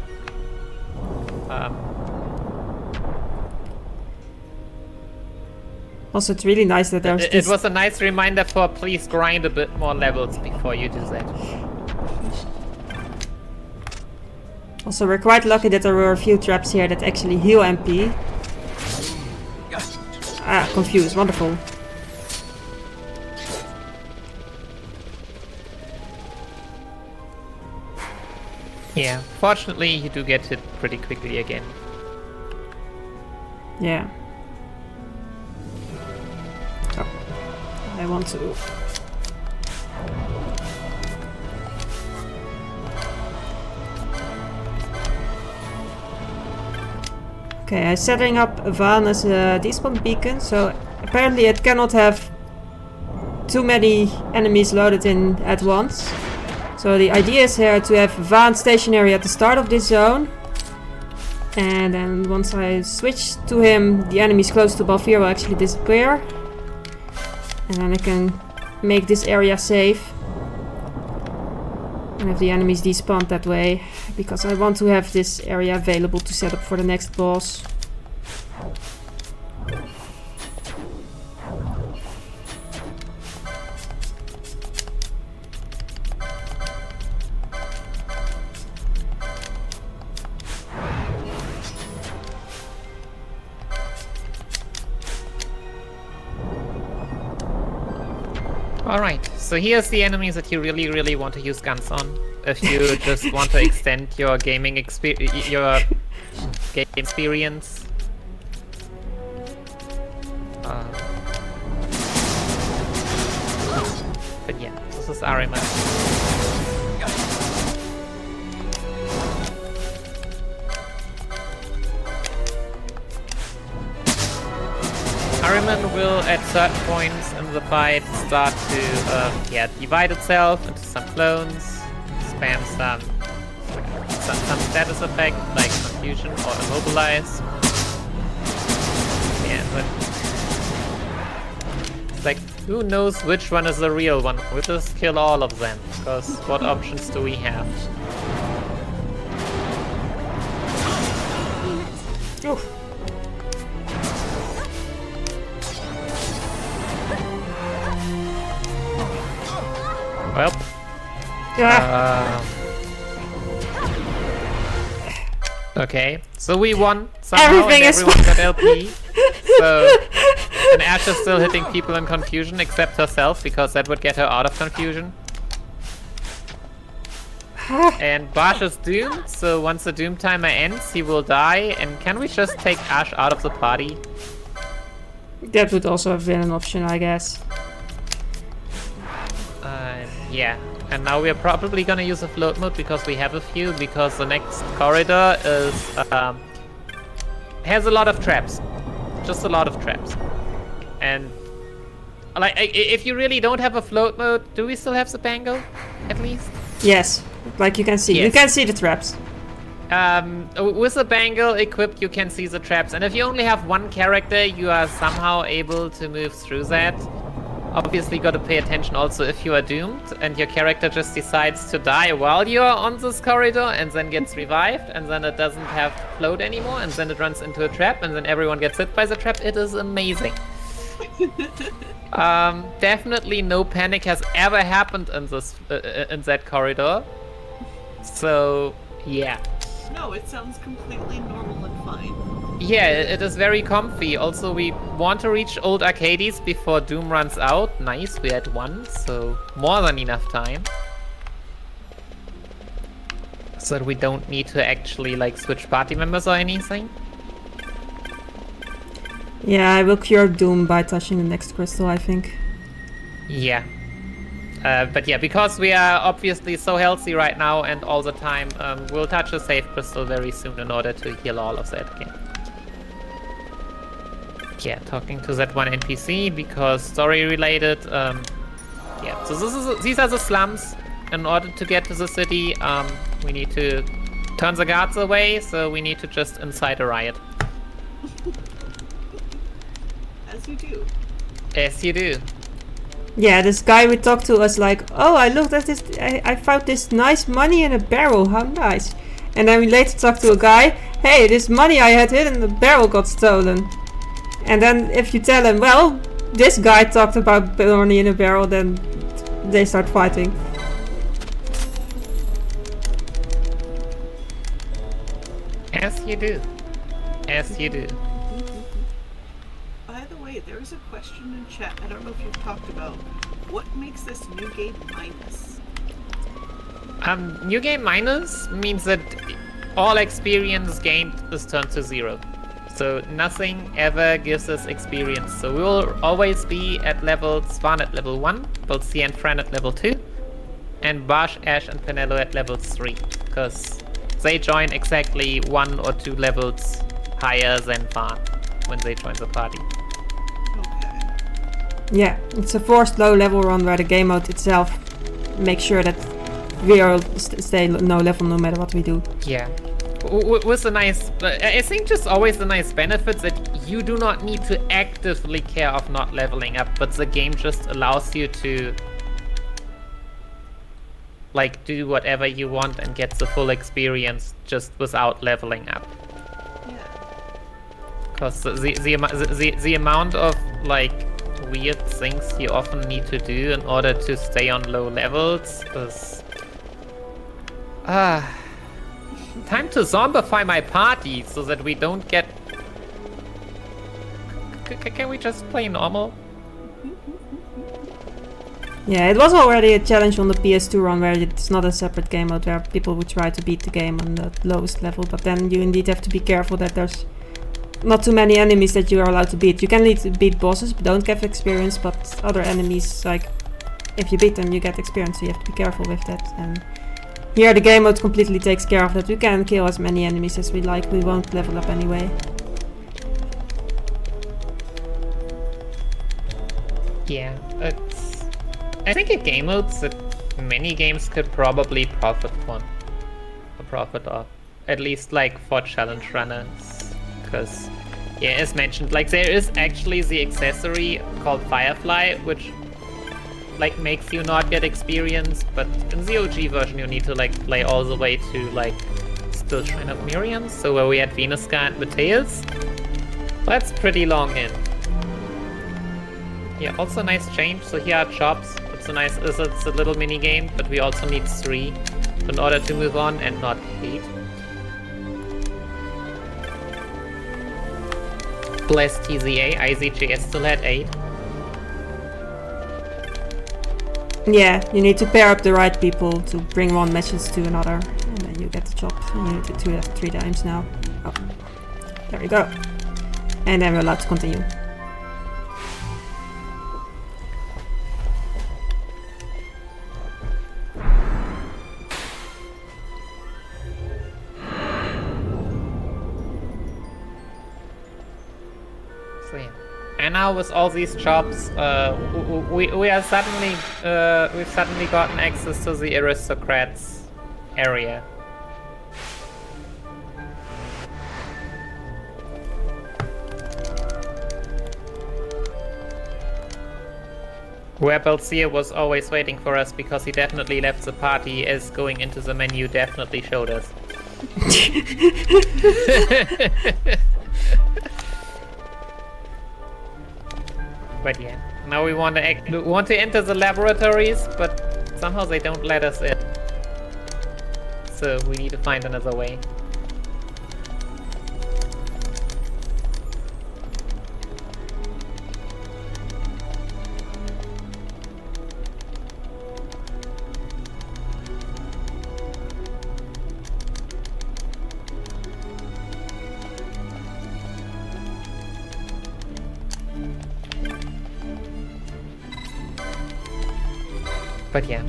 Also, it's really nice that there's It was a nice reminder for please grind a bit more levels before you do that. Also, we're quite lucky that there were a few traps here that actually heal MP. Ah, confused. Wonderful. Yeah, fortunately you do get hit pretty quickly again. Yeah. Oh. I want to... Okay, I'm setting up Van as a despawn beacon, so apparently it cannot have too many enemies loaded in at once. So the idea is here to have Van stationary at the start of this zone. And then once I switch to him, the enemies close to Balfir will actually disappear. And then I can make this area safe. And have the enemies despawned that way. Because I want to have this area available to set up for the next boss. Alright, so here's the enemies that you really want to use guns on. If you just want to extend your gaming experience. But yeah, this is Ahriman. Ahriman will, at certain points in the fight, start to divide itself into some clones, spam some status effect like confusion or immobilize. Yeah, but it's like, who knows which one is the real one? We'll just kill all of them, because what options do we have? Oof. Well, okay, so we won somehow. Everything and is everyone got LP. So, and Ash is still hitting people in confusion except herself, because that would get her out of confusion. And Bash is doomed, so once the doom timer ends, he will die. And can we just take Ash out of the party? That would also have been an option, I guess. Yeah, and now we're probably gonna use a float mode because we have a few, because the next corridor is has a lot of traps. Just a lot of traps. And like, if you really don't have a float mode, do we still have the bangle? At least? Yes, like you can see. Yes. You can see the traps. With the bangle equipped, you can see the traps, and if you only have one character, you are somehow able to move through that. Obviously, got to pay attention also if you are doomed, and your character just decides to die while you are on this corridor, and then gets revived, and then it doesn't have to float anymore, and then it runs into a trap, and then everyone gets hit by the trap. It is amazing. Definitely no panic has ever happened in this in that corridor. So yeah. No, it sounds completely normal and fine. Yeah, it is very comfy. Also, we want to reach old Arcades before Doom runs out. Nice, we had one, so more than enough time. So that we don't need to actually like switch party members or anything. Yeah, I will cure Doom by touching the next crystal, I think. Yeah. But yeah, because we are obviously so healthy right now and all the time, we'll touch a save crystal very soon in order to heal all of that again. Yeah, talking to that one NPC because story related. Yeah, so these are the slums. In order to get to the city, we need to turn the guards away, so we need to just incite a riot. As you do. Yes, you do. Yeah, this guy we talked to was like, oh, I looked at this, I found this nice money in a barrel, how nice. And then we later talked to a guy, hey, this money I had hidden in the barrel got stolen. And then if you tell him, well, this guy talked about money in a barrel, then they start fighting. As you do. As you do. By the way, there was a question in chat. I don't know if you've talked about what makes this new game minus. New game minus means that all experience gained is turned to 0. So nothing ever gives us experience. So we will always be at level Swan at level 1, Balsi and Fran at level 2, and Bash, Ash and Penelo at level 3. Because they join exactly 1 or 2 levels higher than Van when they join the party. Okay. Yeah, it's a forced low level run where the game mode itself makes sure that we all stay no level no matter what we do. Yeah. With a nice, I think just always the nice benefits that you do not need to actively care of not leveling up, but the game just allows you to like do whatever you want and get the full experience just without leveling up. Yeah. Because the amount of like weird things you often need to do in order to stay on low levels is time to zombify my party so that we don't get... Can we just play normal? Yeah, it was already a challenge on the PS2 run where it's not a separate game mode where people would try to beat the game on the lowest level, but then you indeed have to be careful that there's not too many enemies that you are allowed to beat. You can beat bosses but don't get experience, but other enemies, like, if you beat them you get experience, so you have to be careful with that. And here the game mode completely takes care of that. We can kill as many enemies as we like, we won't level up anyway. Yeah, it's... I think a game mode that many games could probably profit of. At least like for challenge runners. Because, yeah, as mentioned, like there is actually the accessory called Firefly, which like makes you not get experience, but in the OG version you need to like play all the way to like Still Shrine of Miriam, so where we had Venuska and Mateus. That's pretty long in. Yeah, also nice change. So here are jobs. It's a nice, it's a little mini game, but we also need 3 in order to move on and not 8. Bless TZA, IZJS still had 8. Yeah, you need to pair up the right people to bring one message to another, and then you get the job. You need to do that 3 times now. Oh, there we go. And then we're allowed to continue. So yeah. And now with all these jobs, we are suddenly we've suddenly gotten access to the aristocrats area. Where Belzir was always waiting for us because he definitely left the party as going into the menu definitely showed us. But yeah, now we want to enter the laboratories, but somehow they don't let us in. So we need to find another way. But yeah,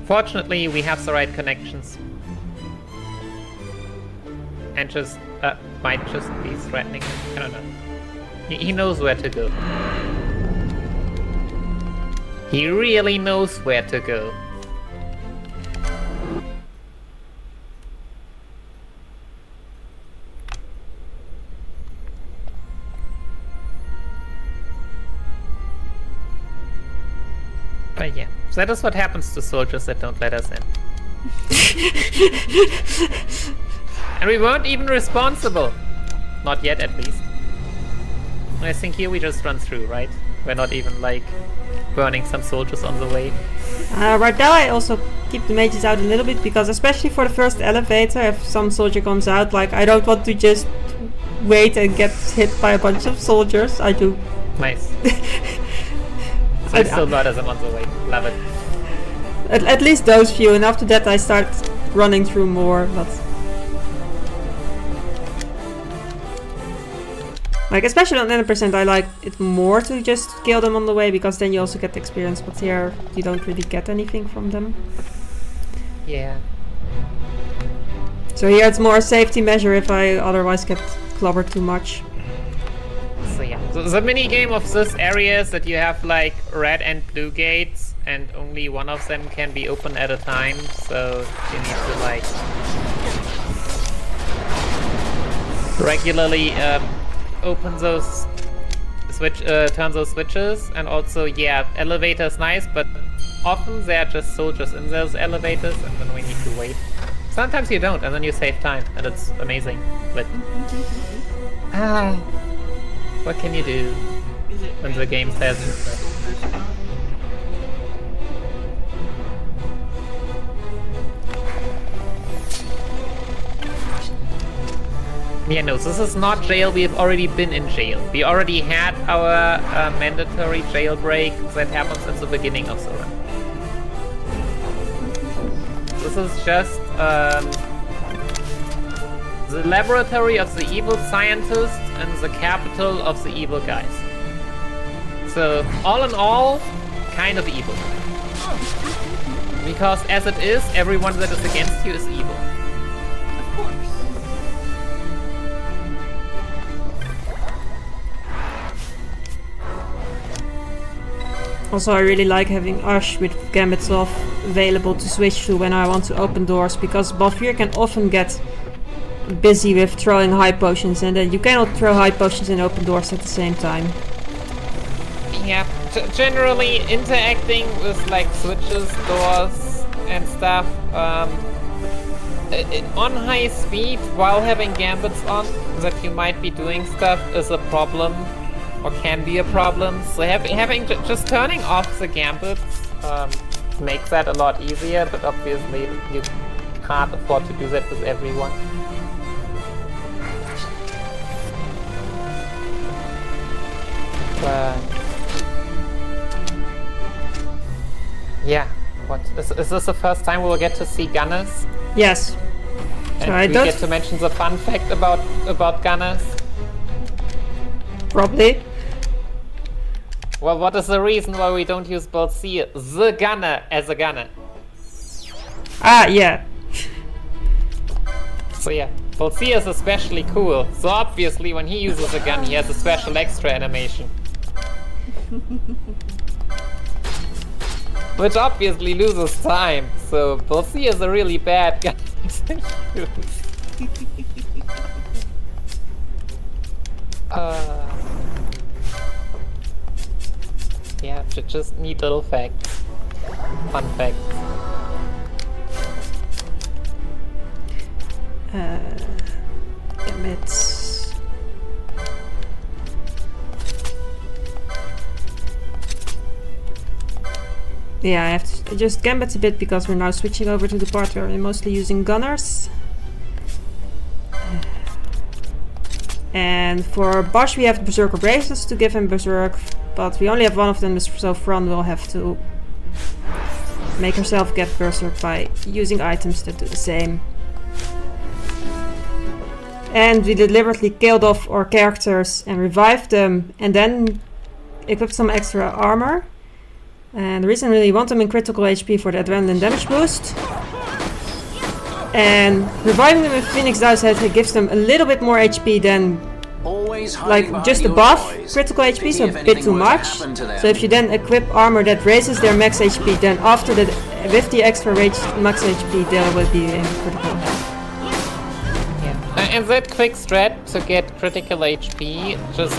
fortunately we have the right connections. And just, might just be threatening him, I don't know. He knows where to go. He really knows where to go. But yeah, so that is what happens to soldiers that don't let us in. And we weren't even responsible. Not yet, at least. I think here we just run through, right? We're not even, like, burning some soldiers on the way. Right now I also keep the mages out a little bit, because especially for the first elevator, if some soldier comes out, like, I don't want to just wait and get hit by a bunch of soldiers. I do. Nice. So it's still murder them on the way. Love it. At least those few, and after that I start running through more, but... Like, especially on 90%, I like it more to just kill them on the way, because then you also get the experience, but here you don't really get anything from them. Yeah. So here it's more a safety measure if I otherwise get clobbered too much. So yeah, so the mini game of this area is that you have like red and blue gates, and only one of them can be open at a time. So you need to like regularly open those turn those switches, and also yeah, elevators nice, but often there are just soldiers in those elevators, and then we need to wait. Sometimes you don't, and then you save time, and it's amazing. But what can you do when the game says? Yeah, no, this is not jail. We've already been in jail. We already had our mandatory jailbreak that happens at the beginning of the run. This is just the laboratory of the evil scientists and the capital of the evil guys. So, all in all, kind of evil. Because as it is, everyone that is against you is evil. Of course. Also, I really like having Ash with gambits off available to switch to when I want to open doors, because Balfir can often get busy with throwing high potions, and then you cannot throw high potions and open doors at the same time. Yeah, generally interacting with like switches, doors, and stuff on high speed while having gambits on that you might be doing stuff is a problem, or can be a problem. So having just turning off the gambits makes that a lot easier, but obviously you can't afford to do that with everyone. Yeah, what is this the first time we will get to see gunners? Yes. And we get to mention the fun fact about gunners? Probably. Well, what is the reason why we don't use Balzir, the gunner, as a gunner? Ah, yeah. So yeah, Pulsea is especially cool, so obviously when he uses a gun, he has a special extra animation. Which obviously loses time, so Pulsea is a really bad gun to use. Yeah, just neat little facts. Fun facts. Gambits. Yeah, I have to adjust gambits a bit because we're now switching over to the part where we're mostly using gunners. And for Bosch we have Berserker Braces to give him Berserk, but we only have one of them, so Fran will have to make herself get Berserk by using items that do the same. And we deliberately killed off our characters and revived them and then equipped some extra armor. And the reason we want them in critical HP for the adrenaline damage boost. And reviving them with Phoenix Dow's Head gives them a little bit more HP than like just above critical HP, so a bit too much. So if you then equip armor that raises their max HP, then after that, with the extra max HP, they will be in critical health. And that quick strat to get critical HP just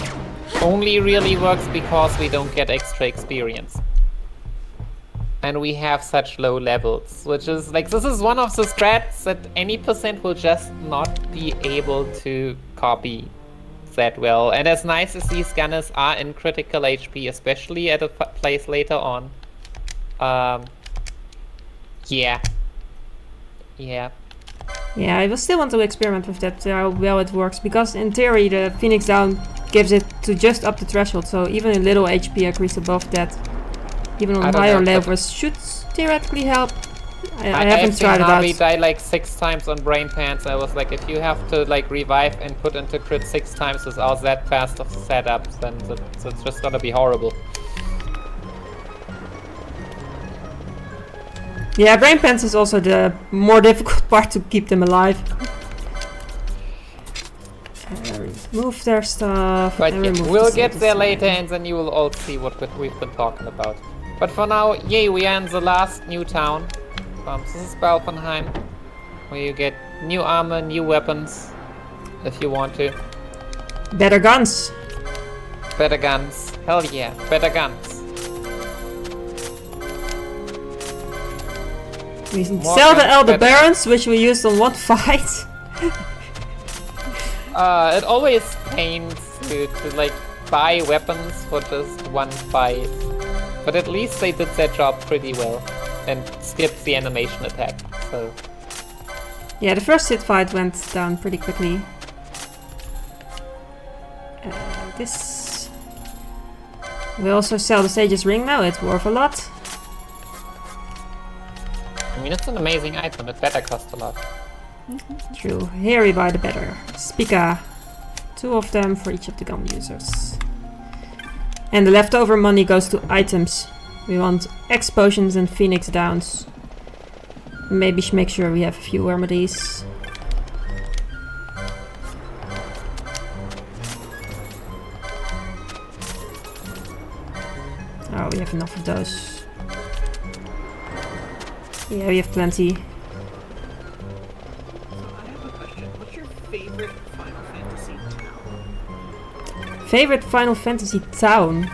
only really works because we don't get extra experience. And we have such low levels, which is like, this is one of the strats that any percent will just not be able to copy that well. And as nice as these gunners are in critical HP, especially at a place later on, yeah, I will still want to experiment with that, how well it works, because in theory the Phoenix Down gives it to just up the threshold, so even a little HP increase above that, even on higher levels, should theoretically help. I haven't tried it out. I died like 6 times on Brain Pants. I was like, if you have to like revive and put into crit 6 times without that fast of setups, then it's just gonna be horrible. Yeah, Brain Pants is also the more difficult part to keep them alive. Remove their stuff. But yeah, we'll get there later and then you will all see what we've been talking about. But for now, yay, we are in the last new town. This is Balfenheim, where you get new armor, new weapons, if you want to. Better guns. Better guns. Hell yeah, better guns. We sell the Elder Barons, which we used on one fight. It always pains to like buy weapons for just one fight. But at least they did their job pretty well and skipped the animation attack, so... Yeah, the first hit fight went down pretty quickly. This... We also sell the Sage's Ring now, it's worth a lot. I mean, it's an amazing item, it better cost a lot. True, here we buy the better. Spica. 2 of them for each of the gun users. And the leftover money goes to items. We want X potions and Phoenix Downs. Maybe make sure we have a few remedies. Oh, we have enough of those. Yeah, we have plenty. So I have a question. What's your favorite Final Fantasy town? Favorite Final Fantasy town?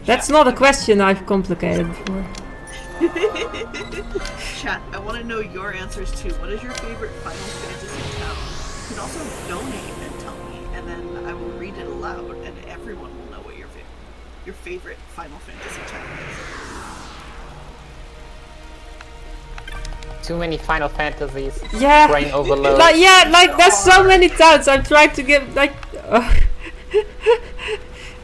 That's not a question I've complicated before. Chat, I want to know your answers too. What is your favorite Final Fantasy town? You can also donate and tell me, and then I will read it aloud, and everyone will know what your favorite Final Fantasy town is. Too many Final Fantasies. Yeah. Brain overload. Like there's so many towns. I'm trying to give like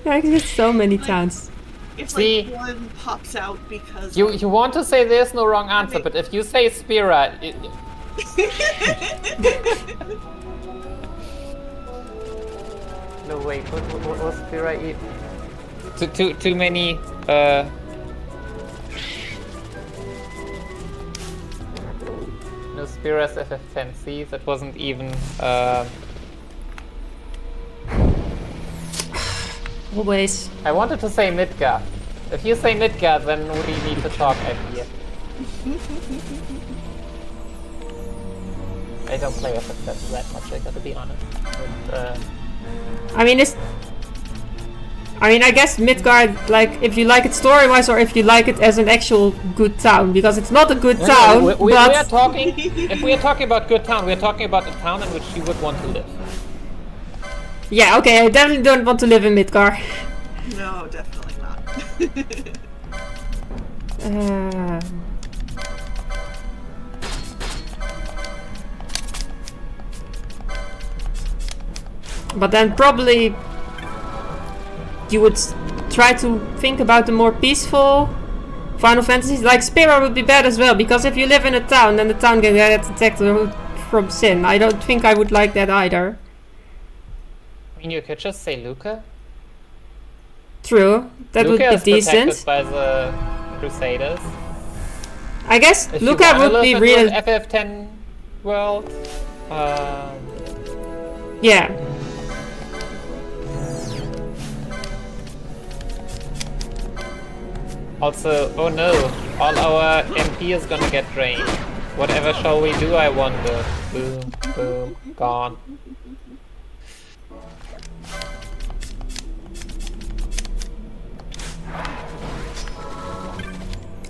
there's so many towns. It's See, like one pops out because you want to say there's no wrong answer, but if you say Spira, no wait, what was Spira? Too many. No, Spira's FF10Cs. It wasn't even... Always. I wanted to say Midgard. If you say Midgard, then we need to talk at here. I don't play FF7 that much, I gotta be honest. But, I guess Midgard, like, if you like it story-wise or if you like it as an actual good town, because it's not a good town, we but... are talking, if we are talking about good town, we are talking about a town in which you would want to live. Yeah, okay, I definitely don't want to live in Midgard. No, definitely not. But then probably you would try to think about the more peaceful Final Fantasies. Like Spira would be bad as well, because if you live in a town and the town can get attacked from Sin, I don't think I would like that either. I mean, you could just say Luca. True, that Luca would be decent. Is protected by the Crusaders. I guess If Luca would be real. FF10 world. Yeah. Also, oh no, all our MP is gonna get drained. Whatever shall we do, I wonder. Boom, boom, gone.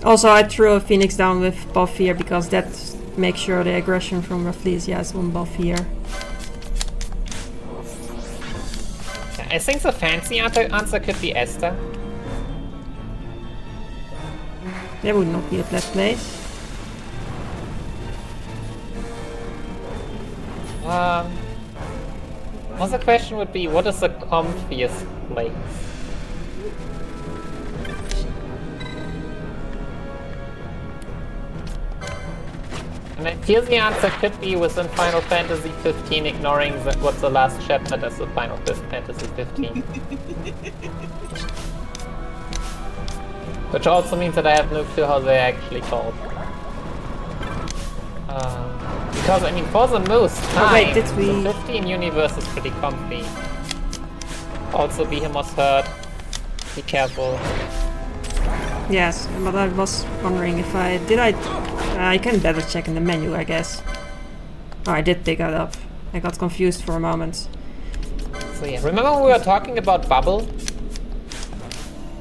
Also, I threw a Phoenix down with buff here because that makes sure the aggression from Rafflesia is on buff here. I think the fancy answer could be Esther. That would not be a bad place. Also, the question would be, what is the comfiest place? And I feel the answer could be within Final Fantasy 15, ignoring what the last chapter does with Final Fantasy 15. Which also means that I have no clue how they're actually called. Because, I mean, for the most time, wait, did we... the 15 universe is pretty comfy. Also, Behemoth's hurt. Be careful. Yes, but I was wondering if I... I can better check in the menu, I guess. Oh, I did pick that up. I got confused for a moment. So yeah, remember when we were talking about Bubble?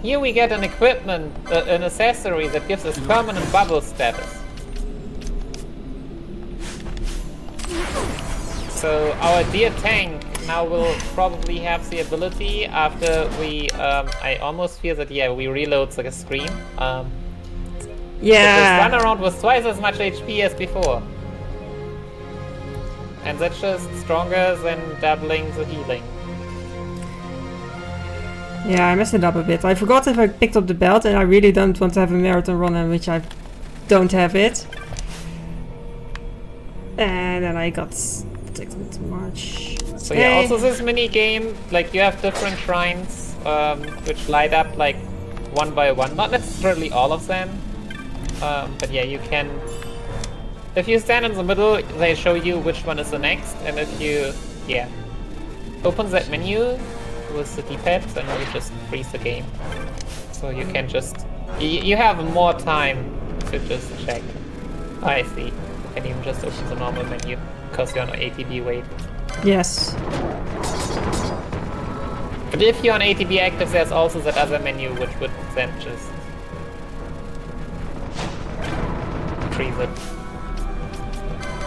Here we get an equipment, an accessory that gives us permanent bubble status. So our dear tank now will probably have the ability after we, I almost feel that, yeah, we reload the screen. Yeah. This run around with twice as much HP as before. And that's just stronger than doubling the healing. Yeah, I messed it up a bit. I forgot if I picked up the belt, and I really don't want to have a marathon run in which I don't have it. And then I got protected too much. So yeah, also this mini game, like you have different shrines, which light up like one by one. Not necessarily all of them, but yeah, you can. If you stand in the middle, they show you which one is the next, and if you, yeah, open that menu with the D-pad, then you just freeze the game. So you can just, you have more time to just check. I see. You can even just open the normal menu because you're on ATB wait. Yes. But if you're on ATB active, there's also that other menu which would then just freeze it.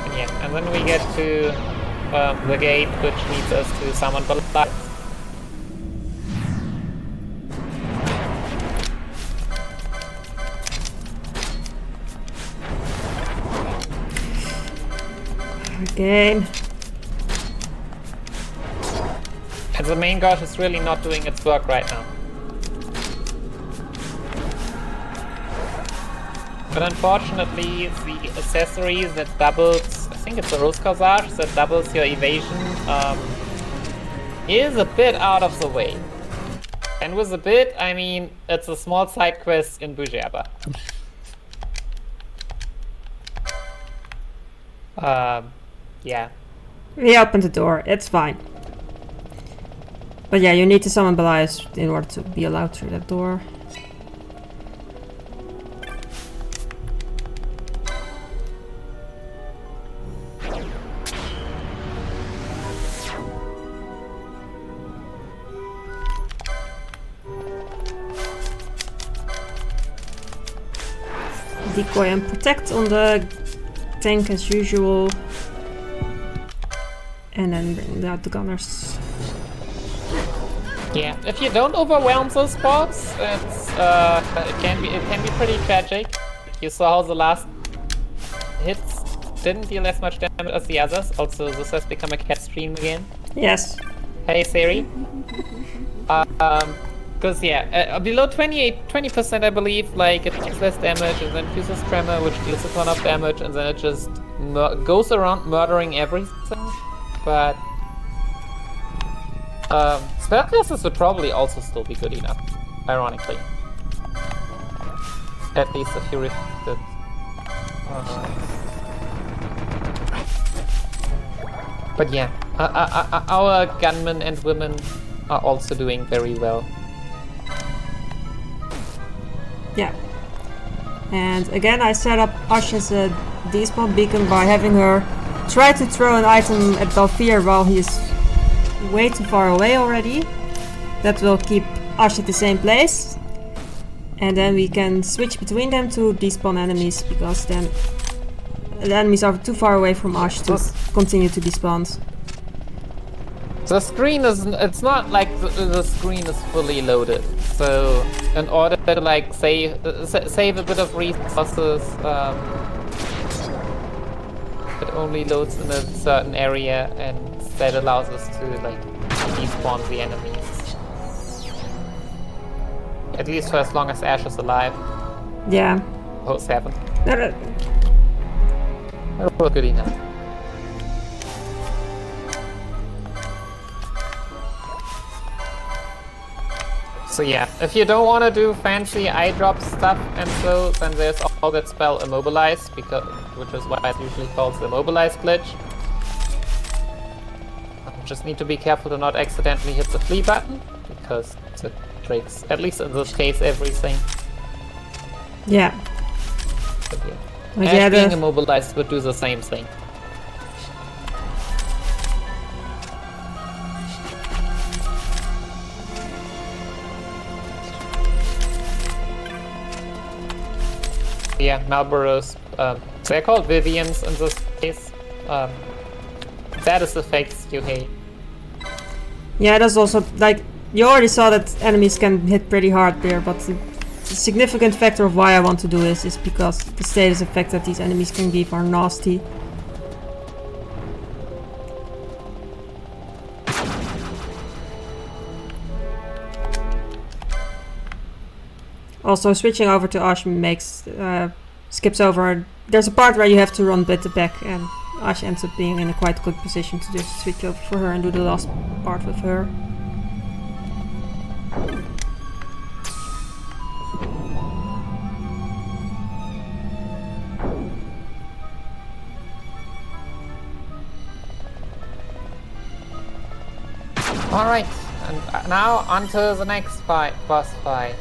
And yeah, and then we get to the gate, which leads us to summon the lights. Again. And the main guard is really not doing its work right now. But unfortunately, the accessories that doubles, I think it's a Rose Corsage that doubles your evasion, is a bit out of the way. And with a bit, I mean, it's a small side quest in Bujerba. Yeah. We opened the door, it's fine. But yeah, you need to summon Belias in order to be allowed through that door. Decoy and protect on the tank as usual. And then bring out the gunners. Yeah, if you don't overwhelm those spots, it can be pretty tragic. You saw how the last hits didn't deal as much damage as the others. Also, this has become a cat stream again. Yes. Hey Siri. Because yeah, below 20% I believe, like it takes less damage and then fuses tremor, which deals a ton of damage, and then it just goes around murdering everything. But spellcasters would probably also still be good enough, ironically. At least if you reflected. But yeah, our gunmen and women are also doing very well. Yeah. And again, I set up Ash as a despawn beacon by having her try to throw an item at Balfir while he is way too far away already. That will keep Ash at the same place. And then we can switch between them to despawn enemies, because then the enemies are too far away from Ash to continue to despawn. The screen is, it's not like the screen is fully loaded. So in order to like save a bit of resources, it only loads in a certain area, and that allows us to like despawn the enemies. At least for as long as Ash is alive. Yeah. Oh, 7. No. That was good enough. So yeah, if you don't want to do fancy eye drop stuff and so, then there's all that spell Immobilize, which is why it usually calls the Immobilize glitch. Just need to be careful to not accidentally hit the flee button, because it breaks, at least in this case, everything. Yeah. But But yeah, yeah, Ash being immobilized would do the same thing. Yeah, Malboros, they're called Vivians in this case. Status effects you hate. Yeah, that's also, like, you already saw that enemies can hit pretty hard there, but the significant factor of why I want to do this is because the status effect that these enemies can give are nasty. Also, switching over to Ash makes skips over. There's a part where you have to run bit back, and Ash ends up being in a quite good position to just switch over for her and do the last part with her. Alright, and now onto the next boss fight.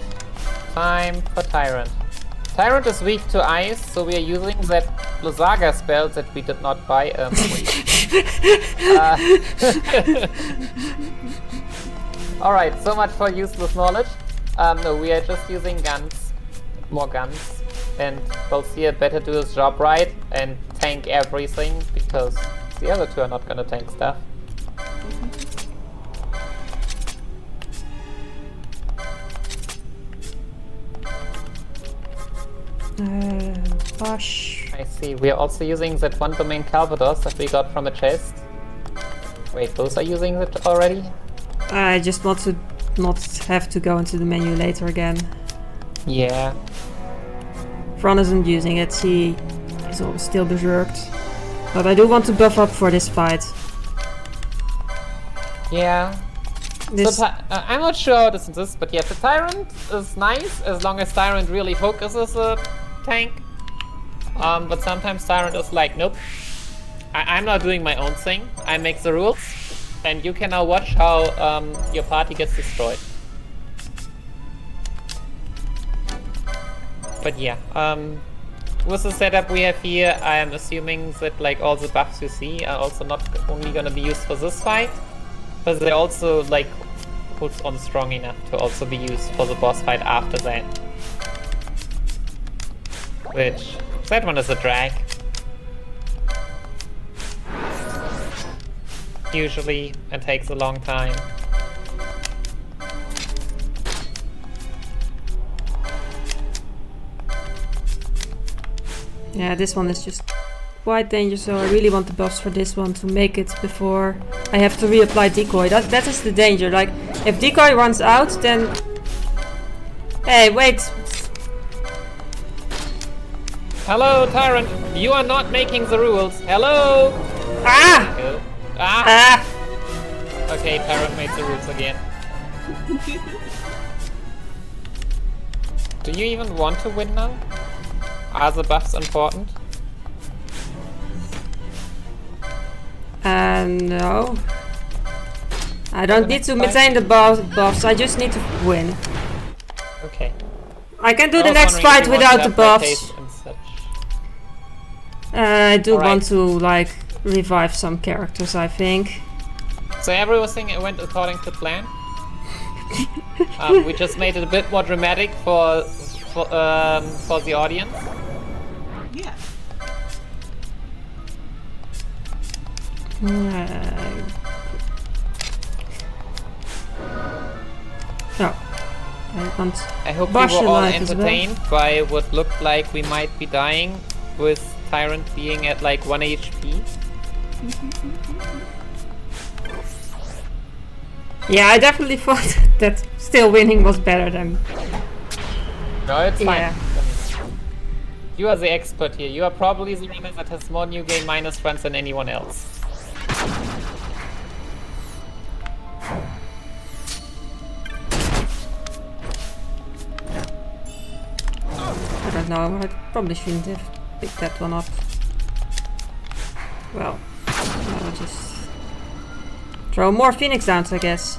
Time for Tyrant. Tyrant is weak to ice, so we are using that Lusaga spell that we did not buy. Alright, so much for useless knowledge. No, we are just using guns. More guns. And Balfir better do his job right and tank everything, because the other two are not gonna tank stuff. Ash. I see. We are also using that one domain Calvados that we got from a chest. Wait, those are using it already? I just want to not have to go into the menu later again. Yeah. Fran isn't using it, he is still berserked. But I do want to buff up for this fight. Yeah. This, I'm not sure how this is, but yeah, the Tyrant is nice as long as Tyrant really focuses a tank. But sometimes Tyrant is like, nope, I'm not doing my own thing. I make the rules, and you can now watch how your party gets destroyed. But yeah, with the setup we have here, I am assuming that like all the buffs you see are also not only gonna be used for this fight, but they also like puts on strong enough to also be used for the boss fight after that. Which, that one is a drag. Usually, and takes a long time. Yeah, this one is just quite dangerous, so I really want the buffs for this one to make it before I have to reapply decoy. That is the danger. Like, if decoy runs out, then... Hey, wait! Hello, Tyrant! You are not making the rules! Hello! Ah! Go. Ah! Ah! Okay, Tyrant made the rules again. Do you even want to win now? Are the buffs important? No. I don't need to maintain the buffs, I just need to win. Okay. I can do I the was next wondering if fight you want without to the have buffs. vacation and such. I do Alright. want to, like, revive some characters, I think. So everything went according to plan. We just made it a bit more dramatic for the audience. Yeah. No. I want I hope Bash you were all alive as well. entertained by what looked like we might be dying, with Tyrant being at like 1 HP. Yeah, I definitely thought that still winning was better than... No, it's fine. Yeah. You are the expert here. You are probably the one that has more new game minus runs than anyone else. I don't know, I probably shouldn't have picked that one up. Well, I'll just throw more Phoenix Downs, I guess.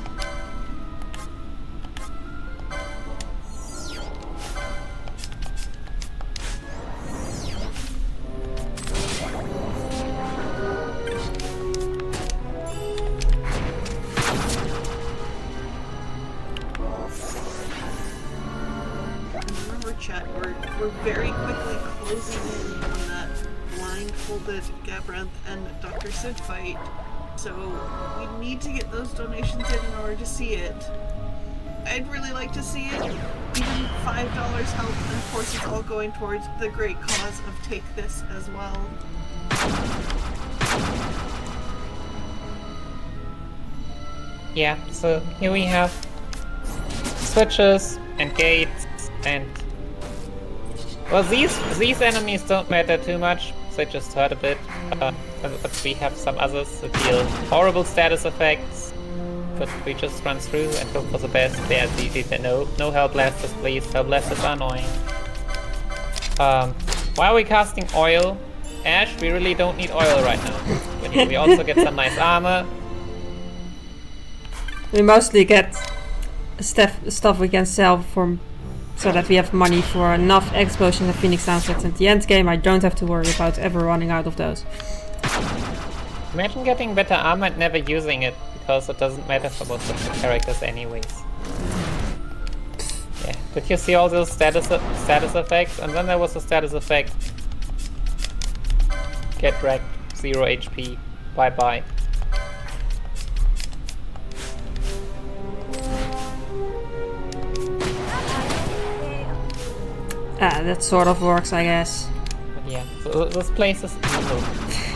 Remember, chat, we're very quickly closing in on that blindfolded Gabranth and Dr. Sid fight, so we need to get those donations in order to see it. I'd really like to see it. Even $5 help, and of course it's all going towards the great cause of Take This as well. Yeah, so here we have switches and gates and... Well, these enemies don't matter too much, they just hurt a bit. But we have some others that deal horrible status effects. But we just run through and hope for the best. There's easy. No Hell Blasters, please. Hell Blasters are annoying. Why are we casting oil? Ash, we really don't need oil right now. We also get some nice armor. We mostly get stuff we can sell from, so that we have money for enough explosions and Phoenix Downsets at the end game. I don't have to worry about ever running out of those. Imagine getting better armor and never using it, because it doesn't matter for most of the characters anyways. Yeah, did you see all those status effects? And then there was a status effect. Get wrecked, 0 HP, bye bye. Ah, that sort of works, I guess. But yeah, so this place is evil.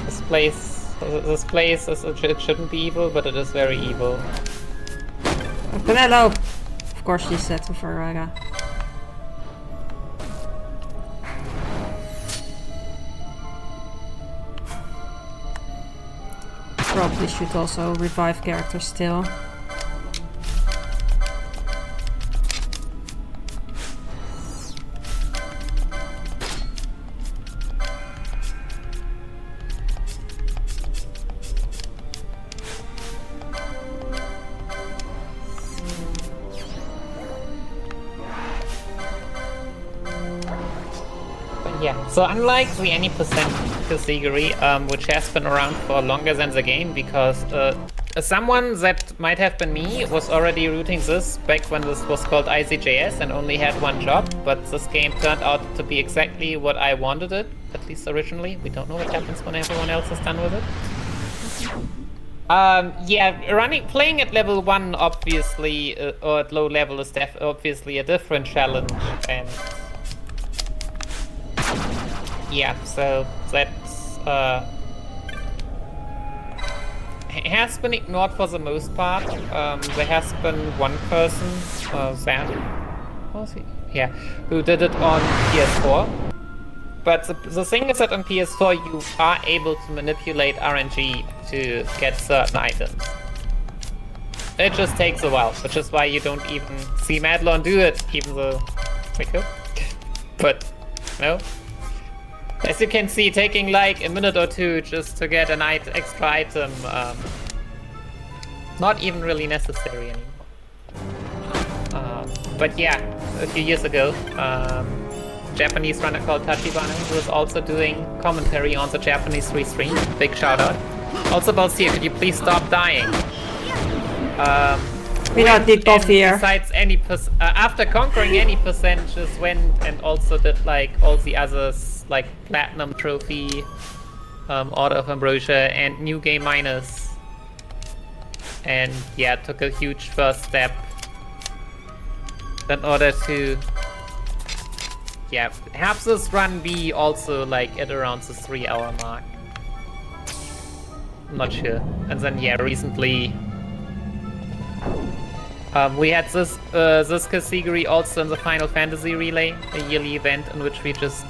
This place is, it shouldn't be evil, but it is very evil. Canelo! Of course she said to Varaga. Probably should also revive characters still. Yeah, so unlike the any percent category, which has been around for longer than the game, because someone that might have been me was already routing this back when this was called ICJS and only had one job, but this game turned out to be exactly what I wanted it, at least originally. We don't know what happens when everyone else is done with it. Yeah, playing at level 1 obviously, or at low level is obviously a different challenge, and yeah, so that's has been ignored for the most part. There has been one person, Sam, what was he? Yeah, who did it on PS4. But the thing is that on PS4 you are able to manipulate RNG to get certain items. It just takes a while, which is why you don't even see Madelon do it, even though we could. But no. As you can see, taking like a minute or two just to get an extra item, not even really necessary anymore. But yeah, a few years ago, Japanese runner called Tachibana, who was also doing commentary on the Japanese restream. Big shout out. Also, Balsier, could you please stop dying? We don't need both here. Besides any after conquering any percentages, went and also did like all the others, like Platinum Trophy, Order of Ambrosia, and New Game Minus. And yeah, took a huge first step in order to have this run be also like at around the 3-hour mark. I'm not sure. And then yeah, recently we had this category also in the Final Fantasy Relay, a yearly event in which we just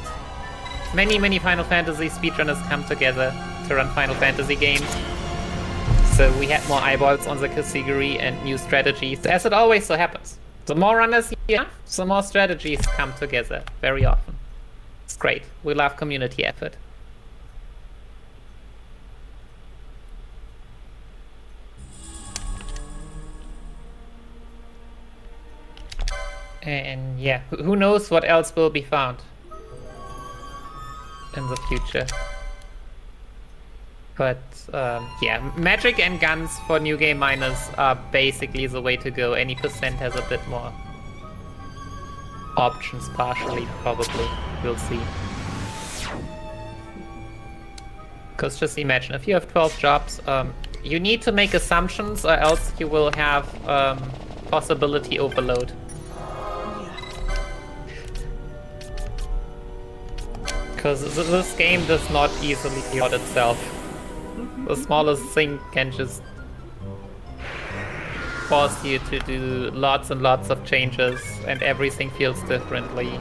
many Final Fantasy speedrunners come together to run Final Fantasy games. So we had more eyeballs on the category and new strategies, as it always so happens. The more runners here, the more strategies come together very often. It's great. We love community effort. And yeah, who knows what else will be found in the future. But yeah, magic and guns for New Game Miners are basically the way to go. Any percent has a bit more options, partially, probably. We'll see. Because just imagine, if you have 12 jobs, you need to make assumptions or else you will have possibility overload. Because this game does not easily plot itself. The smallest thing can just force you to do lots and lots of changes, and everything feels differently.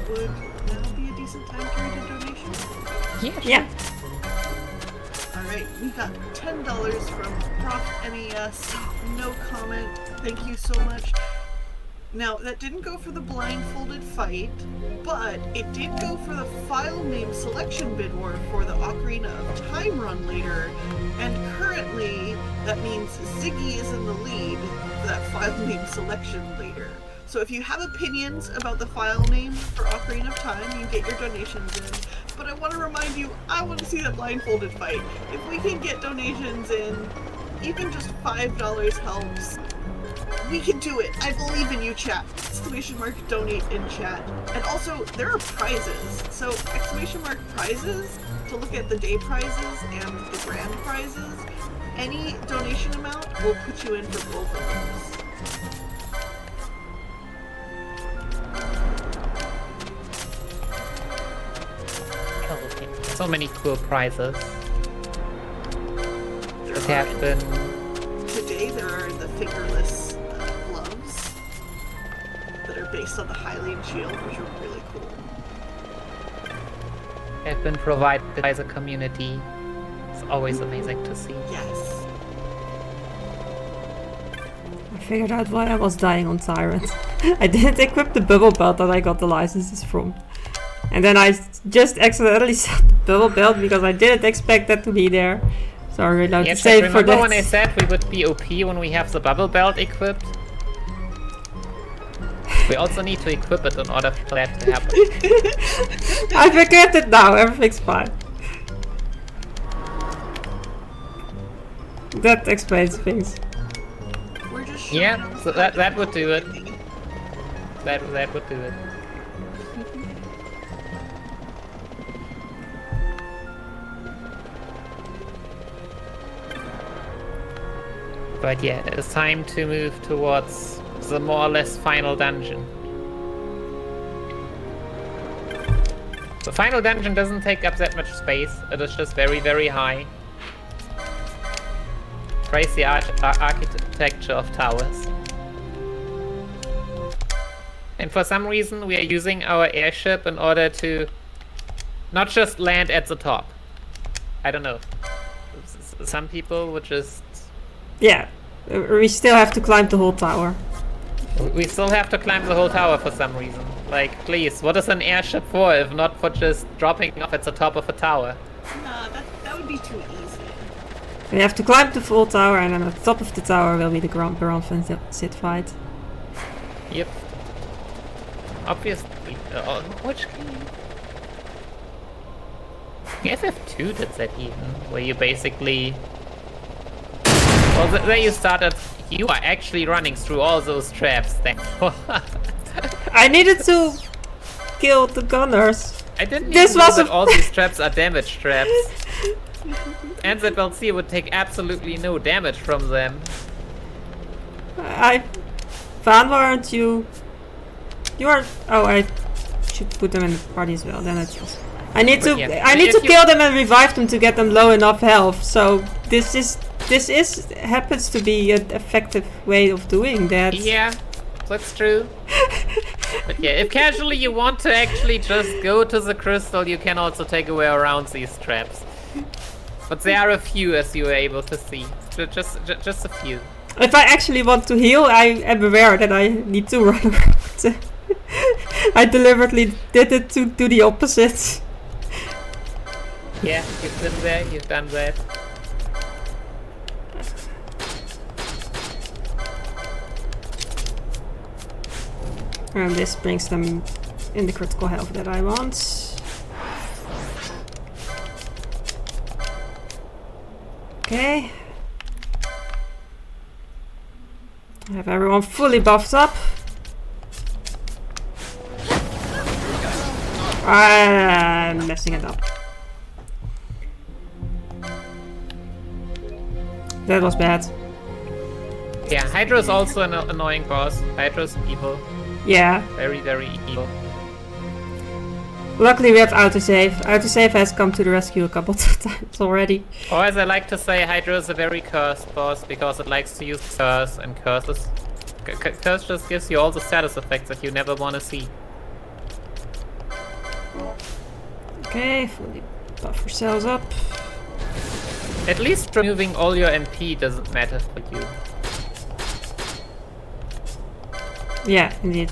Would now be a decent time to read a donation? Yeah. Alright, we got $10 from Prof MES. No comment. Thank you so much. Now, that didn't go for the blindfolded fight, but it did go for the file name selection bid war for the Ocarina of Time run later, and currently that means Ziggy is in the lead for that file name selection later. So if you have opinions about the file name for Ocarina of Time, you get your donations in. But I want to remind you, I want to see that blindfolded fight. If we can get donations in, even just $5 helps. We can do it. I believe in you, chat. ! Donate in chat. And also, there are prizes. So, ! Prizes, to look at the day prizes and the grand prizes, any donation amount will put you in for both of those. So many cool prizes that have been. Today there are the fingerless gloves that are based on the Hylian shield, which are really cool. Have been provided by the community. It's always amazing to see. Yes. I figured out why I was dying on Tyrant. I didn't equip the bubble belt that I got the licenses from. And then I just accidentally set the bubble belt because I didn't expect that to be there. So I reload to save for remember that. when I said we would be OP when we have the bubble belt equipped? We also need to equip it in order for that to happen. I forget it now, everything's fine. That explains things. We're just Yeah, so that would do it. That would do it. But yeah, it's time to move towards the more or less final dungeon. The final dungeon doesn't take up that much space. It is just very, very high. Praise the architecture of towers. And for some reason we are using our airship in order to not just land at the top. I don't know. Some people would just... Yeah, we still have to climb the whole tower. We still have to climb the whole tower for some reason. Like, please, what is an airship for if not for just dropping off at the top of a tower? Nah, that would be too easy. We have to climb the full tower, and then at the top of the tower will be the Grand Sid fight. Yep. Obviously. Which game? FF2 did that even, where you basically... Well, there you started... You are actually running through all those traps, thank God. I needed to kill the gunners. I didn't This even know was that a- all these traps are damage traps. And that LC would take absolutely no damage from them. I found aren't you? You are. Oh, I should put them in the party as well. Then it's just. I need to. yeah, I need if to kill them and revive them to get them low enough health. So this happens to be an effective way of doing that. Yeah, that's true. But yeah, if casually you want to actually just go to the crystal, you can also take a way around these traps. But there are a few, as you were able to see. Just a few. If I actually want to heal, I am aware that I need to run around. I deliberately did it to do the opposite. Yeah, you've been there, you've done that. And this brings them in the critical health that I want. Okay. I have everyone fully buffed up. I'm messing it up. That was bad. Yeah, Hydra is also an annoying boss. Hydra's evil. Yeah. Very, very evil. Luckily we have autosave. Autosave has come to the rescue a couple of times already. Or as I like to say, Hydra is a very cursed boss because it likes to use curse, and curses. Curse just gives you all the status effects that you never want to see. Okay, fully buff ourselves up. At least removing all your MP doesn't matter for you. Yeah, indeed.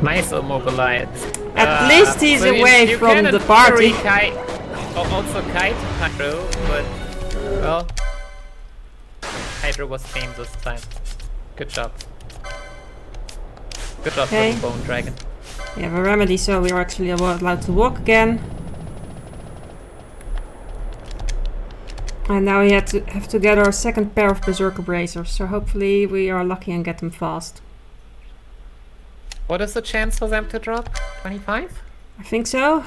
Nice immobilized. At least he's so away you from can in the party. theory also kite Hydra, but well, Hydra was tame this time. Good job. Good job Okay. for the Bone Dragon. We have a remedy, so we are actually allowed to walk again. And now we have to get our second pair of Berserker Bracers, so hopefully we are lucky and get them fast. What is the chance for them to drop? 25? I think so.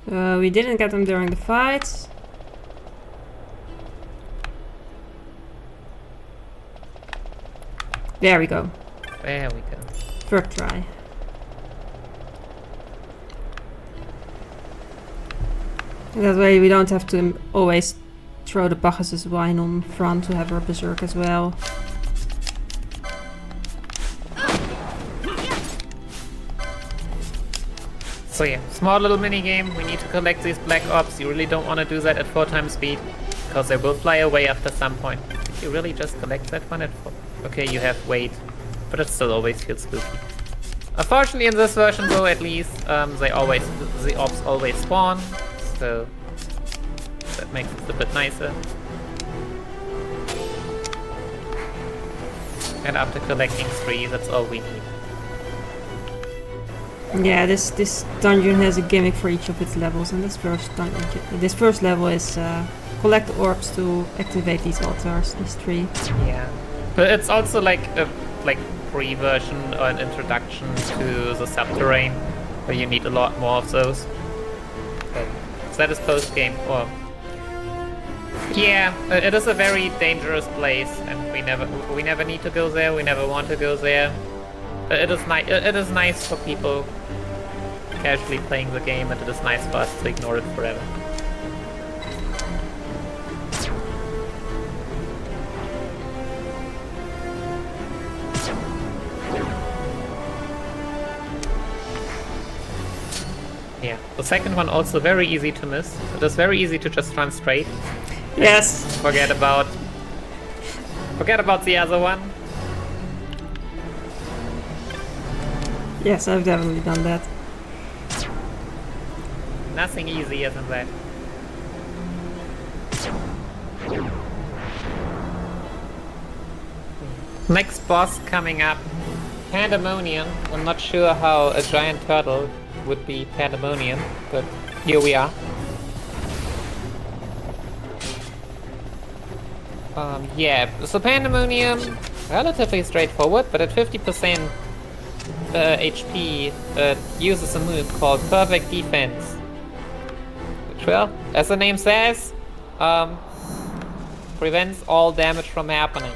We didn't get them during the fight. There we go. There we go. Third try. And that way we don't have to always throw the Bacchus's wine on front to have our Berserk as well. So yeah, small little mini game. We need to collect these black ops. You really don't want to do that at 4 times speed, because they will fly away after some point. Did you really just collect that one at 4? Okay, you have weight, but it still always feels spooky. Unfortunately, in this version, though, at least the ops always spawn, so that makes it a bit nicer. And after collecting 3, that's all we need. Yeah, this dungeon has a gimmick for each of its levels, and this first level is collect orbs to activate these altars, these 3. Yeah, but it's also like a pre-version or an introduction to the subterrane, where you need a lot more of those. But that is post-game. Or yeah, it is a very dangerous place, and we never need to go there. We never want to go there. It is nice for people casually playing the game, and it is nice for us to ignore it forever. Yeah, the second one also very easy to miss. It is very easy to just run straight. Yes. Forget about the other one. Yes, I've definitely done that. Nothing easier than that. Next boss coming up, Pandemonium. I'm not sure how a giant turtle would be Pandemonium, but here we are. Yeah, so Pandemonium, relatively straightforward, but at 50% HP, uses a move called Perfect Defense. Which, well, as the name says, prevents all damage from happening.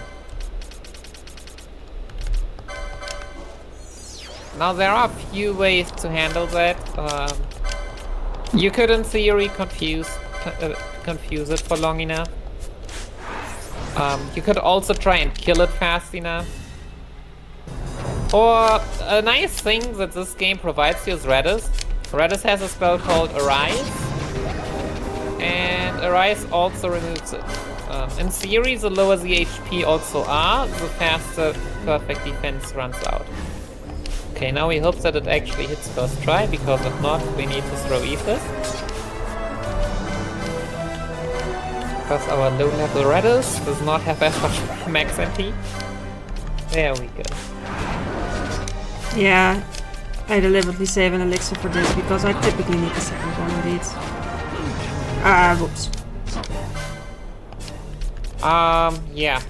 Now there are a few ways to handle that. You could in theory confuse it for long enough. You could also try and kill it fast enough. Or a nice thing that this game provides you is Redis. Redis has a spell called Arise, and Arise also removes it. In theory, the lower the HP also are, the faster Perfect Defense runs out. Okay, now we hope that it actually hits first try, because if not, we need to throw Ethers. Because our low-level Redis does not have as much max MP. There we go. Yeah, I deliberately save an elixir for this, because I typically need the second one indeed. Whoops. Yeah.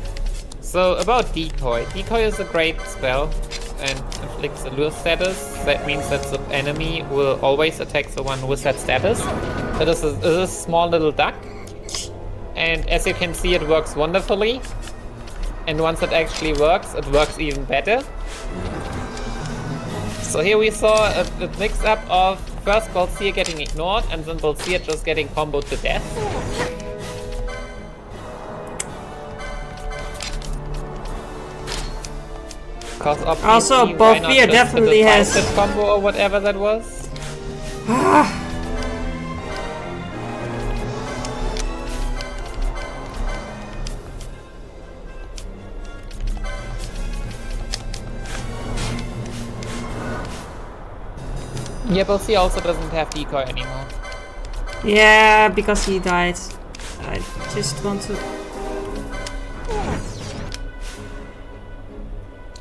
So about Decoy. Decoy is a great spell and inflicts a lure status. That means that the enemy will always attack the one with that status. It is a small little duck. And as you can see, it works wonderfully. And once it actually works, it works even better. So here we saw a mix-up of first Balseer getting ignored and then Balseer just getting comboed to death. Also, Balseer definitely has a combo or whatever that was. Yeah, Balseer also doesn't have decoy anymore. Yeah, because he died. I just want to...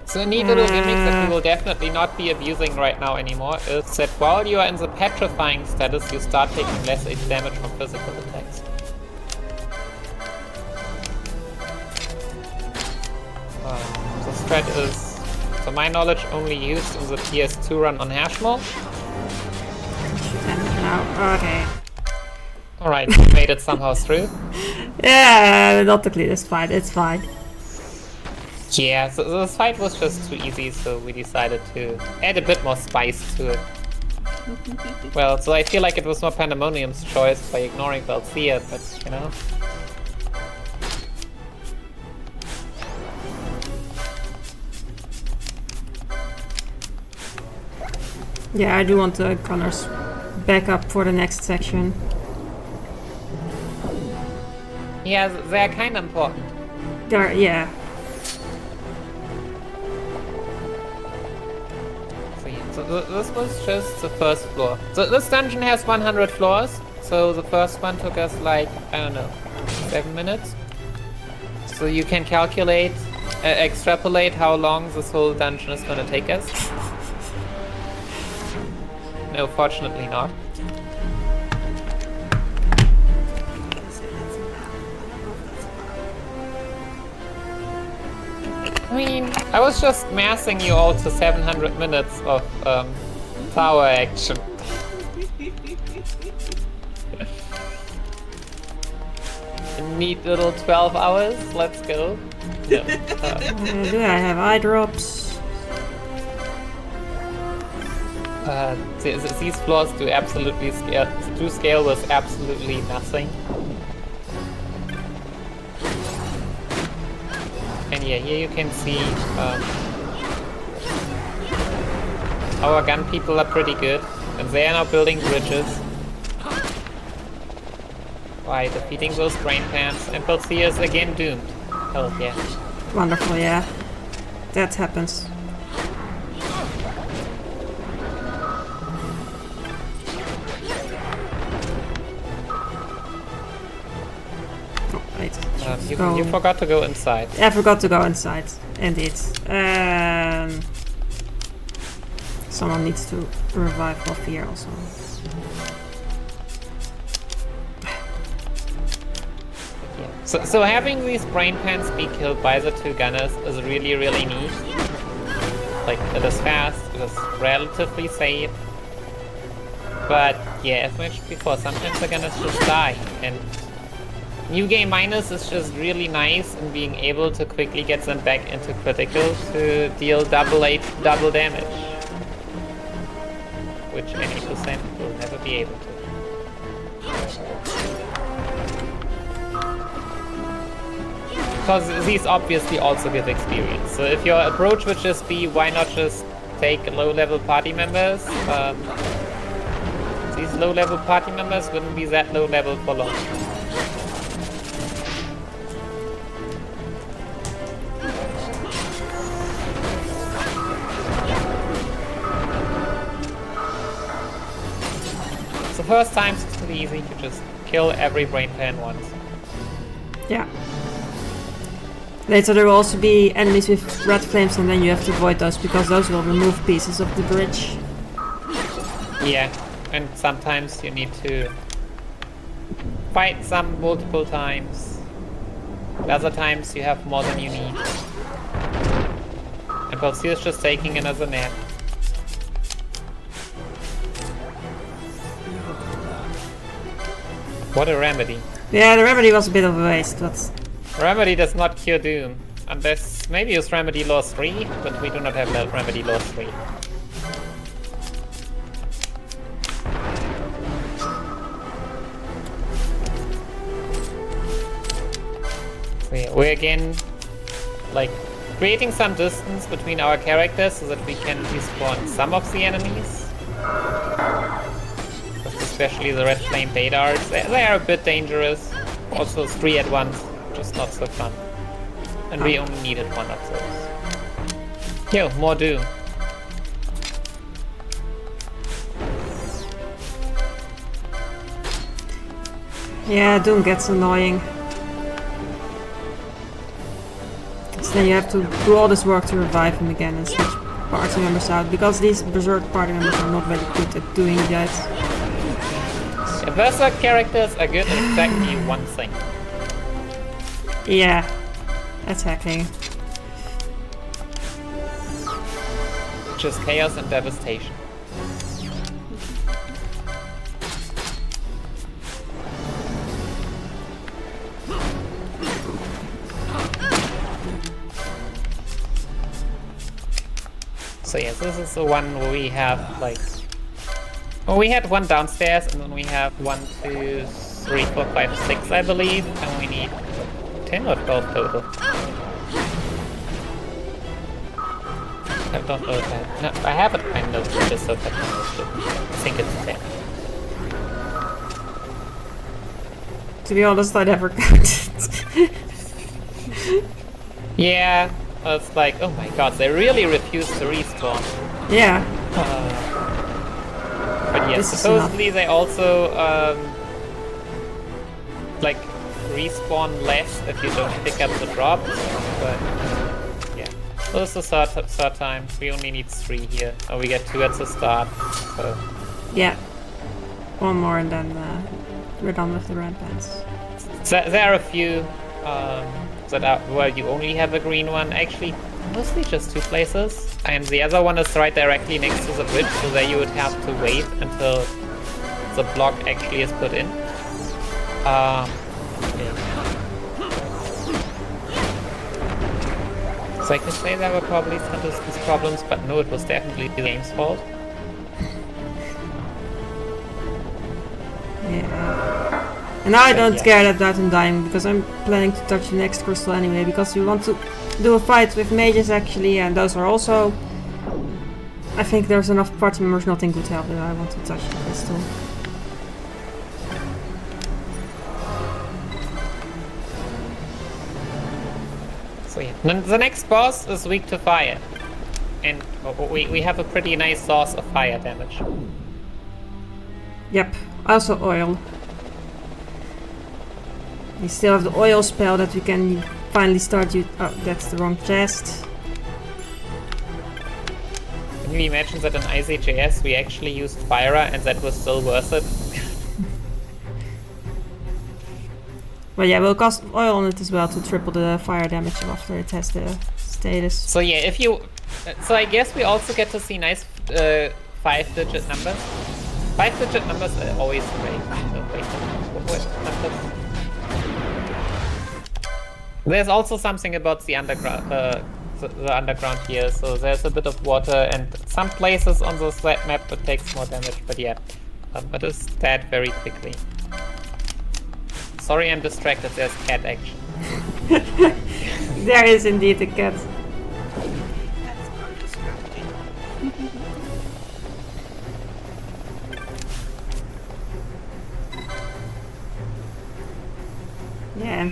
So a neat little gimmick that we will definitely not be abusing right now anymore is that while you are in the petrifying status, you start taking less damage from physical attacks. This strat is, to my knowledge, only used in the PS2 run on Hashmole. Now, okay. Alright, we made it somehow through. Yeah, not the cleanest fight, it's fine. Yeah, so this fight was just too easy, so we decided to add a bit more spice to it. Well, so I feel like it was more Pandemonium's choice by ignoring Balseer, but you know. Yeah, I do want the colors. backup for the next section. Yeah, they're kind of important. Yeah. So this was just the first floor. So this dungeon has 100 floors. So the first one took us like, I don't know, 7 minutes. So you can calculate, extrapolate how long this whole dungeon is gonna take us. No, fortunately not. I mean, I was just massing you all to 700 minutes of tower action. Neat little 12 hours, let's go. No. Do I have eye drops? These floors do absolutely scale with absolutely nothing. And yeah, here you can see our gun people are pretty good, and they are now building bridges by defeating those brain pants, and Peltier is again doomed. Hell yeah. Wonderful, yeah. That happens. Oh, wait. You forgot to go inside. I forgot to go inside, indeed. Someone needs to revive Peltier also. So having these brain pants be killed by the two gunners is really, really neat. Like, it is fast, it is relatively safe. But yeah, as mentioned before, sometimes the gunners just die. And New Game Minus is just really nice in being able to quickly get them back into critical to deal double damage. Which any percent will never be able to. Because these obviously also give experience. So if your approach would just be, why not just take low-level party members? These low-level party members wouldn't be that low-level for long. So first times it's pretty easy. You just kill every brain pan once. Yeah. Later there will also be enemies with red flames, and then you have to avoid those because those will remove pieces of the bridge. Yeah, and sometimes you need to fight some multiple times. Other times you have more than you need. And Peltier is just taking another nap. What a remedy. Yeah, the remedy was a bit of a waste, but... Remedy does not cure Doom. Unless maybe use Remedy Law 3, but we do not have Remedy Law 3. So yeah, we're again like creating some distance between our characters so that we can respawn some of the enemies. Especially the red flame Badards. They are a bit dangerous. Also 3 at once. Just not so fun. And we only needed one of those. Yo, more Doom. Yeah, Doom gets annoying. So then you have to do all this work to revive him again and switch party members out, because these Berserk party members are not very good at doing that. Yeah, Berserk characters are good at exactly one thing. Yeah, attacking. Just chaos and devastation. So yes, this is the one where we have like... Well, we had one downstairs and then we have 1, 2, 3, 4, 5, 6 I believe, and we need 10 or 12 total. I don't know that. No, I have it. I know this, so I think it's 10. To be honest, I never counted. Yeah, it's like, oh my god, they really refuse to respawn. Yeah. But yes, This is supposedly they also like respawn less if you don't pick up the drops. But yeah, well, this is the third time. We only need 3 here. Oh, we get 2 at the start. So Yeah. One more and then we're done with the ramparts. there are a few that are where you only have a green one. Actually, mostly just 2 places, and the other one is right directly next to the bridge. So there you would have to wait until the block actually is put in. So I can say there were probably some distance problems, but no, it was definitely the game's fault. Yeah. And now I don't care about him dying because I'm planning to touch the next crystal anyway, because we want to do a fight with mages actually, and those are also... I think there's enough party members not in good health that I want to touch the crystal. So yeah, the next boss is weak to fire, and we have a pretty nice source of fire damage. Yep, also oil. We still have the oil spell that we can finally start use. Oh, that's the wrong chest. Can you imagine that in ICJS we actually used Fyra and that was still worth it? Well, yeah, we'll cast oil on it as well to triple the fire damage after it has the status. So yeah, if you... So I guess we also get to see nice 5-digit numbers. 5-digit numbers are always great. Wait, what numbers? There's also something about the underground, the underground here. So there's a bit of water, and some places on this map it takes more damage. But yeah, it is dead very quickly. Sorry, I'm distracted. There's cat action. There is indeed a cat. That's not distracting. Yeah,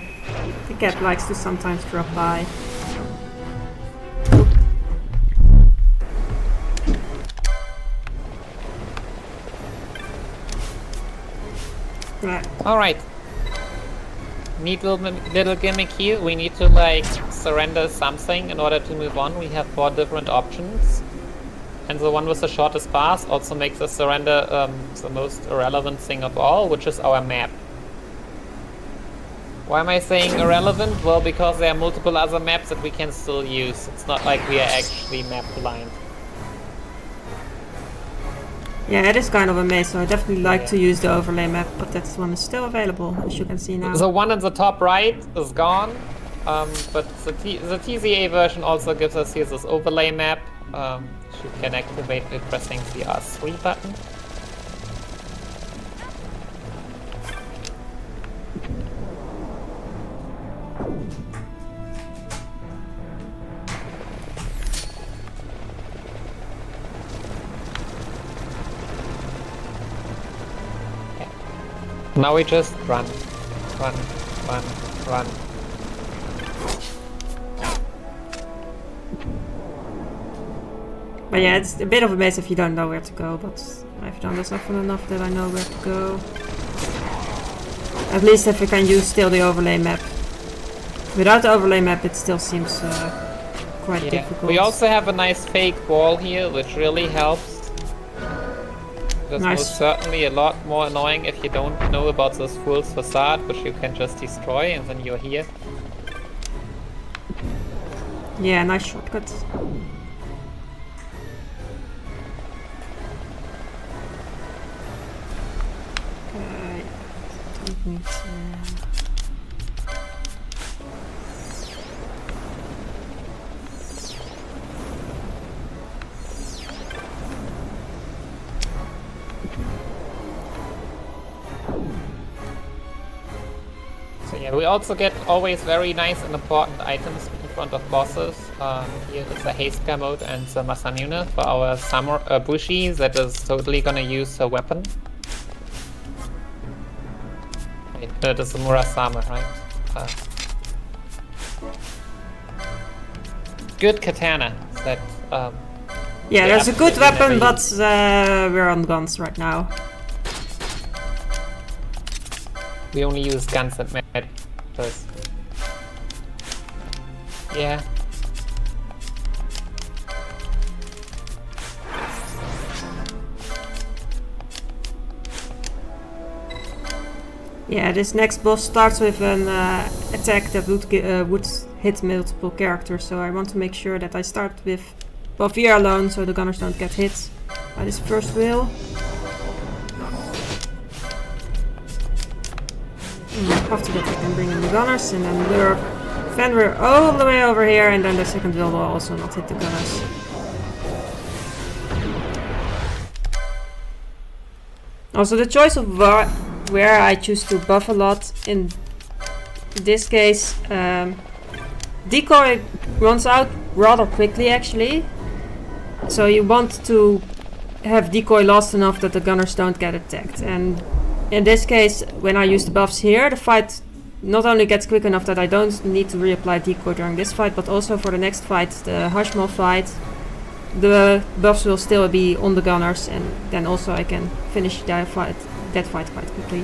the cat likes to sometimes drop by. Right. Alright. Neat little gimmick here. We need to like surrender something in order to move on. We have 4 different options. And the one with the shortest path also makes us surrender the most irrelevant thing of all, which is our map. Why am I saying irrelevant? Well, because there are multiple other maps that we can still use. It's not like we are actually map blind. Yeah, it is kind of a maze, so I definitely like to use the overlay map, but that one is still available, as you can see now. The one in the top right is gone, but the TZA version also gives us here this overlay map, which you can activate by pressing the R3 button. Now we just run. But yeah, it's a bit of a maze if you don't know where to go, but I've done this often enough that I know where to go. At least if we can use still the overlay map. Without the overlay map it still seems quite difficult. We also have a nice fake wall here, which really helps. That's most certainly a lot more annoying if you don't know about this fool's facade, which you can just destroy and then you're here. Yeah, nice shortcut. Okay, don't need to... Yeah, we also get always very nice and important items in front of bosses. Here is the haste mode and the Masamune for our Bushi that is totally gonna use her weapon. Right, das ist Murasame, right? Good katana. That Yeah, they that's a good absolutely weapon, never but use. we're on guns right now. We only use guns and med because yeah. Yeah, this next boss starts with an attack that would hit multiple characters, so I want to make sure that I start with Bavir alone, so the gunners don't get hit by this first wheel. After that I can bring in the gunners and then lure Fenrir all the way over here, and then the second wheel will also not hit the gunners. Also, the choice of where I choose to buff a lot, in this case, decoy runs out rather quickly actually, so you want to have decoy lost enough that the gunners don't get attacked, and in this case when I use the buffs here, the fight not only gets quick enough that I don't need to reapply decoy during this fight, but also for the next fight, the Hashmal fight, the buffs will still be on the gunners, and then also I can finish that fight quite quickly.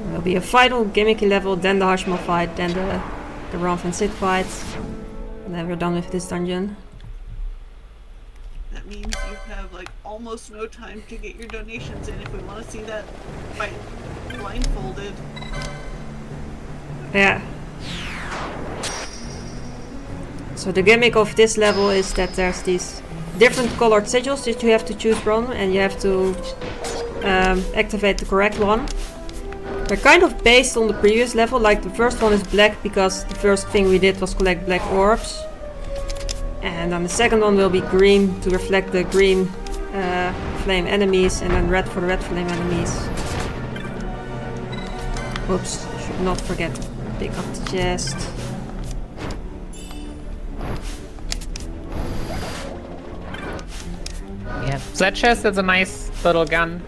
There'll be a final gimmicky level, then the Hashmal fight, then the Ranf and Sid fight, and then we're done with this dungeon. That means you have like almost no time to get your donations in if we want to see that fight blindfolded. Yeah. So the gimmick of this level is that there's these different colored sigils that you have to choose from, and you have to activate the correct one. They're kind of based on the previous level, like the first one is black because the first thing we did was collect black orbs. And then the second one will be green to reflect the green flame enemies, and then red for the red flame enemies. Oops, should not forget to pick up the chest. Yeah, so that chest is a nice little gun.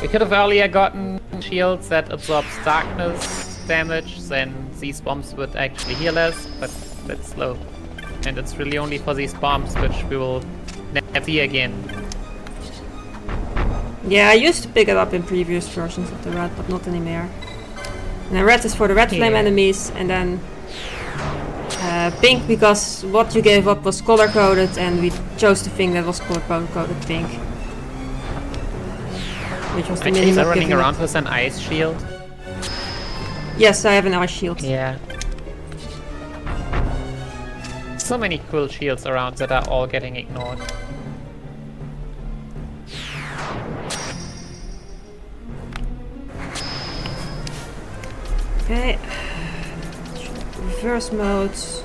We could have earlier gotten shields that absorbs darkness damage, then these bombs would actually heal us, but that's slow. And it's really only for these bombs, which we will never see again. Yeah, I used to pick it up in previous versions of the red, but not anymore. And then red is for the red flame enemies, and then pink because what you gave up was color coded, and we chose the thing that was color coded pink. Which was the Actually, is minimap running given around up. with an ice shield? Yes, I have an ice shield. Yeah. So many cool shields around that are all getting ignored. Okay. Reverse modes.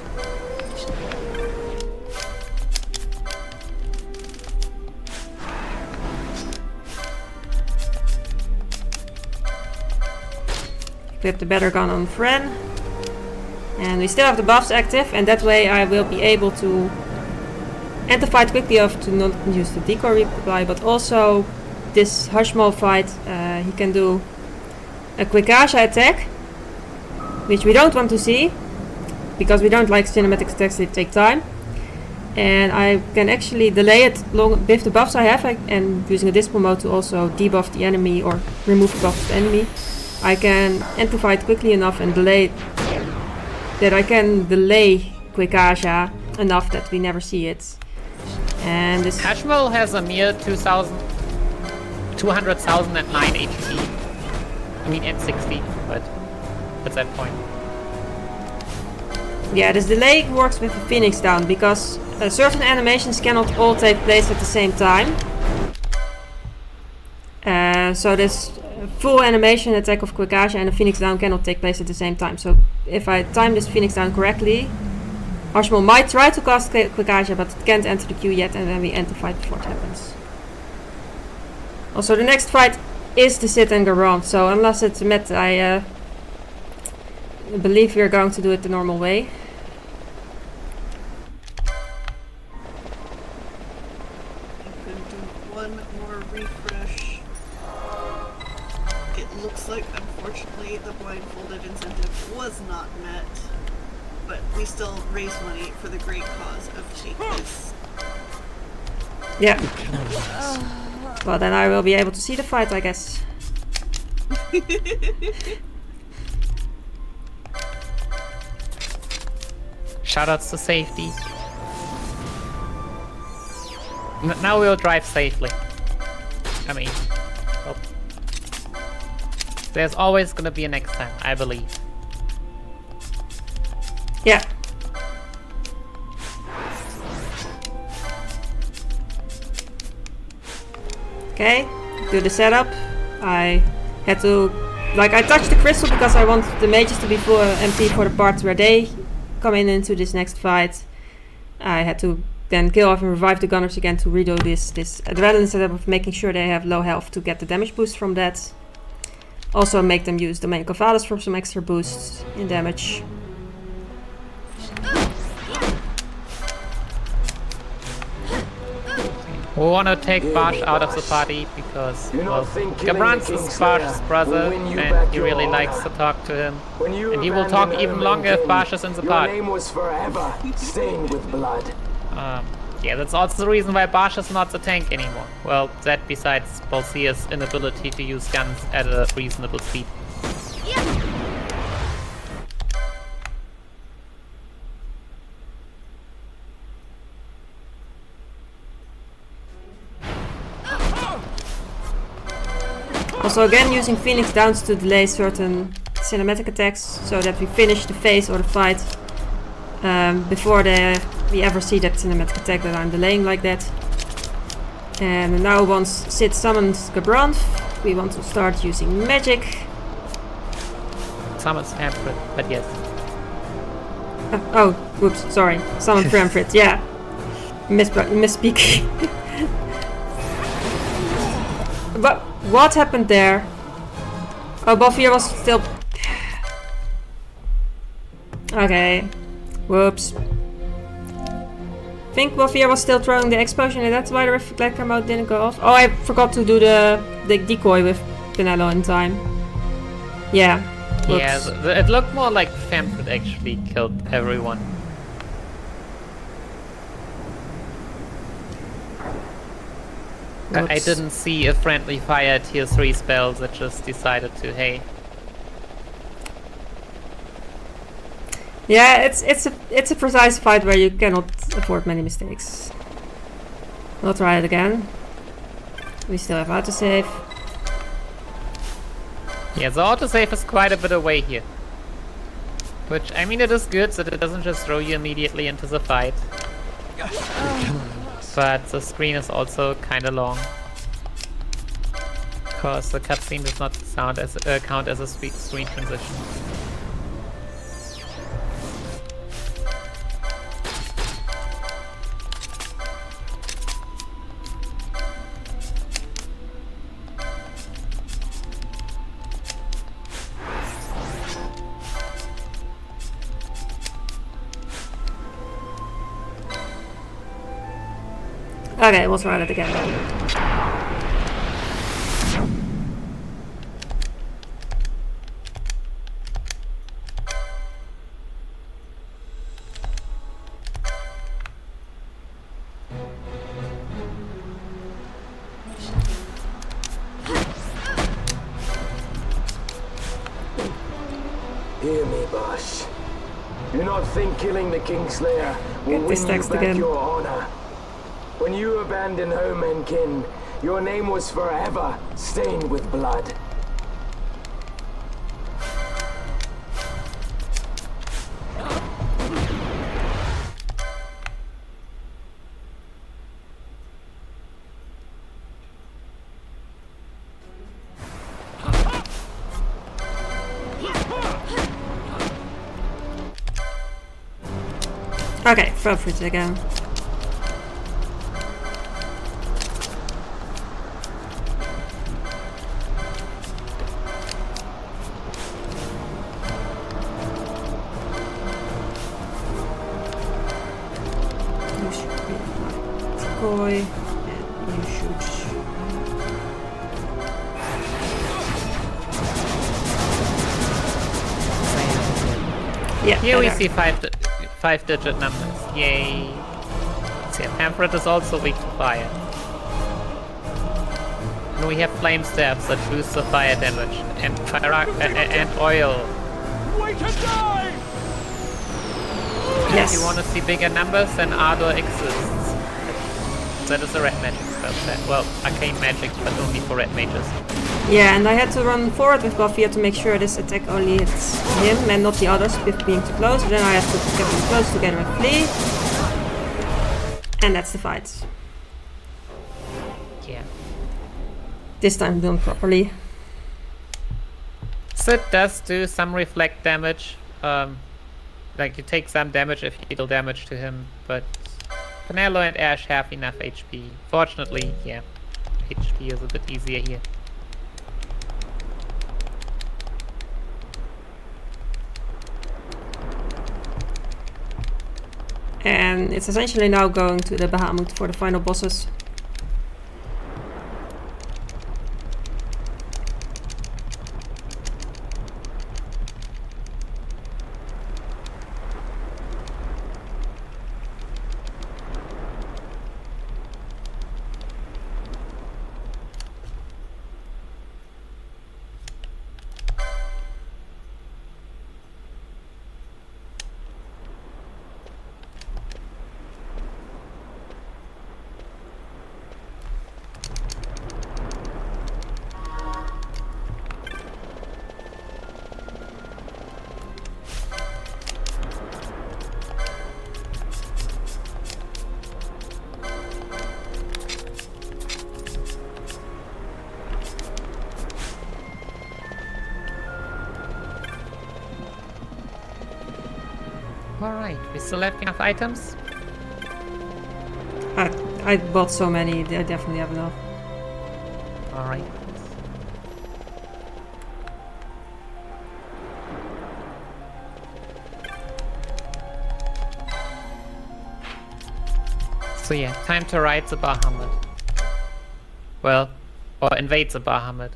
Equip the better gun on Fren. And we still have the buffs active, and that way I will be able to end the fight quickly enough to not use the decoy reply, but also this Hashmal fight, he can do a quick Asha attack, which we don't want to see, because we don't like cinematic attacks, they take time. And I can actually delay it long with the buffs I have, and using a dispo mode to also debuff the enemy or remove the buff of the enemy. I can end the fight quickly enough and delay that I can delay quick Asha enough that we never see it. And this Hashmal has a mere 200,009 HP. I mean, at 60, but at that point. Yeah, this delay works with the Phoenix down because certain animations cannot all take place at the same time. So this full animation attack of Quickage and the Phoenix down cannot take place at the same time. So if I time this Phoenix down correctly, Archibald might try to cast Quickage, but it can't enter the queue yet, and then we end the fight before it happens. Also, the next fight is the sit and Garand, so unless it's met, I believe we're going to do it the normal way. I'm going to do one more refresh. It looks like, unfortunately, the blindfolded incentive was not met, but we still raise money for the great cause of Take This. Yeah. Well, then I will be able to see the fight, I guess. Shoutouts to safety. Now we'll drive safely. I mean, well, there's always gonna be a next time, I believe. Yeah. Okay, do the setup. I had to, like, I touched the crystal because I want the mages to be full MP for the part where they come into this next fight. I had to then kill off and revive the gunners again to redo this adrenaline setup of making sure they have low health to get the damage boost from that. Also make them use the main Cavadas for some extra boosts in damage. We want to take Barsh out of the party because, well, Gabrant's is Barsh's brother and he really likes to talk to him. And he will talk even longer if Barsh is in the party. Your name was forever stained with blood. Yeah, that's also the reason why Barsh is not the tank anymore. Well, that besides Balsea's inability to use guns at a reasonable speed. Also again using Phoenix Downs to delay certain cinematic attacks so that we finish the phase or the fight before we ever see that cinematic attack that I'm delaying like that. And now once Sid summons Gabrand, we want to start using magic. Summons Pamphlet, but yes. Oh, whoops, sorry. Summon Framfrit, yeah. Misspeak. But what happened there? Oh, Balfir was still... Okay. Whoops. I think Balfir was still throwing the explosion and that's why the reflector mode didn't go off. Oh, I forgot to do the decoy with Pinello in time. Yeah. Whoops. Yeah, it looked more like Pamphlet actually killed everyone. I didn't see a friendly fire tier 3 spell that just decided to, hey. Yeah, it's a precise fight where you cannot afford many mistakes. We'll try it again. We still have autosave. Yeah, the autosave is quite a bit away here. Which, I mean, it is good that it doesn't just throw you immediately into the fight. But the screen is also kinda long. Because the cutscene does not count as a screen transition. Okay, we'll try it again. Hear me, Bosh. Do not think killing the Kingslayer will win you back again. your honor. When you abandoned home and kin, your name was forever stained with blood. Okay, throw fruits again. You should be like decoy, and you should. Yeah. Here we better. see five-digit numbers. Yay. See, Pamphlet is also weak to fire. And we have flame staffs that boost the fire damage and fire and oil. Yes. If you want to see bigger numbers, then Ardor exists. That is a red magic spell set. Well, arcane magic, but only for red mages. Yeah, and I had to run forward with Buffy to make sure this attack only hits him and not the others with being too close. Then I have to get them close together with Flea. And that's the fight. Yeah. This time done properly. Sid does do some reflect damage. Like you take some damage if you deal damage to him, but Penelo and Ash have enough HP. Fortunately, yeah, HP is a bit easier here. And it's essentially now going to the Bahamut for the final bosses. Alright, we still have enough items? I bought so many, I definitely have enough. Alright. So yeah, time to ride the Bahamut. Well, or invade the Bahamut.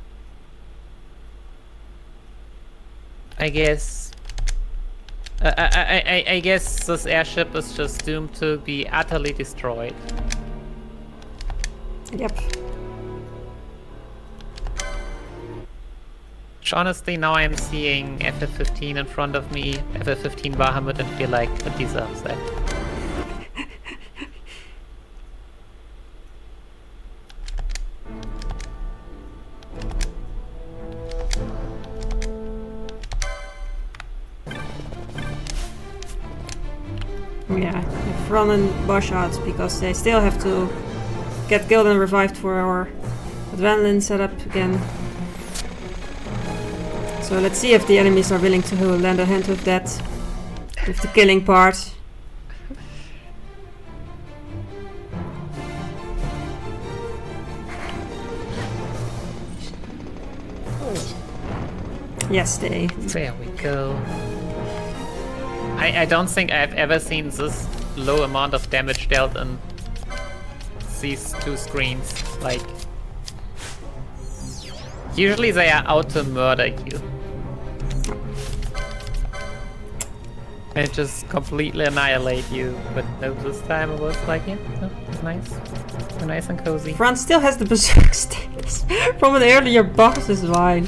I guess... I guess this airship is just doomed to be utterly destroyed. Yep. Which honestly, now I'm seeing FF15 in front of me, FF15 Bahamut, and feel like it deserves that. Yeah, I've run and bush out because they still have to get killed and revived for our adrenaline setup again. So let's see if the enemies are willing to lend a hand with that, with the killing part. Yes, they. There we go. I don't think I've ever seen this low amount of damage dealt in these two screens. Like, usually they are out to murder you. And just completely annihilate you. But no, this time it was like, yeah, no, it's nice. So nice and cozy. Fran still has the berserk status from an earlier boss as well.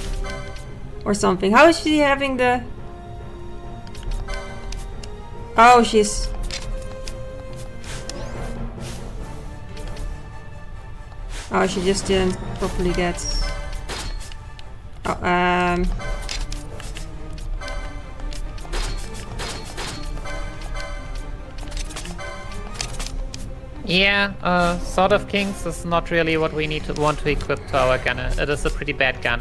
Or something. How is she having the... Oh, she's... Oh, she just didn't properly get... Oh, Yeah, Sword of Kings is not really what we want to equip to our gunner. It is a pretty bad gun.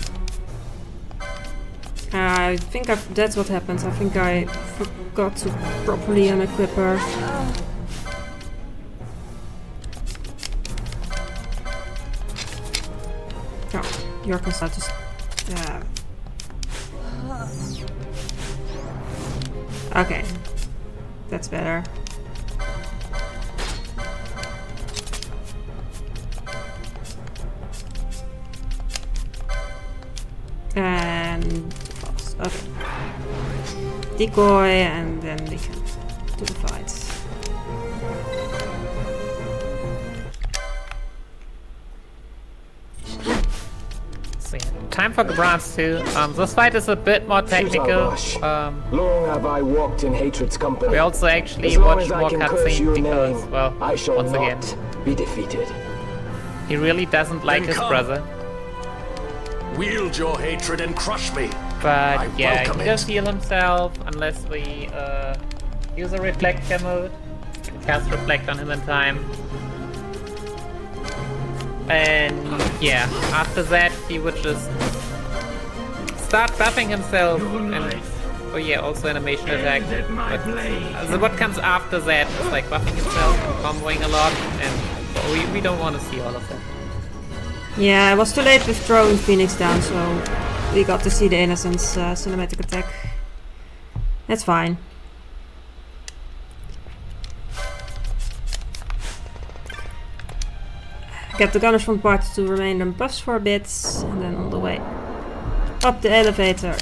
I think that's what happens. I think I forgot to properly unequip her. Oh, your consult just... Okay. That's better. And false. Okay. Decoy, and then we can do the fights. So yeah, time for Grants too. This fight is a bit more technical. Long have I walked in hatred's company. We also actually As long watch as I more can curse cutscenes your because, name, well, I shall once again, not be defeated. he really doesn't like Then his come. brother. Wield your hatred and crush me. But I yeah, welcome he it. does heal himself unless we use a reflector mode. Cast reflect on him in time. And yeah, after that he would just start buffing himself and oh yeah, also animation attack. But, so what comes after that is like buffing himself and comboing a lot, and well, we don't want to see all of that. Yeah, I was too late with throwing Phoenix down, so we got to see the Innocence cinematic attack. That's fine. Get the gunners from parts to remain on buffs for a bit, and then on the way up the elevator,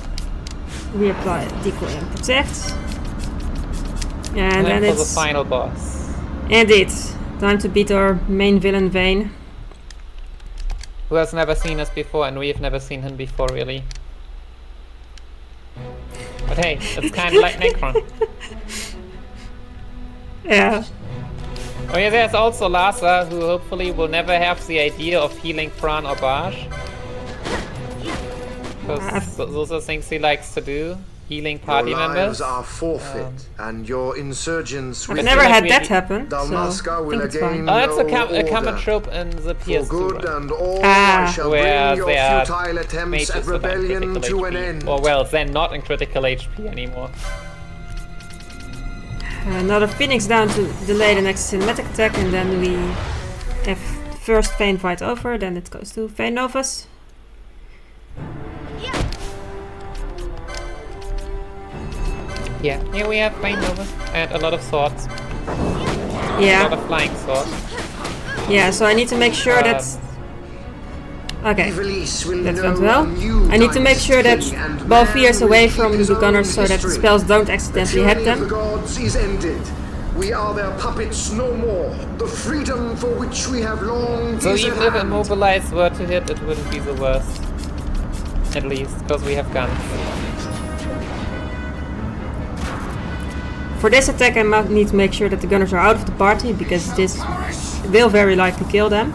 reapply Decoy and Protect. And then for it's... the final boss. Indeed, time to beat our main villain Vayne. Who has never seen us before, and we've never seen him before, really. But hey, it's kind of like Necron. Yeah. Oh yeah, there's also Larsa, who hopefully will never have the idea of healing Fran or Barsh. Because those are things he likes to do, healing party your lives members. are forfeit, and your insurgents I've with never like had we- that happen, so Dalmasca I will think it's again fine. Oh, that's no a common order. trope in the For PS2 good one. and all, Ah. I shall Where bring your they are futile attempts mages at without rebellion critical to an HP. end. Or well, they're not in critical HP anymore. Another Phoenix down to delay the next cinematic attack, and then we have first Vayne fight over, then it goes to Vayne Novus. Yeah, here we have Vayne Nova and a lot of swords. A lot Yeah, of flying swords. yeah, so I need to make sure that's... Okay, Ivalice will that know went well. a new I need to make sure that dynasty, and Balthier is man away will from keep his the own gunners so that the history. spells don't The accidentally hit tyranny of the them. gods is ended. We are their puppets no more. The freedom for which we have longed So is even at if hand. Immobilize were to hit, it wouldn't be the worst. At least, because we have guns. For this attack I might need to make sure that the gunners are out of the party, because this will very likely kill them.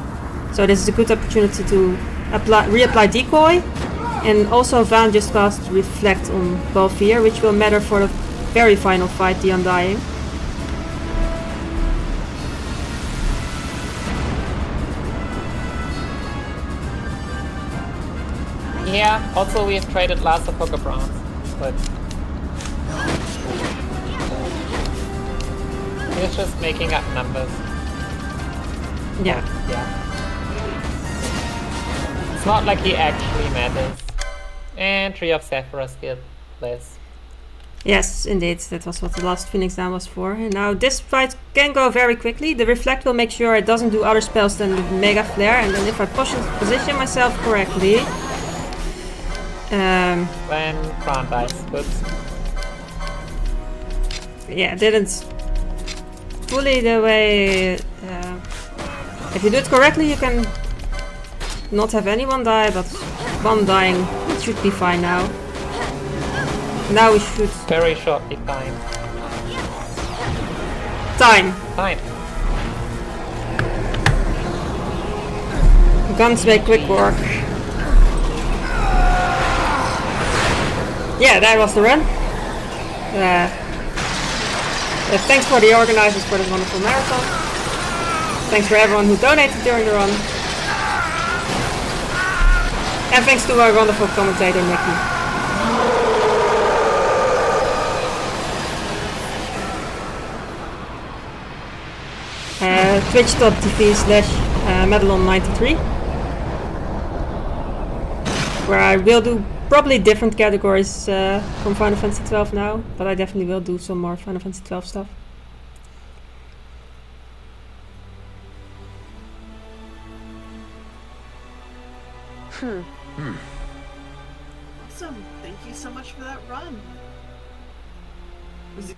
So this is a good opportunity to reapply Decoy, and also Van just cast Reflect on Balthier, which will matter for the very final fight, the Undying. Yeah, also we have traded Larsa for Gabrans, but he's just making up numbers. Yeah. Yeah. It's not like he actually matters. And Tree of Sephira skill less. Yes, indeed, that was what the last Phoenix down was for. And now this fight can go very quickly. The Reflect will make sure it doesn't do other spells than the Mega Flare, and then if I position myself correctly... When Fran dies, good. Yeah, didn't fully the way... if you do it correctly, you can not have anyone die, but one dying should be fine now. Now we should... Very shortly time. Time! Time. Guns make quick work. Yeah, that was the run. Thanks for the organizers for this wonderful marathon. Thanks for everyone who donated during the run. And thanks to our wonderful commentator, Nikki. twitch.tv/Madelon93, where I will do probably different categories from Final Fantasy XII now, but I definitely will do some more Final Fantasy XII stuff. Awesome. Thank you so much for that run. It was